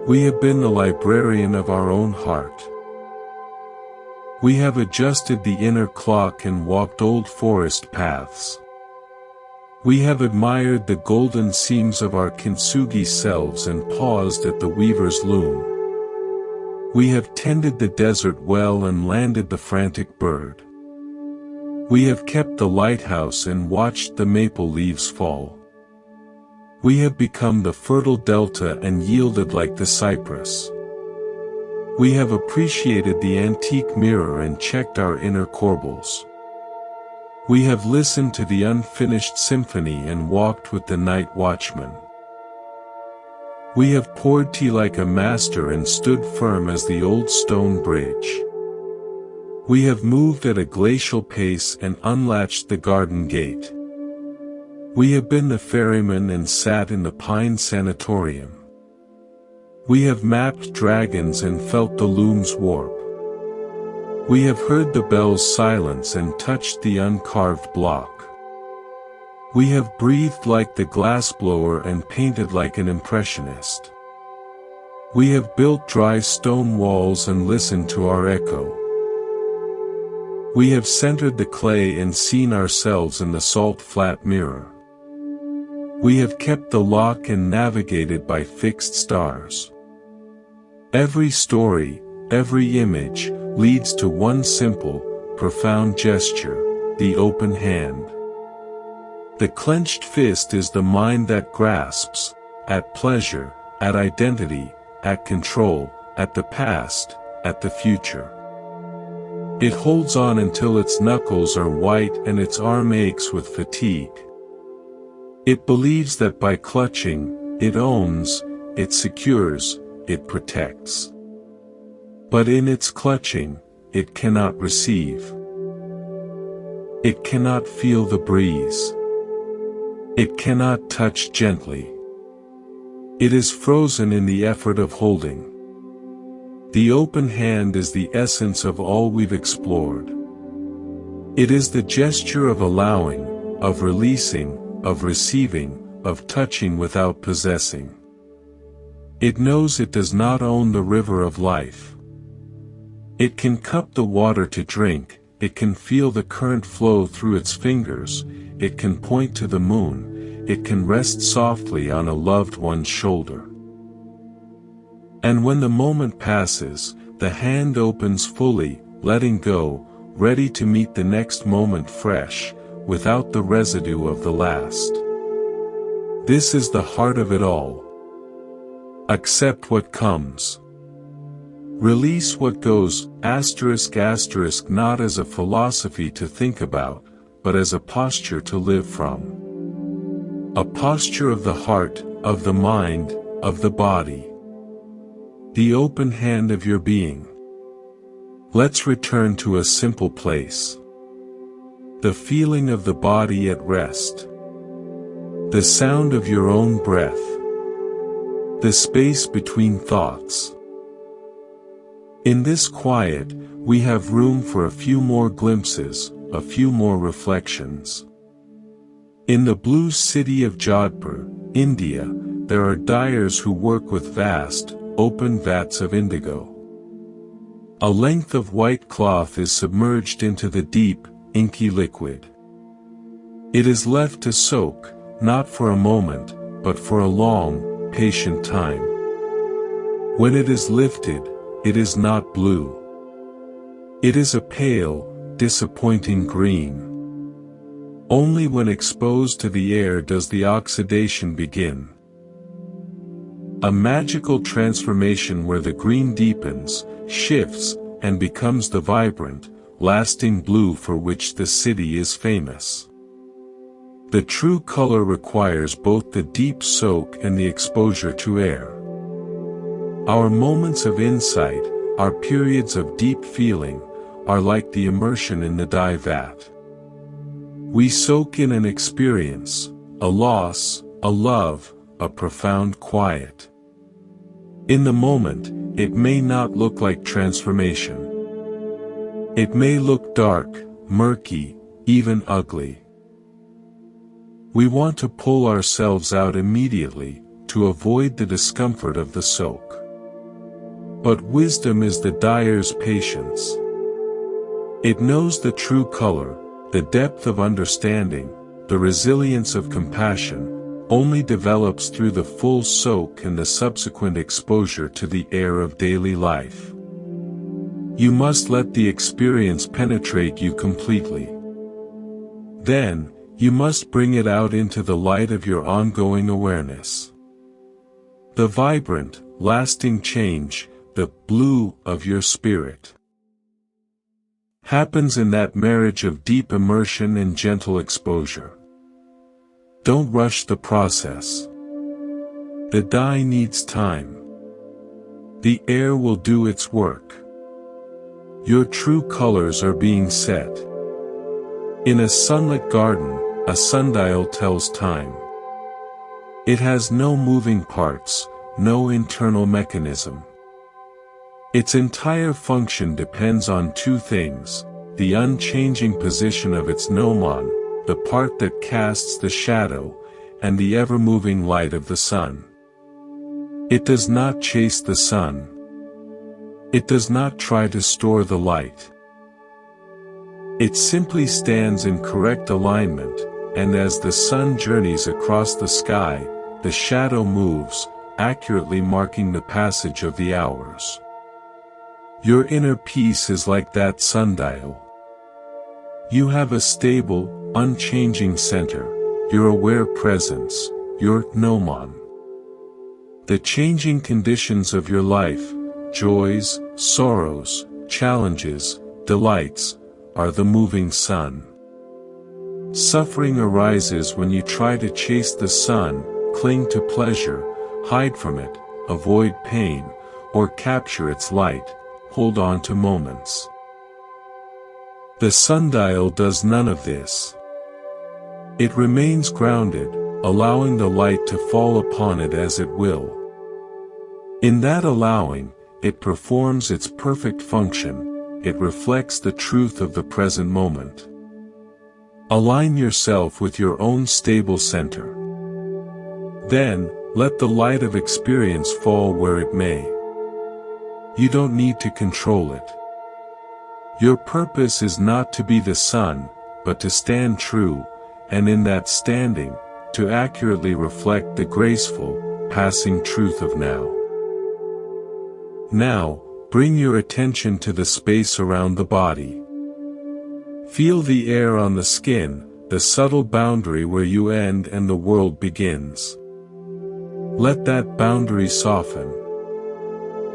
We have been the librarian of our own heart. We have adjusted the inner clock and walked old forest paths. We have admired the golden seams of our kintsugi selves and paused at the weaver's loom. We have tended the desert well and landed the frantic bird. We have kept the lighthouse and watched the maple leaves fall. We have become the fertile delta and yielded like the cypress. We have appreciated the antique mirror and checked our inner corbels. We have listened to the unfinished symphony and walked with the night watchman. We have poured tea like a master and stood firm as the old stone bridge. We have moved at a glacial pace and unlatched the garden gate. We have been the ferryman and sat in the pine sanatorium. We have mapped dragons and felt the loom's warp. We have heard the bell's silence and touched the uncarved block. We have breathed like the glassblower and painted like an impressionist. We have built dry stone walls and listened to our echo. We have centered the clay and seen ourselves in the salt flat mirror. We have kept the lock and navigated by fixed stars. Every story, every image, leads to one simple, profound gesture, the open hand. The clenched fist is the mind that grasps, at pleasure, at identity, at control, at the past, at the future. It holds on until its knuckles are white and its arm aches with fatigue. It believes that by clutching, it owns, it secures, it protects. But in its clutching, it cannot receive. It cannot feel the breeze. It cannot touch gently. It is frozen in the effort of holding. The open hand is the essence of all we've explored. It is the gesture of allowing, of releasing, of receiving, of touching without possessing. It knows it does not own the river of life. It can cup the water to drink, it can feel the current flow through its fingers, it can point to the moon, it can rest softly on a loved one's shoulder. And when the moment passes, the hand opens fully, letting go, ready to meet the next moment fresh, without the residue of the last. This is the heart of it all. Accept what comes. Release what goes, ***, not as a philosophy to think about, but as a posture to live from. A posture of the heart, of the mind, of the body. The open hand of your being. Let's return to a simple place. The feeling of the body at rest. The sound of your own breath. The space between thoughts. In this quiet, we have room for a few more glimpses, a few more reflections. In the blue city of Jodhpur, India, there are dyers who work with vast, open vats of indigo. A length of white cloth is submerged into the deep, inky liquid. It is left to soak, not for a moment, but for a long, patient time. When it is lifted, it is not blue. It is a pale, disappointing green. Only when exposed to the air does the oxidation begin. A magical transformation where the green deepens, shifts, and becomes the vibrant, lasting blue for which the city is famous. The true color requires both the deep soak and the exposure to air. Our moments of insight, our periods of deep feeling, are like the immersion in the dye vat. We soak in an experience, a loss, a love, a profound quiet. In the moment, it may not look like transformation. It may look dark, murky, even ugly. We want to pull ourselves out immediately, to avoid the discomfort of the soak. But wisdom is the dyer's patience. It knows the true color, the depth of understanding, the resilience of compassion, only develops through the full soak and the subsequent exposure to the air of daily life. You must let the experience penetrate you completely. Then, you must bring it out into the light of your ongoing awareness. The vibrant, lasting change, the blue of your spirit, happens in that marriage of deep immersion and gentle exposure. Don't rush the process. The dye needs time. The air will do its work. Your true colors are being set. In a sunlit garden, a sundial tells time. It has no moving parts, no internal mechanism. Its entire function depends on two things: the unchanging position of its gnomon, the part that casts the shadow, and the ever-moving light of the sun. It does not chase the sun. It does not try to store the light. It simply stands in correct alignment, and as the sun journeys across the sky, the shadow moves, accurately marking the passage of the hours. Your inner peace is like that sundial. You have a stable, unchanging center, your aware presence, your gnomon. The changing conditions of your life, joys, sorrows, challenges, delights, are the moving sun. Suffering arises when you try to chase the sun, cling to pleasure, hide from it, avoid pain, or capture its light, hold on to moments. The sundial does none of this. It remains grounded, allowing the light to fall upon it as it will. In that allowing, it performs its perfect function, it reflects the truth of the present moment. Align yourself with your own stable center. Then, let the light of experience fall where it may. You don't need to control it. Your purpose is not to be the sun, but to stand true, and in that standing, to accurately reflect the graceful, passing truth of now. Now, bring your attention to the space around the body. Feel the air on the skin, the subtle boundary where you end and the world begins. Let that boundary soften.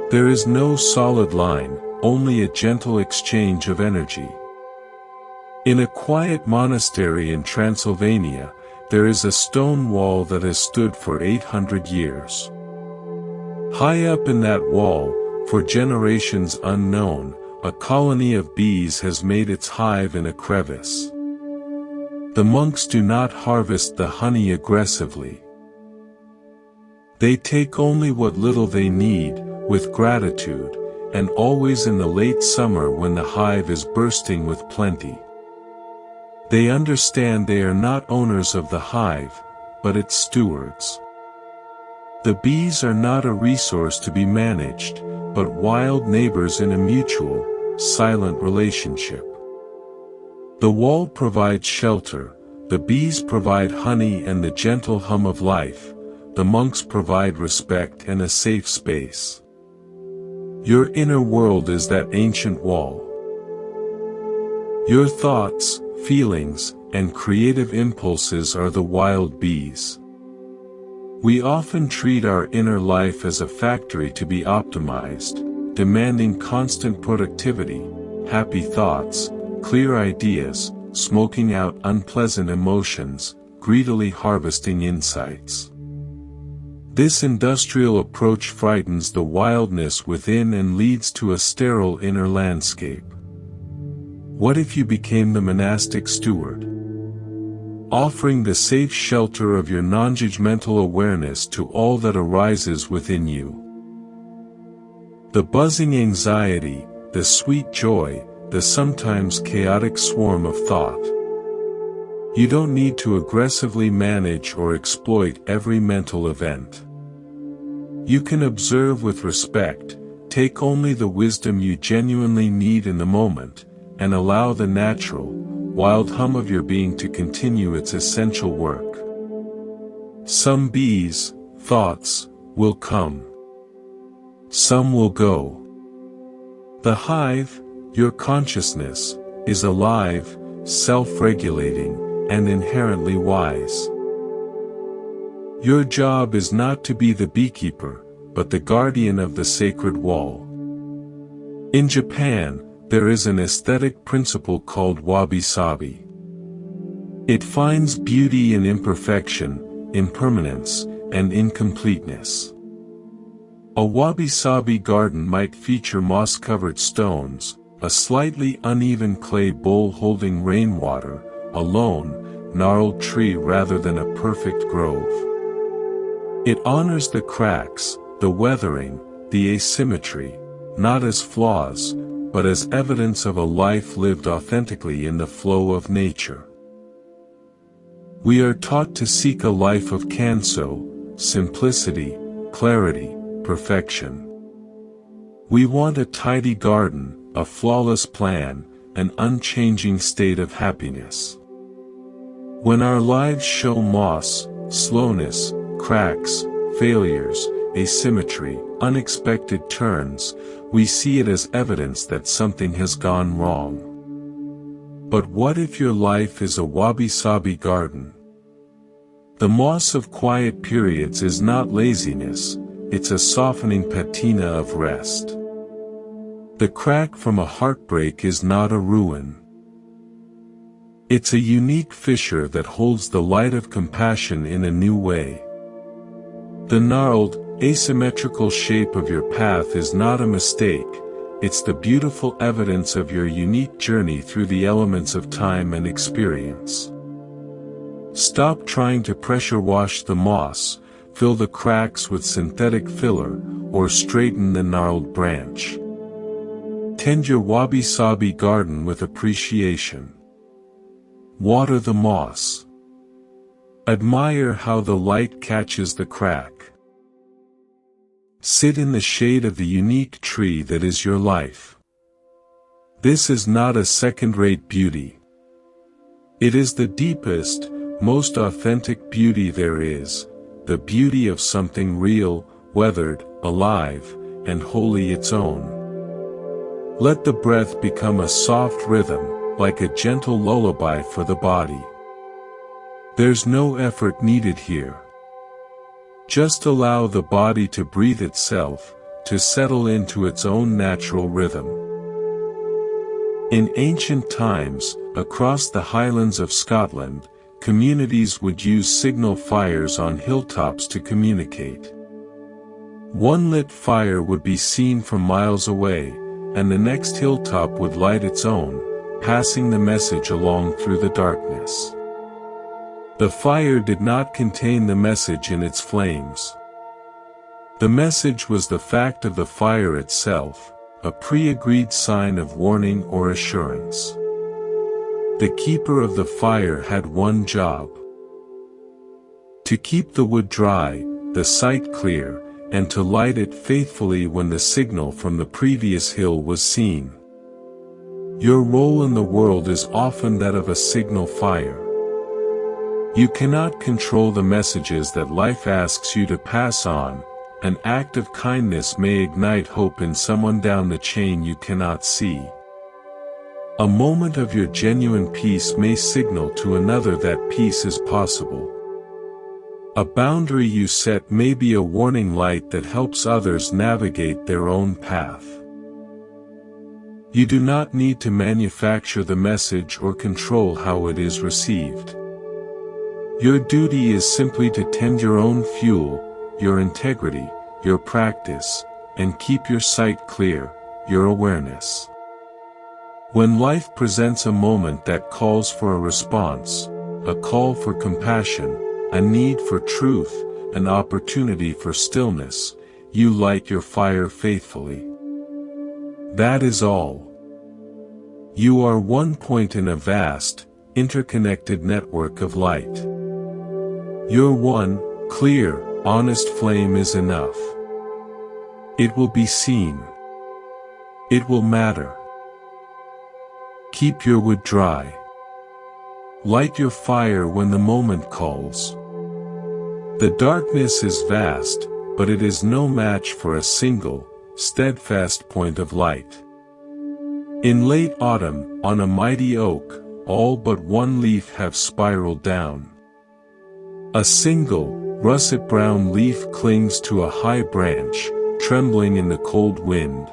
There is no solid line, only a gentle exchange of energy. In a quiet monastery in Transylvania, there is a stone wall that has stood for 800 years. High up in that wall, for generations unknown, a colony of bees has made its hive in a crevice. The monks do not harvest the honey aggressively. They take only what little they need, with gratitude, and always in the late summer when the hive is bursting with plenty. They understand they are not owners of the hive, but its stewards. The bees are not a resource to be managed, but wild neighbors in a mutual, silent relationship. The wall provides shelter, the bees provide honey and the gentle hum of life, the monks provide respect and a safe space. Your inner world is that ancient wall. Your thoughts, feelings, and creative impulses are the wild bees. We often treat our inner life as a factory to be optimized, demanding constant productivity, happy thoughts, clear ideas, smoking out unpleasant emotions, greedily harvesting insights. This industrial approach frightens the wildness within and leads to a sterile inner landscape. What if you became the monastic steward? Offering the safe shelter of your non-judgmental awareness to all that arises within you. The buzzing anxiety, the sweet joy, the sometimes chaotic swarm of thought. You don't need to aggressively manage or exploit every mental event. You can observe with respect, take only the wisdom you genuinely need in the moment, and allow the natural, wild hum of your being to continue its essential work. Some bees, thoughts, will come. Some will go. The hive, your consciousness, is alive, self-regulating, and inherently wise. Your job is not to be the beekeeper, but the guardian of the sacred wall. In Japan, there is an aesthetic principle called wabi-sabi. It finds beauty in imperfection, impermanence, and incompleteness. A wabi-sabi garden might feature moss-covered stones, a slightly uneven clay bowl holding rainwater, a lone, gnarled tree rather than a perfect grove. It honors the cracks, the weathering, the asymmetry, not as flaws, but as evidence of a life lived authentically in the flow of nature. We are taught to seek a life of kanso, simplicity, clarity, perfection. We want a tidy garden, a flawless plan, an unchanging state of happiness. When our lives show moss, slowness, cracks, failures, asymmetry, unexpected turns, we see it as evidence that something has gone wrong. But what if your life is a wabi-sabi garden? The moss of quiet periods is not laziness, it's a softening patina of rest. The crack from a heartbreak is not a ruin. It's a unique fissure that holds the light of compassion in a new way. The gnarled, asymmetrical shape of your path is not a mistake, it's the beautiful evidence of your unique journey through the elements of time and experience. Stop trying to pressure wash the moss, fill the cracks with synthetic filler, or straighten the gnarled branch. Tend your wabi-sabi garden with appreciation. Water the moss. Admire how the light catches the crack. Sit in the shade of the unique tree that is your life. This is not a second-rate beauty. It is the deepest, most authentic beauty there is, the beauty of something real, weathered, alive, and wholly its own. Let the breath become a soft rhythm, like a gentle lullaby for the body. There's no effort needed here. Just allow the body to breathe itself, to settle into its own natural rhythm. In ancient times, across the highlands of Scotland, communities would use signal fires on hilltops to communicate. One lit fire would be seen from miles away, and the next hilltop would light its own, passing the message along through the darkness. The fire did not contain the message in its flames. The message was the fact of the fire itself, a pre-agreed sign of warning or assurance. The keeper of the fire had one job: to keep the wood dry, the site clear, and to light it faithfully when the signal from the previous hill was seen. Your role in the world is often that of a signal fire. You cannot control the messages that life asks you to pass on. An act of kindness may ignite hope in someone down the chain you cannot see. A moment of your genuine peace may signal to another that peace is possible. A boundary you set may be a warning light that helps others navigate their own path. You do not need to manufacture the message or control how it is received. Your duty is simply to tend your own fuel, your integrity, your practice, and keep your sight clear, your awareness. When life presents a moment that calls for a response, a call for compassion, a need for truth, an opportunity for stillness, you light your fire faithfully. That is all. You are one point in a vast, interconnected network of light. Your one, clear, honest flame is enough. It will be seen. It will matter. Keep your wood dry. Light your fire when the moment calls. The darkness is vast, but it is no match for a single, steadfast point of light. In late autumn, on a mighty oak, all but one leaf have spiraled down. A single, russet brown leaf clings to a high branch, trembling in the cold wind.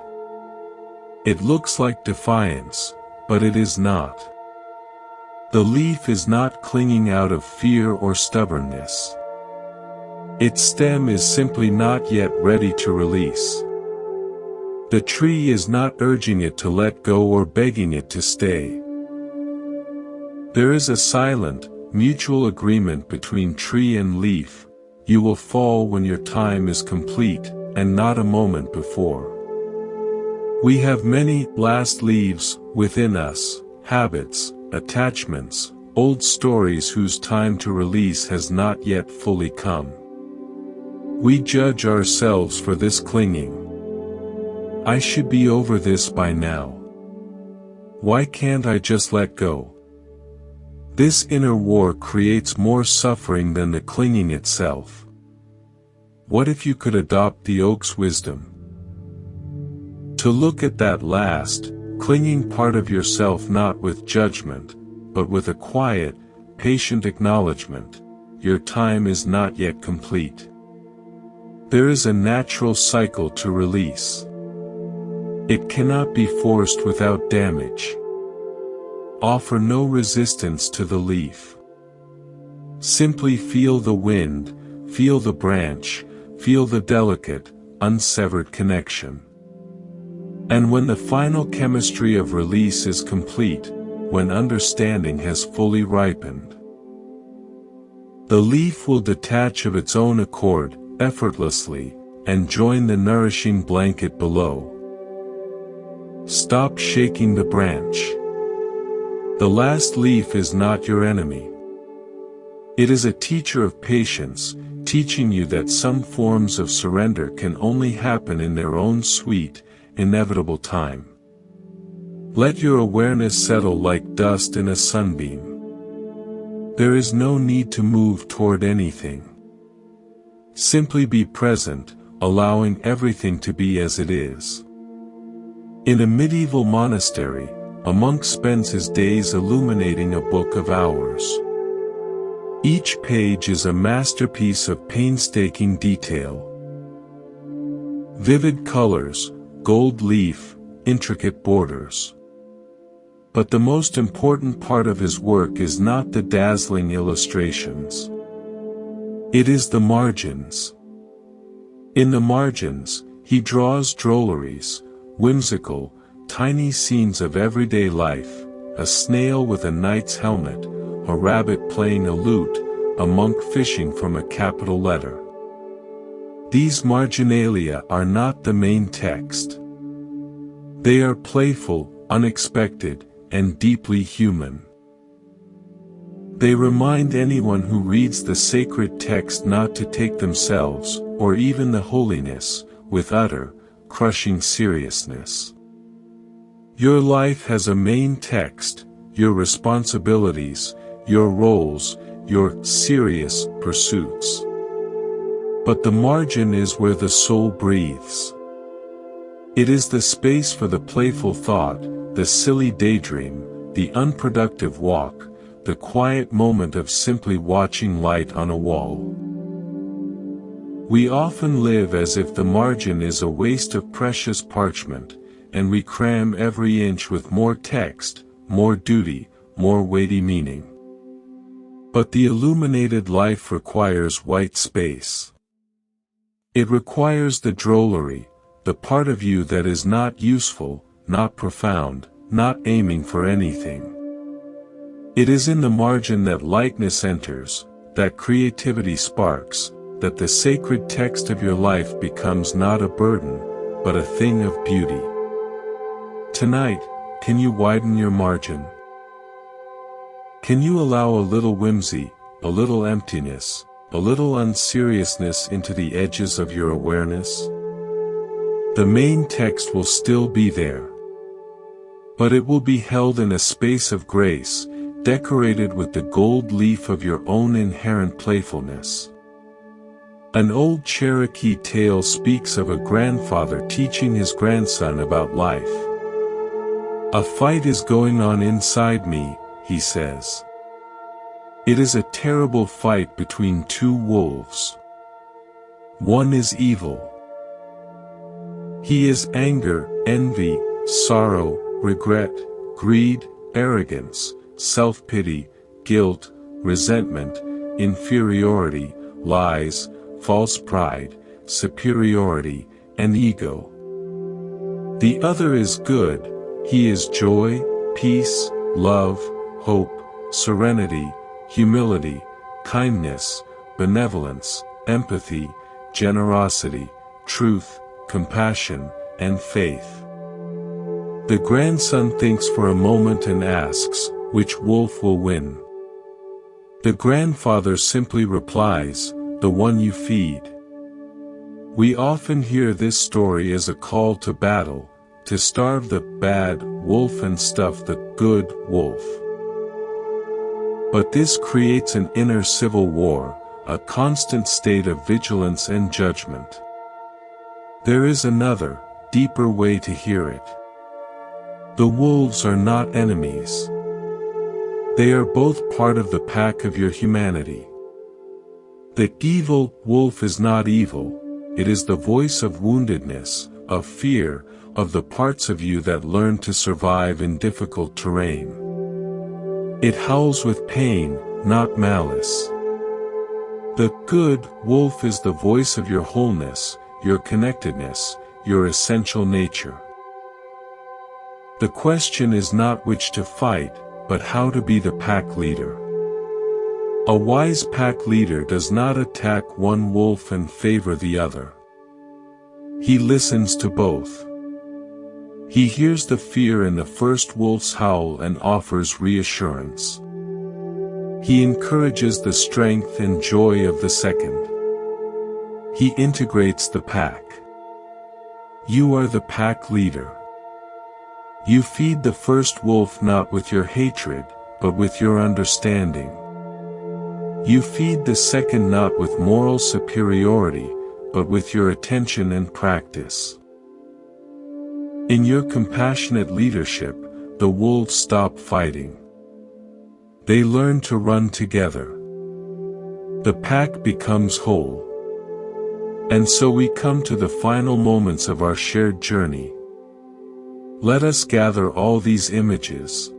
It looks like defiance, but it is not. The leaf is not clinging out of fear or stubbornness. Its stem is simply not yet ready to release. The tree is not urging it to let go or begging it to stay. There is a silent, mutual agreement between tree and leaf: you will fall when your time is complete, and not a moment before. We have many last leaves within us, habits, attachments, old stories whose time to release has not yet fully come. We judge ourselves for this clinging. I should be over this by now. Why can't I just let go? This inner war creates more suffering than the clinging itself. What if you could adopt the oak's wisdom? To look at that last, clinging part of yourself not with judgment, but with a quiet, patient acknowledgement: your time is not yet complete. There is a natural cycle to release. It cannot be forced without damage. Offer no resistance to the leaf. Simply feel the wind, feel the branch, feel the delicate, unsevered connection. And when the final chemistry of release is complete, when understanding has fully ripened, the leaf will detach of its own accord, effortlessly, and join the nourishing blanket below. Stop shaking the branch. The last leaf is not your enemy. It is a teacher of patience, teaching you that some forms of surrender can only happen in their own sweet, inevitable time. Let your awareness settle like dust in a sunbeam. There is no need to move toward anything. Simply be present, allowing everything to be as it is. In a medieval monastery, a monk spends his days illuminating a book of hours. Each page is a masterpiece of painstaking detail. Vivid colors, gold leaf, intricate borders. But the most important part of his work is not the dazzling illustrations. It is the margins. In the margins, he draws drolleries, whimsical, tiny scenes of everyday life: a snail with a knight's helmet, a rabbit playing a lute, a monk fishing from a capital letter. These marginalia are not the main text. They are playful, unexpected, and deeply human. They remind anyone who reads the sacred text not to take themselves, or even the holiness, with utter, crushing seriousness. Your life has a main text, your responsibilities, your roles, your serious pursuits. But the margin is where the soul breathes. It is the space for the playful thought, the silly daydream, the unproductive walk, the quiet moment of simply watching light on a wall. We often live as if the margin is a waste of precious parchment, and we cram every inch with more text, more duty, more weighty meaning. But the illuminated life requires white space. It requires the drollery, the part of you that is not useful, not profound, not aiming for anything. It is in the margin that lightness enters, that creativity sparks, that the sacred text of your life becomes not a burden, but a thing of beauty. Tonight, can you widen your margin? Can you allow a little whimsy, a little emptiness, a little unseriousness into the edges of your awareness? The main text will still be there. But it will be held in a space of grace, decorated with the gold leaf of your own inherent playfulness. An old Cherokee tale speaks of a grandfather teaching his grandson about life. "A fight is going on inside me," he says. "It is a terrible fight between two wolves. One is evil. He is anger, envy, sorrow, regret, greed, arrogance, self-pity, guilt, resentment, inferiority, lies, false pride, superiority, and ego. The other is good, he is joy, peace, love, hope, serenity, humility, kindness, benevolence, empathy, generosity, truth, compassion, and faith." The grandson thinks for a moment and asks, which wolf will win? The grandfather simply replies, "The one you feed." We often hear this story as a call to battle, to starve the bad wolf and stuff the good wolf. But this creates an inner civil war, a constant state of vigilance and judgment. There is another, deeper way to hear it. The wolves are not enemies. They are both part of the pack of your humanity. The evil wolf is not evil, it is the voice of woundedness, of fear, of the parts of you that learn to survive in difficult terrain. It howls with pain, not malice. The good wolf is the voice of your wholeness, your connectedness, your essential nature. The question is not which to fight, but how to be the pack leader. A wise pack leader does not attack one wolf and favor the other. He listens to both. He hears the fear in the first wolf's howl and offers reassurance. He encourages the strength and joy of the second. He integrates the pack. You are the pack leader. You feed the first wolf not with your hatred, but with your understanding. You feed the second not with moral superiority, but with your attention and practice. In your compassionate leadership, the wolves stop fighting. They learn to run together. The pack becomes whole. And so we come to the final moments of our shared journey. Let us gather all these images.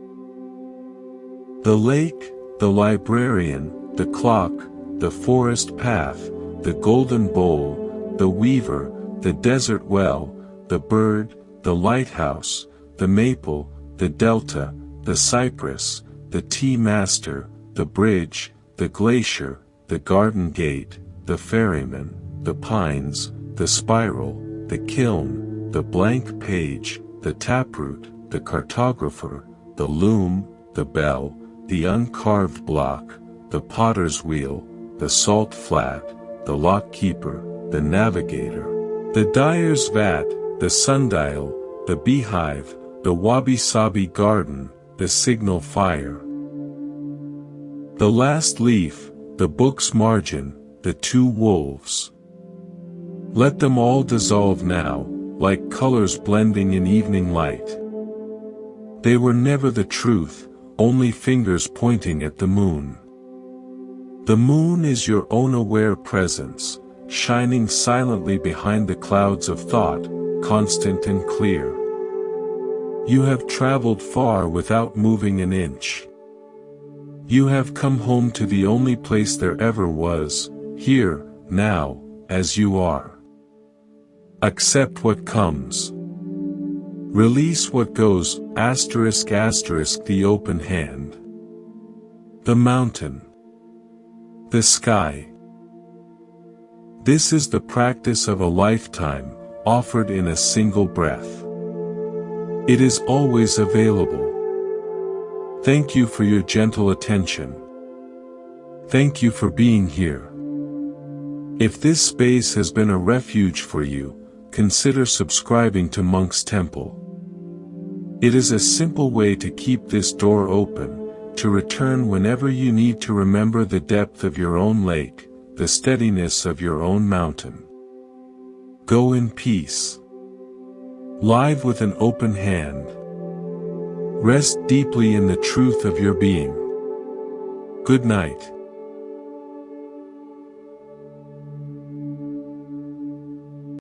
The lake, the librarian, the clock, the forest path, the golden bowl, the weaver, the desert well, the bird, the lighthouse, the maple, the delta, the cypress, the tea master, the bridge, the glacier, the garden gate, the ferryman, the pines, the spiral, the kiln, the blank page, the taproot, the cartographer, the loom, the bell, the uncarved block, the potter's wheel, the salt flat, the lock keeper, the navigator, the dyer's vat, the sundial, the beehive, the wabi-sabi garden, the signal fire, the last leaf, the book's margin, the two wolves. Let them all dissolve now, like colors blending in evening light. They were never the truth, only fingers pointing at the moon. The moon is your own aware presence, shining silently behind the clouds of thought, constant and clear. You have traveled far without moving an inch. You have come home to the only place there ever was, here, now, as you are. Accept what comes. Release what goes, asterisk asterisk the open hand. The mountain. The sky. This is the practice of a lifetime, offered in a single breath. It is always available. Thank you for your gentle attention. Thank you for being here. If this space has been a refuge for you, consider subscribing to Monk's Temple. It is a simple way to keep this door open, to return whenever you need to remember the depth of your own lake, the steadiness of your own mountain. Go in peace. Live with an open hand. Rest deeply in the truth of your being. Good night.